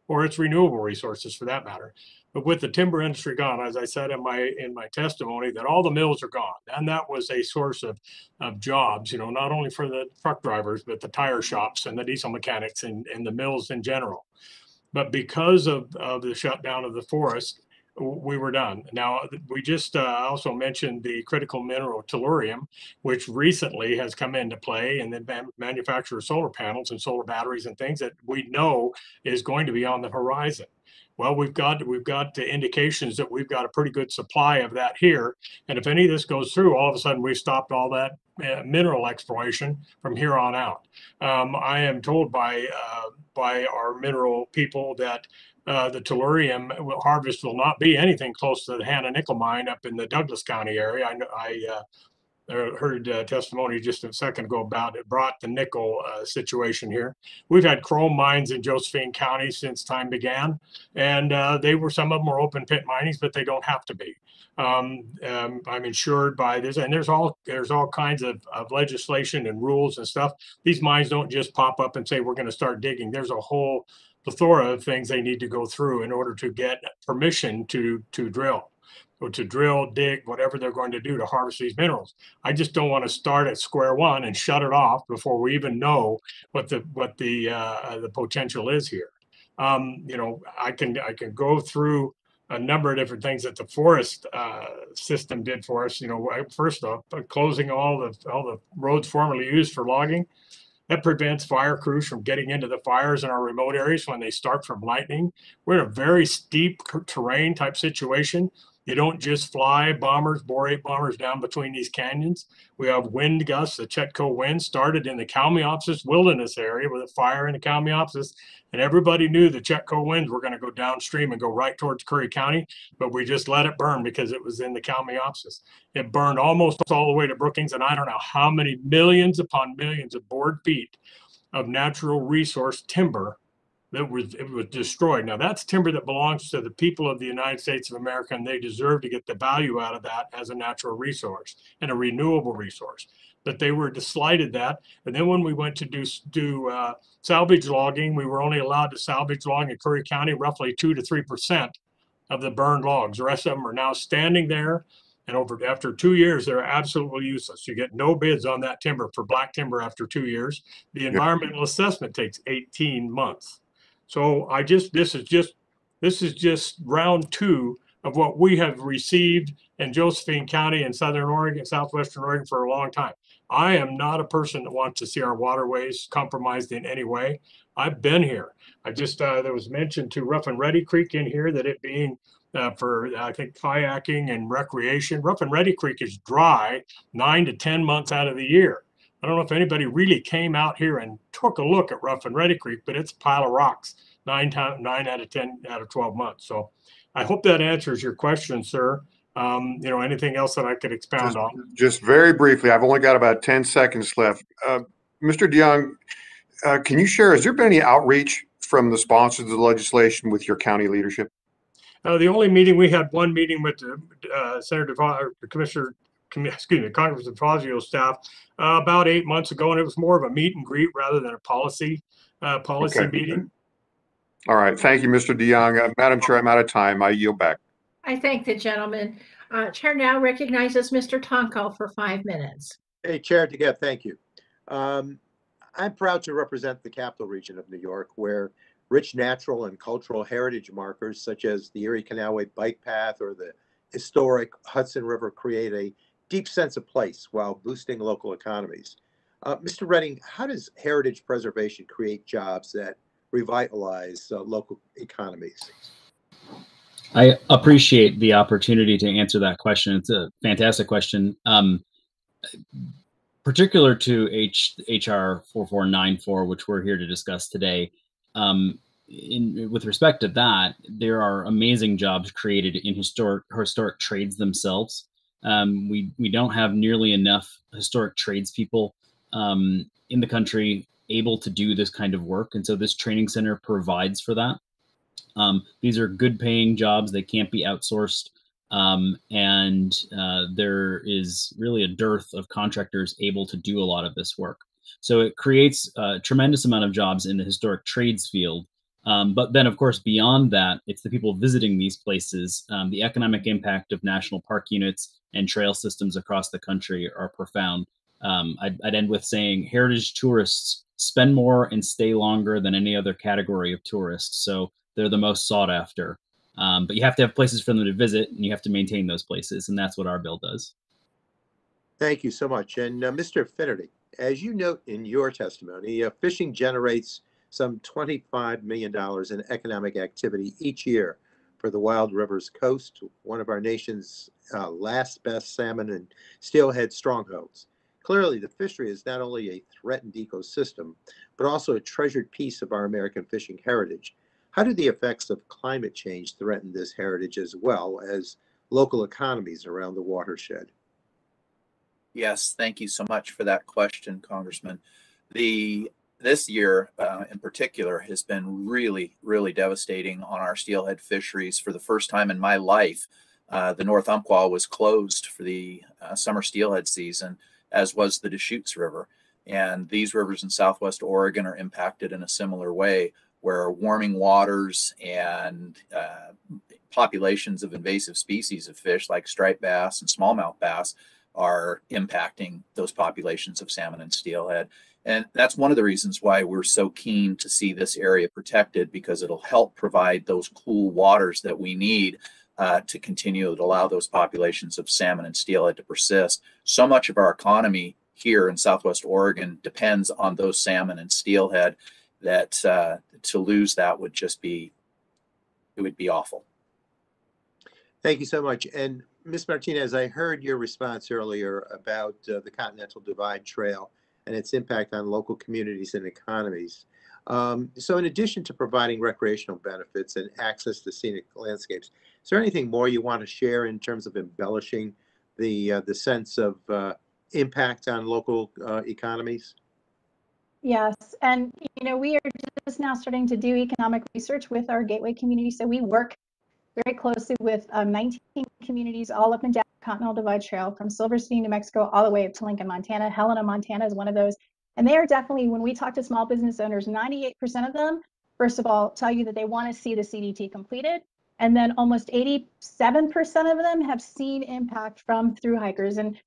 or its renewable resources for that matter. But with the timber industry gone, as I said in my testimony, that all the mills are gone. And that was a source of jobs, you know, not only for the truck drivers, but the tire shops and the diesel mechanics and the mills in general. But because of the shutdown of the forest, we were done. Now, we just also mentioned the critical mineral tellurium, which recently has come into play in the manufacture of solar panels and solar batteries and things that we know is going to be on the horizon. Well, we've got the indications that we've got a pretty good supply of that here. And if any of this goes through, all of a sudden we've stopped all that mineral exploration from here on out. I am told by our mineral people that the tellurium harvest will not be anything close to the Hannah Nickel Mine up in the Douglas County area. I heard testimony just a second ago about it brought the nickel situation here. We've had chrome mines in Josephine County since time began, and some of them were open pit minings, but they don't have to be. I'm insured by this, and there's all kinds of legislation and rules and stuff. These mines don't just pop up and say we're going to start digging. There's a whole plethora of things they need to go through in order to get permission to drill. or to drill, dig, whatever they're going to do to harvest these minerals. I just don't want to start at square one and shut it off before we even know what the potential is here. You know, I can go through a number of different things that the forest system did for us. You know, first off, closing all the roads formerly used for logging. That prevents fire crews from getting into the fires in our remote areas when they start from lightning. We're in a very steep terrain type situation. You don't just fly bombers, borate bombers down between these canyons. We have wind gusts. The Chetco wind started in the Kalmiopsis wilderness area with a fire in the Kalmiopsis, and everybody knew the Chetco winds were going to go downstream and go right towards Curry County, but we just let it burn because it was in the Kalmiopsis. It burned almost all the way to Brookings, and I don't know how many millions upon millions of board feet of natural resource timber that was destroyed. Now that's timber that belongs to the people of the United States of America, and they deserve to get the value out of that as a natural resource and a renewable resource. But they were slighted that. And then when we went to do salvage logging, we were only allowed to salvage log in Curry County roughly 2 to 3% of the burned logs. The rest of them are now standing there, and after 2 years, they're absolutely useless. You get no bids on that timber for black timber after 2 years. The environmental assessment takes 18 months. So this is just round two of what we have received in Josephine County in Southern Oregon, Southwestern Oregon for a long time. I am not a person that wants to see our waterways compromised in any way. I've been here. There was mention to Rough and Ready Creek in here that it being for, I think, kayaking and recreation. Rough and Ready Creek is dry 9 to 10 months out of the year. I don't know if anybody really came out here and took a look at Rough and Ready Creek, but it's a pile of rocks 9 out of 10 out of 12 months. So I hope that answers your question, sir. You know, anything else that I could expound on? Just very briefly, I've only got about 10 seconds left. Mr. Deyoung, can you share, has there been any outreach from the sponsors of the legislation with your county leadership? The only meeting, we had one meeting with Congressman Fazio's staff about 8 months ago, and it was more of a meet and greet rather than a policy meeting. All right. Thank you, Mr. Deyoung. Madam Chair, I'm out of time. I yield back. I thank the gentleman. Chair now recognizes Mr. Tonko for 5 minutes. Hey, Chair DeGette, thank you. I'm proud to represent the capital region of New York, where rich natural and cultural heritage markers such as the Erie Canalway Bike Path or the historic Hudson River create a deep sense of place while boosting local economies. Mr. Redding, how does heritage preservation create jobs that revitalize local economies? I appreciate the opportunity to answer that question. It's a fantastic question. Particular to HR 4494, which we're here to discuss today, with respect to that, there are amazing jobs created in historic trades themselves. We don't have nearly enough historic tradespeople in the country able to do this kind of work, and so this training center provides for that. These are good paying jobs. They can't be outsourced. And there is really a dearth of contractors able to do a lot of this work. So it creates a tremendous amount of jobs in the historic trades field. But then, of course, beyond that, it's the people visiting these places. The economic impact of national park units and trail systems across the country are profound. I'd end with saying heritage tourists spend more and stay longer than any other category of tourists. So they're the most sought after. But you have to have places for them to visit, and you have to maintain those places, and that's what our bill does. Thank you so much. And Mr. Finnerty, as you note in your testimony, fishing generates some $25 million in economic activity each year for the Wild Rivers Coast, one of our nation's last best salmon and steelhead strongholds. Clearly, the fishery is not only a threatened ecosystem, but also a treasured piece of our American fishing heritage. How do the effects of climate change threaten this heritage as well as local economies around the watershed? Yes, thank you so much for that question, Congressman. This year in particular has been really, really devastating on our steelhead fisheries. For the first time in my life, the North Umpqua was closed for the summer steelhead season, as was the Deschutes River. And these rivers in Southwest Oregon are impacted in a similar way, where warming waters and populations of invasive species of fish like striped bass and smallmouth bass are impacting those populations of salmon and steelhead. And that's one of the reasons why we're so keen to see this area protected, because it'll help provide those cool waters that we need to continue to allow those populations of salmon and steelhead to persist. So much of our economy here in Southwest Oregon depends on those salmon and steelhead that to lose that would just be, it would be awful. Thank you so much. And Ms. Martinez, I heard your response earlier about the Continental Divide Trail and its impact on local communities and economies. So in addition to providing recreational benefits and access to scenic landscapes, is there anything more you want to share in terms of embellishing the sense of impact on local economies? Yes, and we are just now starting to do economic research with our Gateway community. So we work very closely with 19 communities all up and down the Continental Divide Trail, from Silver City, New Mexico, all the way up to Lincoln, Montana. Helena, Montana is one of those. And they are definitely, when we talk to small business owners, 98% of them, first of all, tell you that they want to see the CDT completed. And then almost 87% of them have seen impact from through hikers and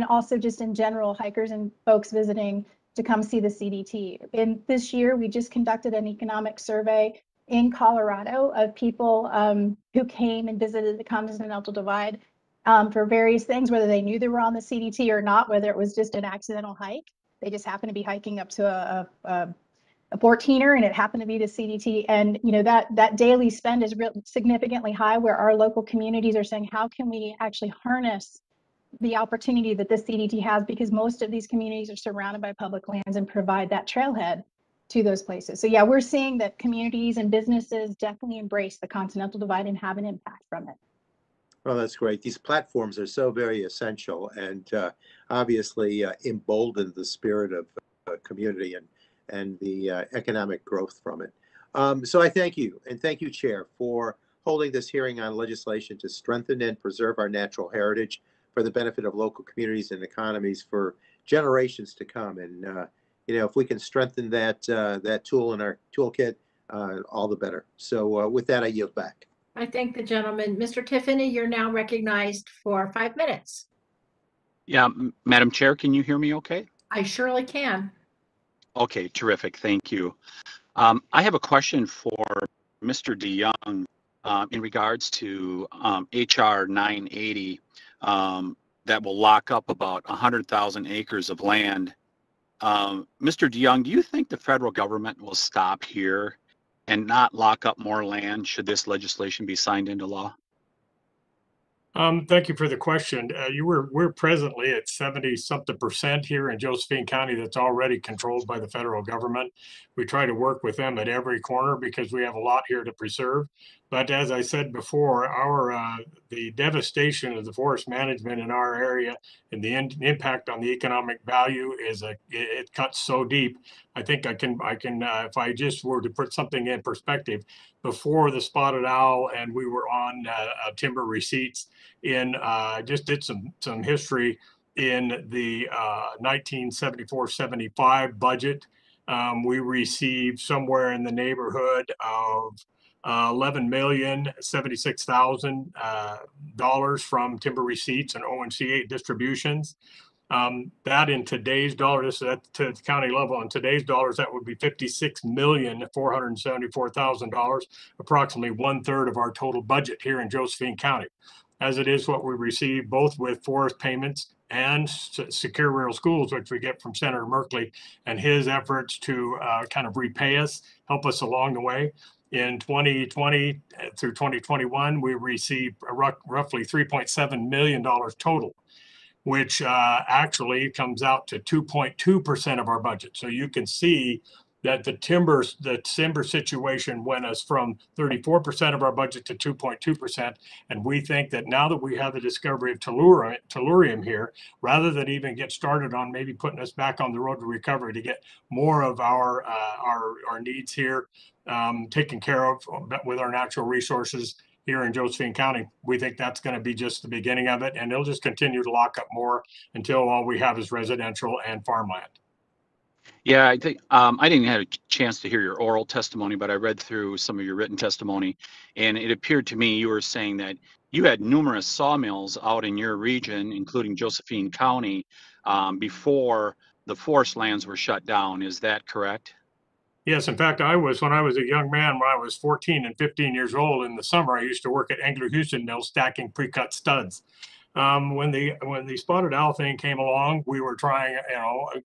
also just in general, hikers and folks visiting to come see the CDT. In this year, we just conducted an economic survey in Colorado of people who came and visited the Continental Divide for various things, whether they knew they were on the CDT or not, whether it was just an accidental hike. They just happened to be hiking up to a 14er and it happened to be the CDT. And that daily spend is significantly high, where our local communities are saying, how can we actually harness the opportunity that this CDT has, because most of these communities are surrounded by public lands and provide that trailhead to those places. So yeah, we're seeing that communities and businesses definitely embrace the Continental Divide and have an impact from it. Well, that's great. These platforms are so very essential and obviously embolden the spirit of community and the economic growth from it. So I thank you, and thank you, Chair, for holding this hearing on legislation to strengthen and preserve our natural heritage for the benefit of local communities and economies for generations to come. And if we can strengthen that tool in our toolkit, all the better. So with that, I yield back. I thank the gentleman. Mr. Tiffany, you're now recognized for 5 minutes. Yeah, Madam Chair, can you hear me okay? I surely can. Okay, terrific. Thank you. I have a question for Mr. Deyoung in regards to HR 980 that will lock up about 100,000 acres of land. Mr. Deyoung, do you think the federal government will stop here and not lock up more land should this legislation be signed into law? Thank you for the question. We're presently at 70-something% here in Josephine County that's already controlled by the federal government. We try to work with them at every corner because we have a lot here to preserve. But as I said before, the devastation of the forest management in our area and the impact on the economic value it cuts so deep. I think I can if I just were to put something in perspective, before the spotted owl and we were on timber receipts just did some history in the 1974-75 budget. We received somewhere in the neighborhood of $11,076,000 from timber receipts and ONC8 distributions. That in today's dollars, at the county level, in today's dollars, that would be $56,474,000, approximately 1/3 of our total budget here in Josephine County. As it is what we receive both with forest payments and secure rural schools, which we get from Senator Merkley and his efforts to kind of repay us, help us along the way. In 2020 through 2021, we received roughly $3.7 million total, which actually comes out to 2.2% of our budget. So you can see that the timber situation went us from 34% of our budget to 2.2%. And we think that now that we have the discovery of tellurium here, rather than even get started on maybe putting us back on the road to recovery to get more of our needs here taken care of with our natural resources here in Josephine County, we think that's going to be just the beginning of it, and it'll just continue to lock up more until all we have is residential and farmland. Yeah, I think I didn't have a chance to hear your oral testimony, but I read through some of your written testimony, and it appeared to me you were saying that you had numerous sawmills out in your region, including Josephine County, before the forest lands were shut down. Is that correct? Yes, in fact, when I was a young man, when I was 14 and 15 years old in the summer, I used to work at Angler Houston Mill stacking pre-cut studs. When the spotted owl thing came along, we were trying,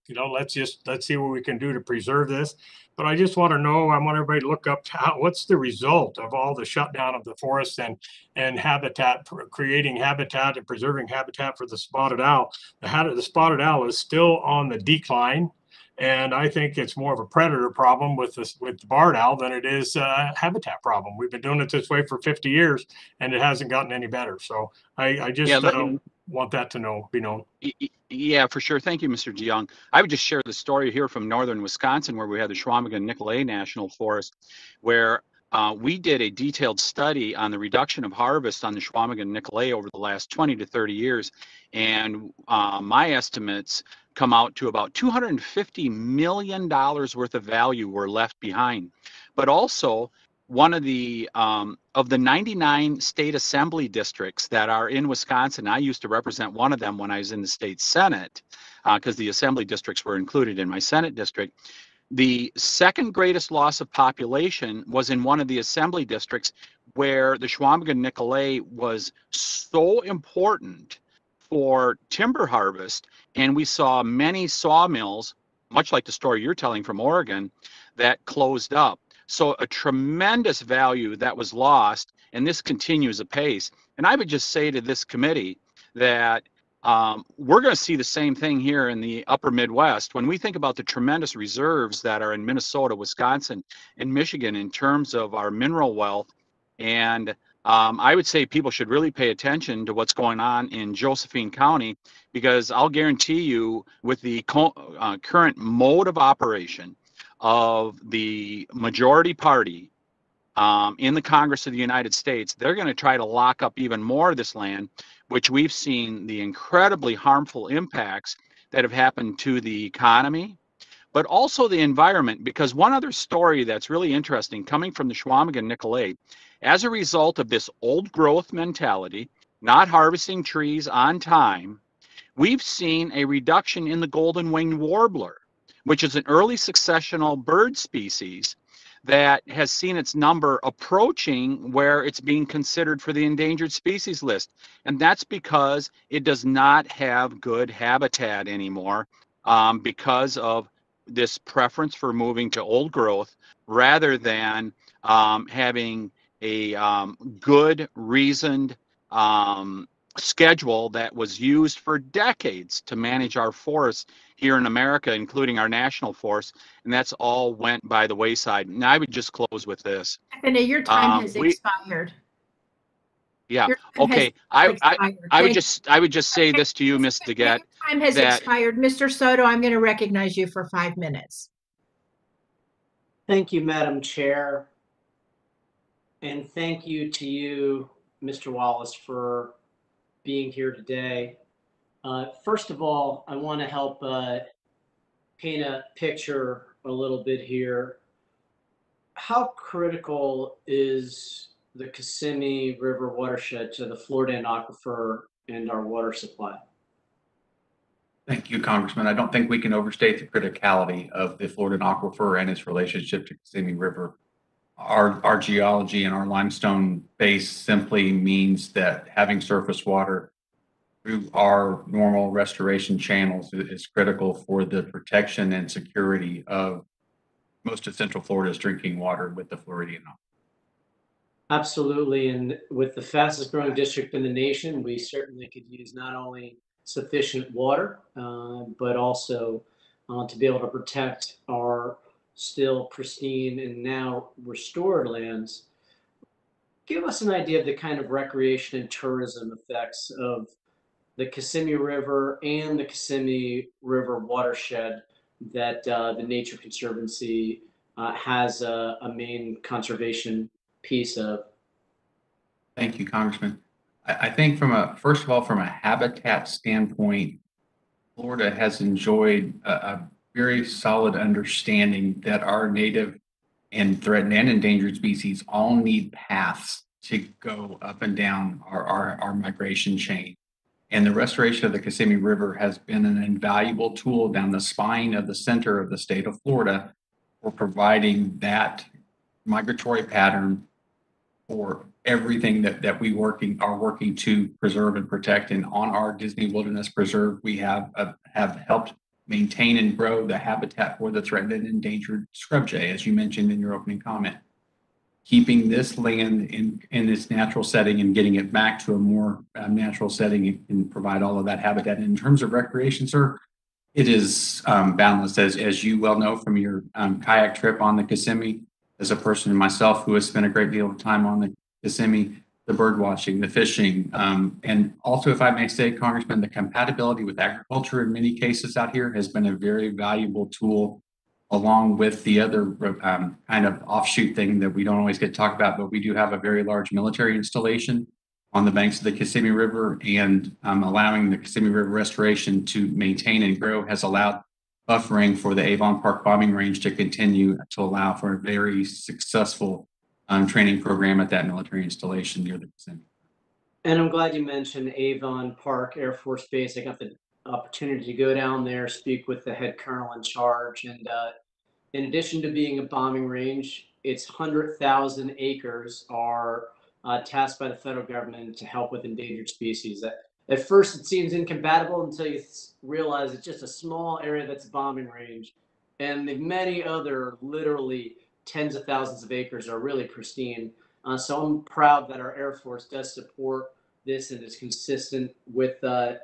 let's see what we can do to preserve this. But I just want to know, I want everybody to look up what's the result of all the shutdown of the forest and habitat, creating habitat and preserving habitat for the spotted owl. The spotted owl is still on the decline. And I think it's more of a predator problem with the barred owl than it is a habitat problem. We've been doing it this way for 50 years, and it hasn't gotten any better. So I just want that to be known. Yeah, for sure. Thank you, Mr. Deyoung. I would just share the story here from northern Wisconsin, where we had the Chequamegon-Nicolet National Forest, where we did a detailed study on the reduction of harvest on the Chequamegon-Nicolet over the last 20 to 30 years. And my estimates come out to about $250 million worth of value were left behind. But also, one of the 99 state assembly districts that are in Wisconsin, I used to represent one of them when I was in the state Senate, because the assembly districts were included in my Senate district. The second greatest loss of population was in one of the assembly districts where the Chequamegon-Nicolet was so important for timber harvest, and we saw many sawmills, much like the story you're telling from Oregon, that closed up. So a tremendous value that was lost, and this continues apace. And I would just say to this committee that we're going to see the same thing here in the upper Midwest. When we think about the tremendous reserves that are in Minnesota, Wisconsin, and Michigan in terms of our mineral wealth, and I would say people should really pay attention to what's going on in Josephine County, because I'll guarantee you with the current mode of operation of the majority party in the Congress of the United States, they're going to try to lock up even more of this land, which we've seen the incredibly harmful impacts that have happened to the economy, but also the environment. Because one other story that's really interesting coming from the Chequamegon-Nicolet, as a result of this old growth mentality, not harvesting trees on time, we've seen a reduction in the golden-winged warbler, which is an early successional bird species that has seen its number approaching where it's being considered for the endangered species list. And that's because it does not have good habitat anymore, because of this preference for moving to old growth rather than having a good reasoned schedule that was used for decades to manage our forests here in America, including our national forests, and that's all went by the wayside. And I would just close with this. And your time has expired. Yeah. Okay. I would just say this to you, Ms. DeGette. Your time has expired. Mr. Soto, I'm going to recognize you for 5 minutes. Thank you, Madam Chair. And thank you to you, Mr. Wallace, for being here today. First of all, I want to help paint a picture a little bit here. How critical is the Kissimmee River watershed to the Florida Aquifer and our water supply? Thank you, Congressman. I don't think we can overstate the criticality of the Florida Aquifer and its relationship to Kissimmee River. Our geology and our limestone base simply means that having surface water through our normal restoration channels is critical for the protection and security of most of Central Florida's drinking water with the Floridian Aquifer. Absolutely. And with the fastest growing district in the nation, we certainly could use not only sufficient water, but also to be able to protect our still pristine and now restored lands. Give us an idea of the kind of recreation and tourism effects of the Kissimmee River and the Kissimmee River watershed that the Nature Conservancy has a main conservation piece of. Thank you, Congressman. I think first of all, from a habitat standpoint, Florida has enjoyed a very solid understanding that our native and threatened and endangered species all need paths to go up and down our migration chain. And the restoration of the Kissimmee River has been an invaluable tool down the spine of the center of the state of Florida for providing that migratory pattern for everything that we are working to preserve and protect. And on our Disney Wilderness Preserve, we have helped maintain and grow the habitat for the threatened and endangered scrub jay, as you mentioned in your opening comment. Keeping this land in its natural setting and getting it back to a more natural setting and provide all of that habitat. And in terms of recreation, sir, it is boundless, as you well know from your kayak trip on the Kissimmee. As a person myself who has spent a great deal of time on the Kissimmee, the bird watching, the fishing, and also, if I may say, Congressman, the compatibility with agriculture in many cases out here has been a very valuable tool, along with the other kind of offshoot thing that we don't always get to talk about, but we do have a very large military installation on the banks of the Kissimmee River, and allowing the Kissimmee River restoration to maintain and grow has allowed buffering for the Avon Park bombing range to continue to allow for a very successful training program at that military installation near the Kissimmee. And I'm glad you mentioned Avon Park Air Force Base. I got the opportunity to go down there, speak with the head colonel in charge. And in addition to being a bombing range, its 100,000 acres are tasked by the federal government to help with endangered species. At first, it seems incompatible until you realize it's just a small area that's a bombing range. And the many other, literally tens of thousands of acres, are really pristine. So I'm proud that our Air Force does support this and is consistent with the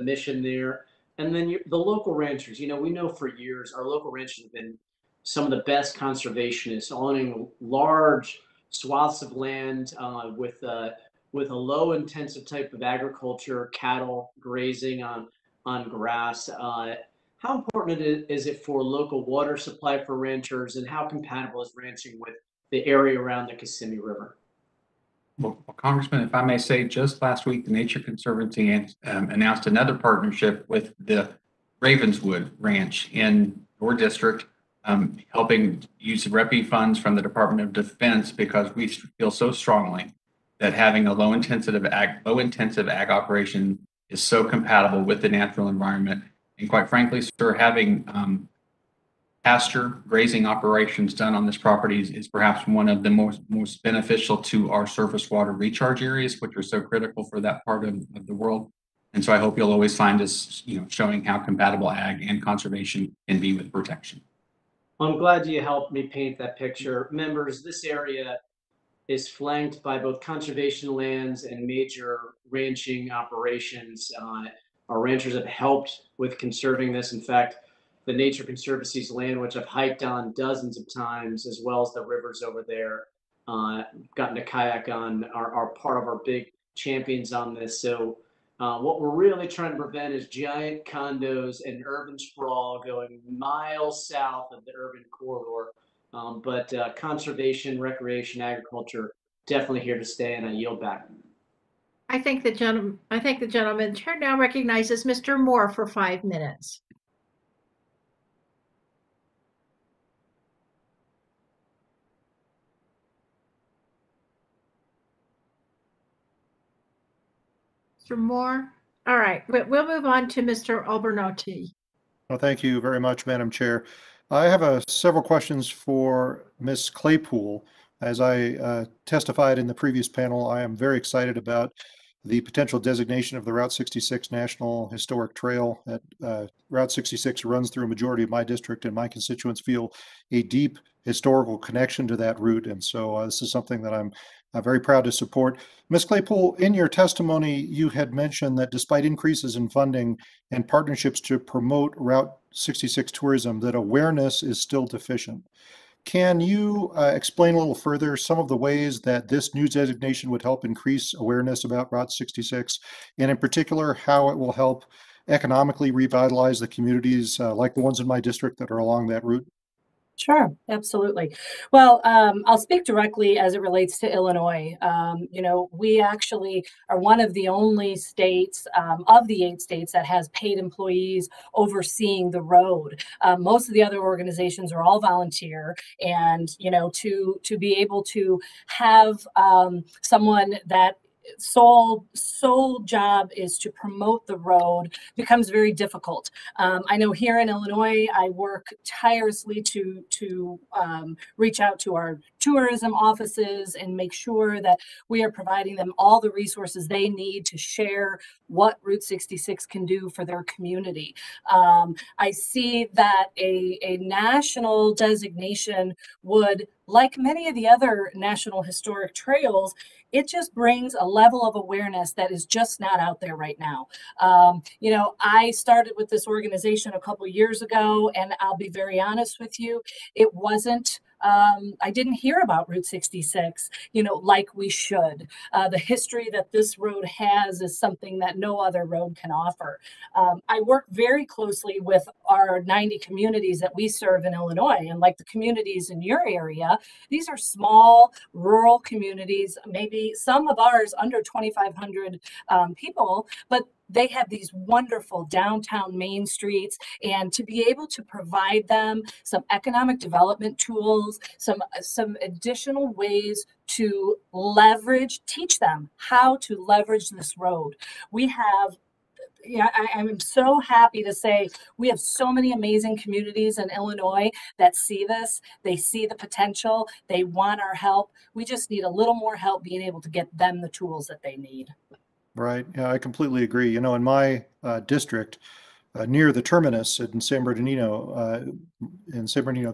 mission there. And then the local ranchers, we know for years our local ranchers have been some of the best conservationists, owning large swaths of land with a low intensive type of agriculture, cattle grazing on grass. How important is it for local water supply for ranchers, and how compatible is ranching with the area around the Kissimmee River? Well, Congressman, if I may say, just last week, the Nature Conservancy announced another partnership with the Ravenswood Ranch in your district, helping use REPI funds from the Department of Defense, because we feel so strongly that having a low intensive ag operation is so compatible with the natural environment. And quite frankly, sir, having pasture grazing operations done on this property is perhaps one of the most beneficial to our surface water recharge areas, which are so critical for that part of the world. And so I hope you'll always find us, showing how compatible ag and conservation can be with protection. I'm glad you helped me paint that picture. Members, this area is flanked by both conservation lands and major ranching operations. Our ranchers have helped with conserving this. In fact, the Nature Conservancy's land, which I've hiked on dozens of times, as well as the rivers over there, gotten to kayak on, are part of our big champions on this. So what we're really trying to prevent is giant condos and urban sprawl going miles south of the urban corridor. But conservation, recreation, agriculture, definitely here to stay, and I yield back. I think the gentleman chair now recognizes Mr. Moore for 5 minutes. Mr. Moore. All right, we'll move on to Mr. Albernotti. Well, thank you very much, Madam Chair. I have several questions for Ms. Claypool. As I testified in the previous panel, I am very excited about the potential designation of the Route 66 National Historic Trail. Route 66 runs through a majority of my district, and my constituents feel a deep historical connection to that route. And so this is something that I'm very proud to support. Ms. Claypool, in your testimony, you had mentioned that despite increases in funding and partnerships to promote Route 66 tourism, that awareness is still deficient. Can you explain a little further some of the ways that this new designation would help increase awareness about Route 66, and in particular, how it will help economically revitalize the communities like the ones in my district that are along that route? Sure, absolutely. Well, I'll speak directly as it relates to Illinois. We actually are one of the only states of the 8 states that has paid employees overseeing the road. Most of the other organizations are all volunteer, and to be able to have someone that sole job is to promote the road becomes very difficult. I know here in Illinois, I work tirelessly to reach out to our tourism offices and make sure that we are providing them all the resources they need to share what Route 66 can do for their community. I see that a national designation would, like many of the other national historic trails, it just brings a level of awareness that is just not out there right now. I started with this organization a couple years ago, and I'll be very honest with you, it wasn't I didn't hear about Route 66, like we should. The history that this road has is something that no other road can offer. I work very closely with our 90 communities that we serve in Illinois, and like the communities in your area, these are small rural communities, maybe some of ours under 2,500 people, but they have these wonderful downtown main streets, and to be able to provide them some economic development tools, some additional ways to teach them how to leverage this road. We have I'm so happy to say we have so many amazing communities in Illinois that see this. They see the potential. They want our help. We just need a little more help being able to get them the tools that they need. Right. Yeah, I completely agree. In my district, near the terminus in San Bernardino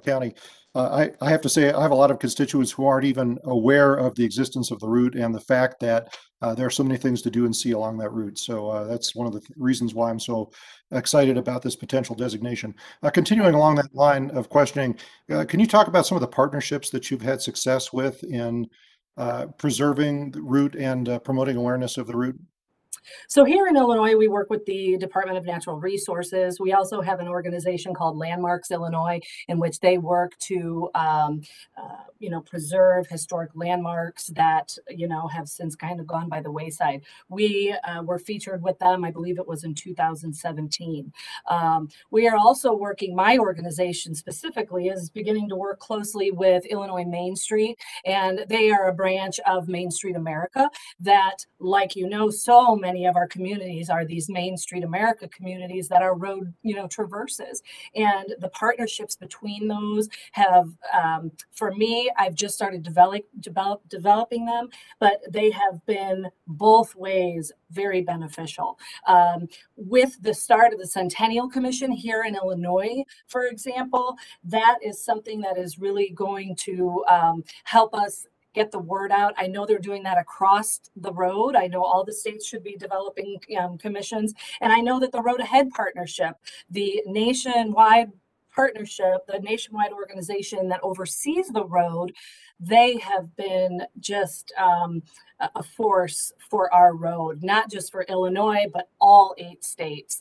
County, I have to say I have a lot of constituents who aren't even aware of the existence of the route and the fact that there are so many things to do and see along that route. So that's one of the reasons why I'm so excited about this potential designation. Continuing along that line of questioning, can you talk about some of the partnerships that you've had success with in preserving the route and promoting awareness of the route? So here in Illinois, we work with the Department of Natural Resources. We also have an organization called Landmarks Illinois, in which they work to, preserve historic landmarks that, have since kind of gone by the wayside. We were featured with them, I believe it was in 2017. We are also working, my organization specifically is beginning to work closely with Illinois Main Street, and they are a branch of Main Street America that, like so many of our communities are these Main Street America communities that are road, traverses. And the partnerships between those have, for me, I've just started developing them, but they have been both ways very beneficial. With the start of the Centennial Commission here in Illinois, for example, that is something that is really going to help us get the word out. I know they're doing that across the road. I know all the states should be developing commissions. And I know that the Road Ahead Partnership, the nationwide partnership, the nationwide organization that oversees the road, they have been just a force for our road, not just for Illinois, but all 8 states.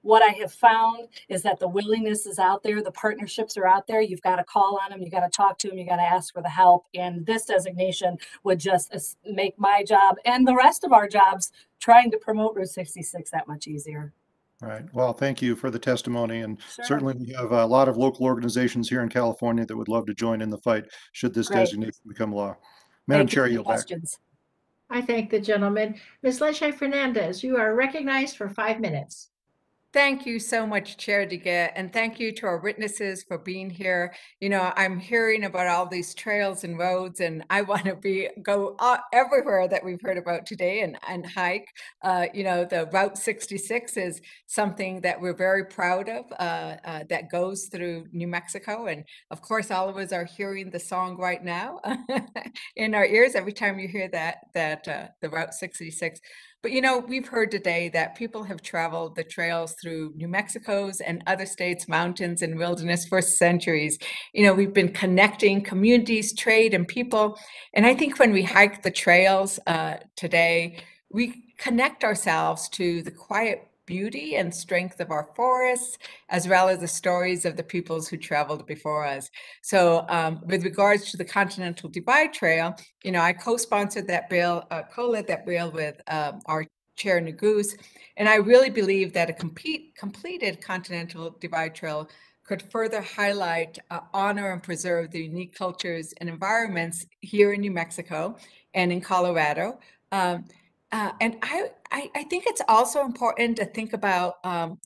What I have found is that the willingness is out there, the partnerships are out there. You've got to call on them, you got to talk to them, you got to ask for the help. And this designation would just make my job and the rest of our jobs trying to promote Route 66 that much easier. Right. Well, thank you for the testimony. And Sure. certainly we have a lot of local organizations here in California that would love to join in the fight should this Great. designation become law. Madam Thank you Chair, for the yield back. questions. I thank the gentleman. Ms. Leche Fernandez, you are recognized for 5 minutes. Thank you so much, Chair DeGette, and thank you to our witnesses for being here. I'm hearing about all these trails and roads, and I want to go everywhere that we've heard about today and hike. The Route 66 is something that we're very proud of that goes through New Mexico, and of course, all of us are hearing the song right now in our ears every time you hear that the Route 66. But we've heard today that people have traveled the trails through New Mexico's and other states' mountains and wilderness for centuries. We've been connecting communities, trade, and people. And I think when we hike the trails today, we connect ourselves to the quiet beauty and strength of our forests, as well as the stories of the peoples who traveled before us. So with regards to the Continental Divide Trail, you know, I co-sponsored that bill, co-led that bill with our Chair Neguse, and I really believe that a completed Continental Divide Trail could further highlight, honor, and preserve the unique cultures and environments here in New Mexico and in Colorado. And I think it's also important to think about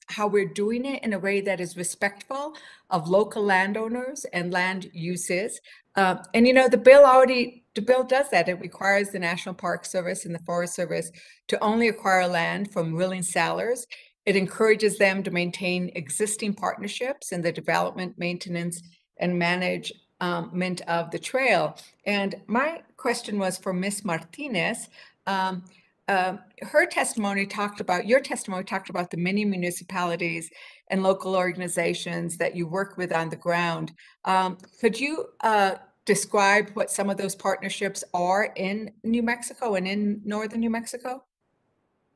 how we're doing it in a way that is respectful of local landowners and land uses. And you know, the bill does that. It requires the National Park Service and the Forest Service to only acquire land from willing sellers. It encourages them to maintain existing partnerships in the development, maintenance, and management of the trail. And my question was for Ms. Martinez. Your testimony talked about the many municipalities and local organizations that you work with on the ground. Could you describe what some of those partnerships are in New Mexico and in northern New Mexico?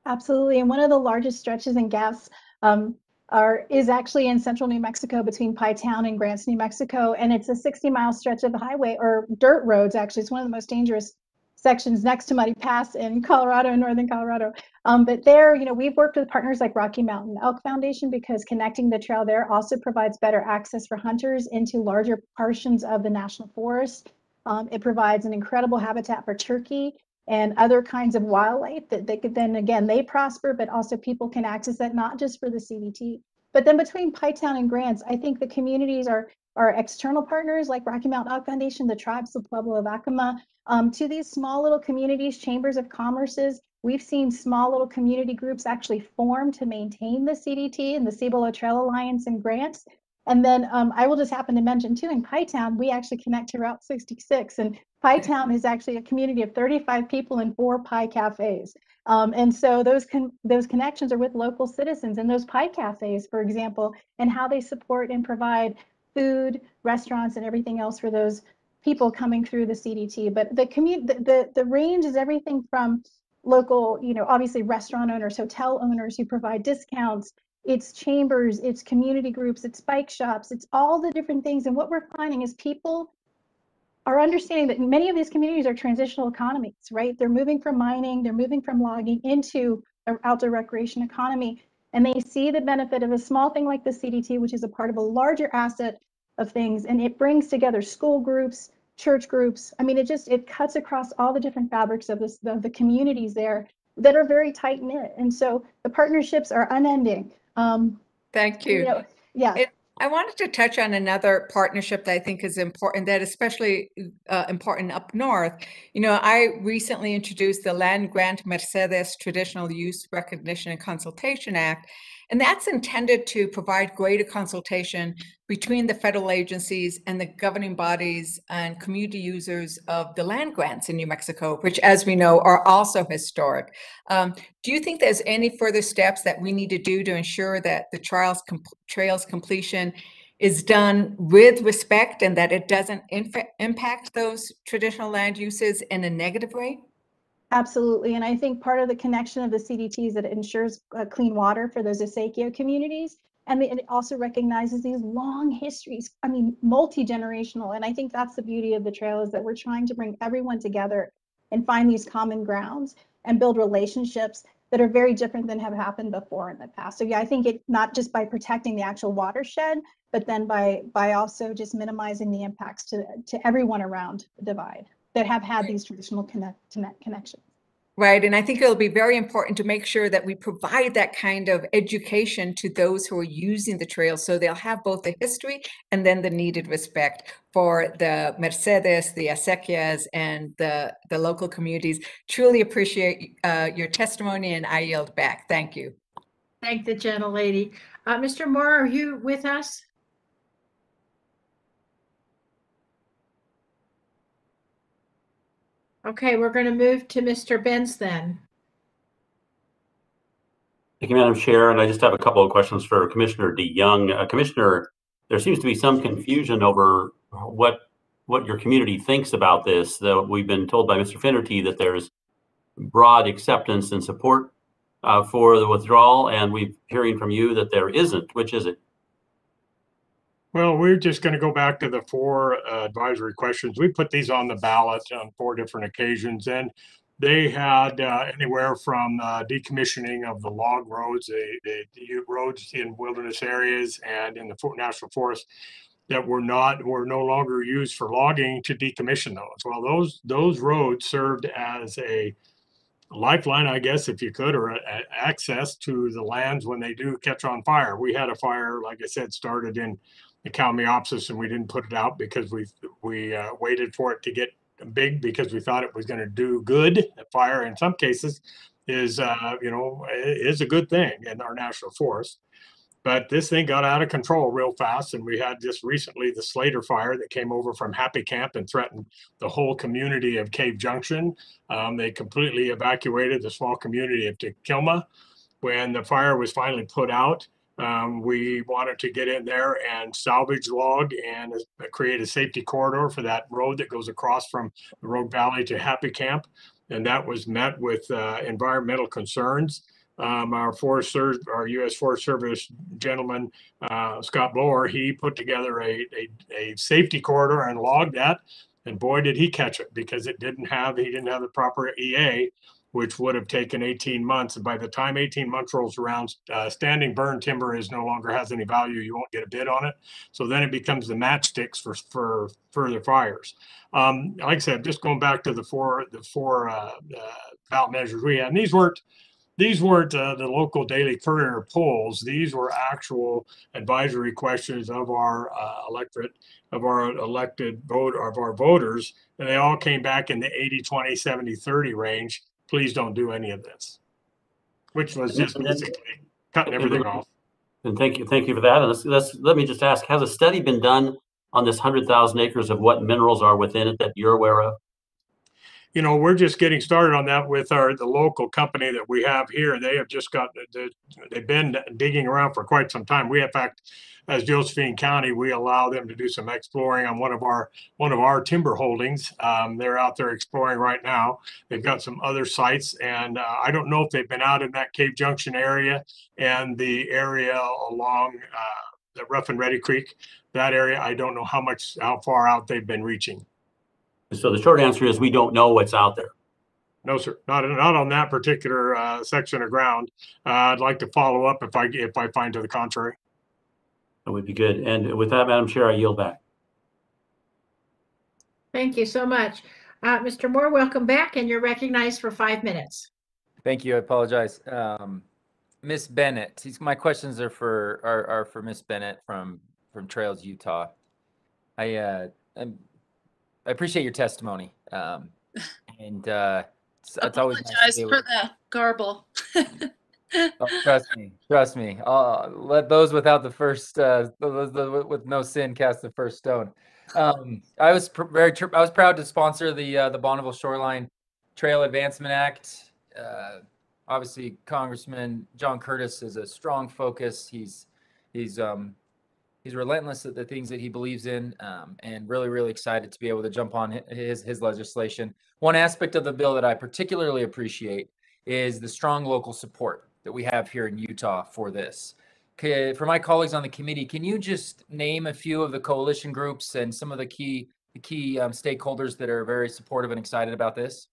Absolutely. And one of the largest stretches and gaps is actually in central New Mexico between Pie Town and Grants, New Mexico. And it's a 60-mile stretch of the highway, or dirt roads, actually. It's one of the most dangerous sections next to Muddy Pass in Colorado, northern Colorado. But there, you know, we've worked with partners like Rocky Mountain Elk Foundation, because connecting the trail there also provides better access for hunters into larger portions of the national forest. It provides an incredible habitat for turkey and other kinds of wildlife that they could then, again, they prosper, but also people can access that, not just for the CDT. But then between Pie Town and Grants, I think the communities are external partners like Rocky Mountain Elk Foundation, the tribes, the Pueblo of Acoma, to these small little communities, chambers of commerces. We've seen small little community groups actually form to maintain the CDT and the Cibolo Trail Alliance and Grants. And then I will just happen to mention too, in Pie Town, we actually connect to Route 66, and Pie Town is actually a community of 35 people and 4 pie cafes. And so those connections are with local citizens, and those pie cafes, for example, and how they support and provide food, restaurants, and everything else for those people coming through the CDT. But the range is everything from local, you know, obviously restaurant owners, hotel owners who provide discounts. It's chambers, it's community groups, it's bike shops, it's all the different things. And what we're finding is people are understanding that many of these communities are transitional economies, right? They're moving from mining, they're moving from logging into an outdoor recreation economy. And they see the benefit of a small thing like the CDT, which is a part of a larger asset of things. And it brings together school groups, church groups. I mean, it cuts across all the different fabrics of the communities there that are very tight knit. And so the partnerships are unending. Thank you. You know, yeah. I wanted to touch on another partnership that I think is important, that especially important up north. You know, I recently introduced the Land Grant Mercedes Traditional Use Recognition and Consultation Act, and that's intended to provide greater consultation between the federal agencies and the governing bodies and community users of the land grants in New Mexico, which, as we know, are also historic. Do you think there's any further steps that we need to do to ensure that the trail's completion is done with respect and that it doesn't impact those traditional land uses in a negative way? Absolutely. And I think part of the connection of the CDT is that it ensures clean water for those Ezequiel communities. And it also recognizes these long histories, I mean, multi-generational. And I think that's the beauty of the trail, is that we're trying to bring everyone together and find these common grounds and build relationships that are very different than have happened before in the past. So yeah, I think it not just by protecting the actual watershed, but then by also just minimizing the impacts to everyone around the divide that have had these traditional connections. Right, and I think it'll be very important to make sure that we provide that kind of education to those who are using the trail, so they'll have both the history and then the needed respect for the Mercedes, the Acequias, and the local communities. Truly appreciate your testimony, and I yield back. Thank you. Thank the gentlelady. Mr. Moore, are you with us? Okay, we're going to move to Mr. Benz then. Thank you, Madam Chair. And I just have a couple of questions for Commissioner Deyoung. Commissioner, there seems to be some confusion over what your community thinks about this. Though we've been told by Mr. Finnerty that there's broad acceptance and support for the withdrawal, and we're hearing from you that there isn't. Which is it? Well, we're just going to go back to the 4 advisory questions. We put these on the ballot on 4 different occasions, and they had anywhere from decommissioning of the log roads, the roads in wilderness areas and in the national forest that were no longer used for logging, to decommission those. Well, those roads served as a lifeline, I guess, if you could, or access to the lands when they do catch on fire. We had a fire, like I said, started in the Kalmiopsis, and we didn't put it out because we waited for it to get big, because we thought it was going to do good. The fire, in some cases, is a good thing in our national forest. But this thing got out of control real fast, and we had just recently the Slater fire that came over from Happy Camp and threatened the whole community of Cave Junction. They completely evacuated the small community of Takilma. When the fire was finally put out, we wanted to get in there and salvage log and create a safety corridor for that road that goes across from the Rogue Valley to Happy Camp. And that was met with environmental concerns. Our U.S. Forest Service gentleman, Scott Blower, he put together a safety corridor and logged that. And boy, did he catch it, because he didn't have the proper EA, which would have taken 18 months. And by the time 18 months rolls around, standing burn timber no longer has any value. You won't get a bid on it. So then it becomes the matchsticks for further fires. Like I said, just going back to the four ballot measures we had, and these weren't the local Daily Courier polls. These were actual advisory questions of our electorate, of our elected voters, and they all came back in the 80-20, 70-30 range. Please don't do any of this, which was just basically cutting everything off. And thank you for that. And let me just ask: has a study been done on this 100,000 acres of what minerals are within it that you're aware of? We're just getting started on that with the local company that we have here. They have just they've been digging around for quite some time. We, in fact, as Josephine County, we allow them to do some exploring on one of our timber holdings. They're out there exploring right now. They've got some other sites, and I don't know if they've been out in that Cave Junction area and the area along the Rough and Ready Creek. That area, I don't know how far out they've been reaching. So the short answer is we don't know what's out there. No, sir, not on that particular section of ground. I'd like to follow up if I find to the contrary. That would be good. And with that, Madam Chair, I yield back. Thank you so much. Mr. Moore, welcome back, and you're recognized for 5 minutes. Thank you. I apologize. Miss Bennett, my questions are for Miss Bennett from Trails, Utah. I appreciate your testimony, and it's always nice for the garble. Oh, trust me. Let those without the first, with no sin, cast the first stone. I was proud to sponsor the Bonneville Shoreline Trail Advancement Act. Obviously, Congressman John Curtis is a strong focus. He's relentless at the things that he believes in, and really excited to be able to jump on his legislation. One aspect of the bill that I particularly appreciate is the strong local support that we have here in Utah for this. For my colleagues on the committee, can you just name a few of the coalition groups and some of the key stakeholders that are very supportive and excited about this?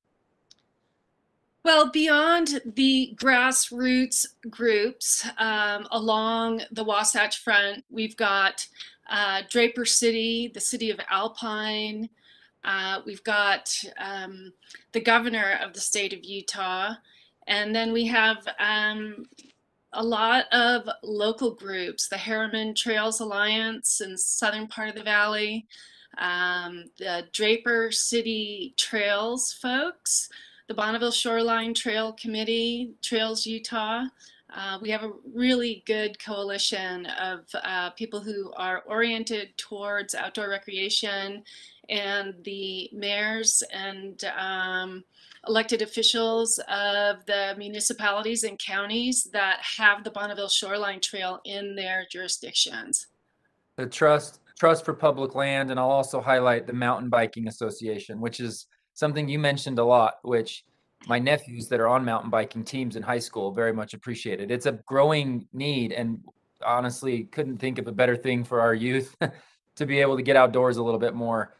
Well, beyond the grassroots groups along the Wasatch Front, we've got Draper City, the city of Alpine. We've got the governor of the state of Utah. And then we have a lot of local groups, the Harriman Trails Alliance in the southern part of the valley, the Draper City Trails folks, the Bonneville Shoreline Trail Committee, Trails Utah. We have a really good coalition of people who are oriented towards outdoor recreation, and the mayors and elected officials of the municipalities and counties that have the Bonneville Shoreline Trail in their jurisdictions. The Trust for Public Land, and I'll also highlight the Mountain Biking Association, which is something you mentioned a lot, which my nephews that are on mountain biking teams in high school very much appreciate it. It's a growing need, and honestly, couldn't think of a better thing for our youth to be able to get outdoors a little bit more.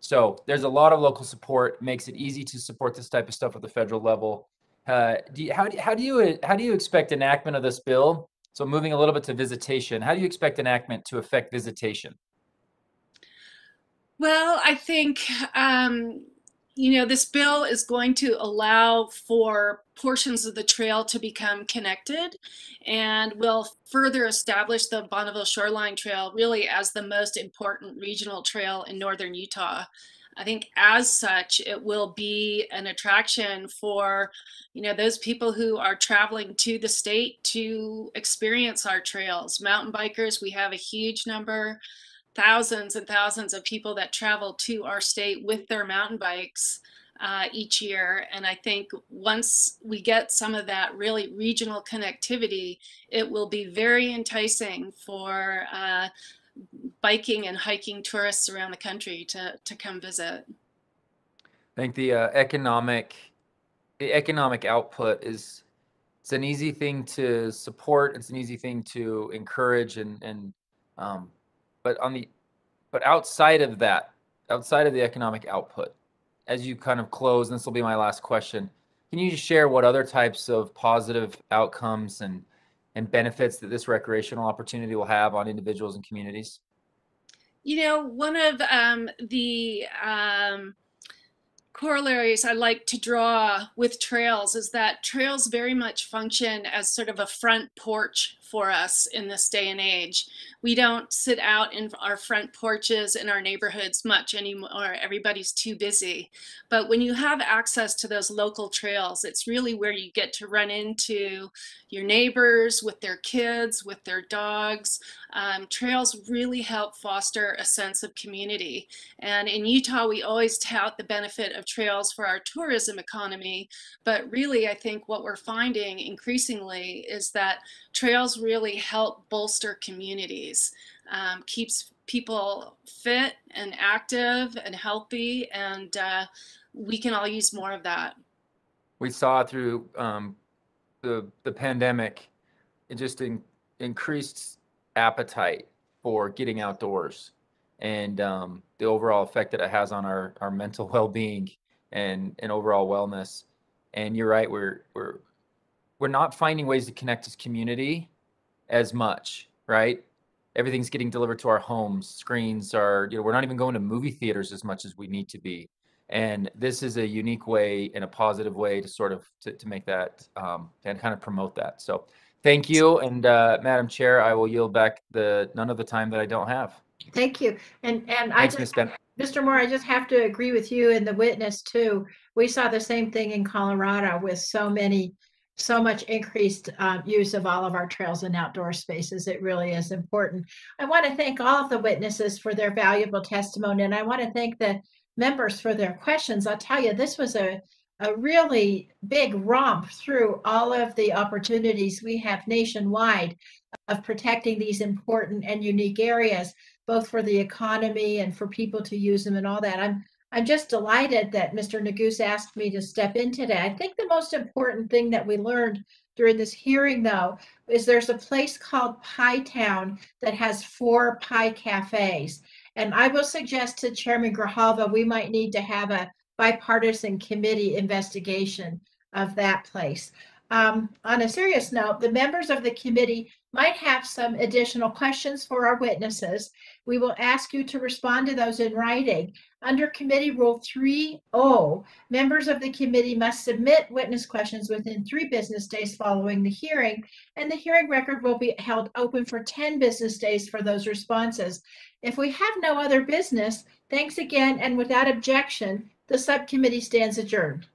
So there's a lot of local support, makes it easy to support this type of stuff at the federal level. How do you expect enactment of this bill? So moving a little bit to visitation, how do you expect enactment to affect visitation? Well, I think, this bill is going to allow for portions of the trail to become connected and will further establish the Bonneville Shoreline Trail really as the most important regional trail in northern Utah. I think as such, it will be an attraction for, those people who are traveling to the state to experience our trails. Mountain bikers, we have a huge number, thousands and thousands of people that travel to our state with their mountain bikes each year. And I think once we get some of that really regional connectivity, it will be very enticing for biking and hiking tourists around the country to come visit. I think the economic output it's an easy thing to support. It's an easy thing to encourage, but outside of the economic output, as you kind of close, and this will be my last question, can you just share what other types of positive outcomes and benefits that this recreational opportunity will have on individuals and communities? One of the corollaries I like to draw with trails is that trails very much function as sort of a front porch for us in this day and age. We don't sit out in our front porches in our neighborhoods much anymore. Everybody's too busy. But when you have access to those local trails, it's really where you get to run into your neighbors with their kids, with their dogs. Trails really help foster a sense of community. And in Utah, we always tout the benefit of trails for our tourism economy. But really, I think what we're finding increasingly is that trails really help bolster communities, keeps people fit and active and healthy, and we can all use more of that. We saw through the pandemic, it just increased appetite for getting outdoors, and the overall effect that it has on our mental well-being and overall wellness. And you're right, we're not finding ways to connect as community as much, right? Everything's getting delivered to our homes. Screens are, we're not even going to movie theaters as much as we need to be. And this is a unique way and a positive way to sort of to make that and kind of promote that. So thank you. And Madam Chair, I will yield back none of the time that I don't have. Thank you. And Thanks, Ms. Ben. Mr. Moore, I just have to agree with you and the witness too. We saw the same thing in Colorado with so much increased use of all of our trails and outdoor spaces. It really is important. I want to thank all of the witnesses for their valuable testimony, and I want to thank the members for their questions. I'll tell you, this was a really big romp through all of the opportunities we have nationwide of protecting these important and unique areas, both for the economy and for people to use them and all that. I'm just delighted that Mr. Neguse asked me to step in today. I think the most important thing that we learned during this hearing, though, is there's a place called Pie Town that has 4 pie cafes. And I will suggest to Chairman Grijalva, we might need to have a bipartisan committee investigation of that place. On a serious note, the members of the committee might have some additional questions for our witnesses. We will ask you to respond to those in writing. Under Committee Rule 3.0, members of the committee must submit witness questions within 3 business days following the hearing, and the hearing record will be held open for 10 business days for those responses. If we have no other business, thanks again, and without objection, the subcommittee stands adjourned.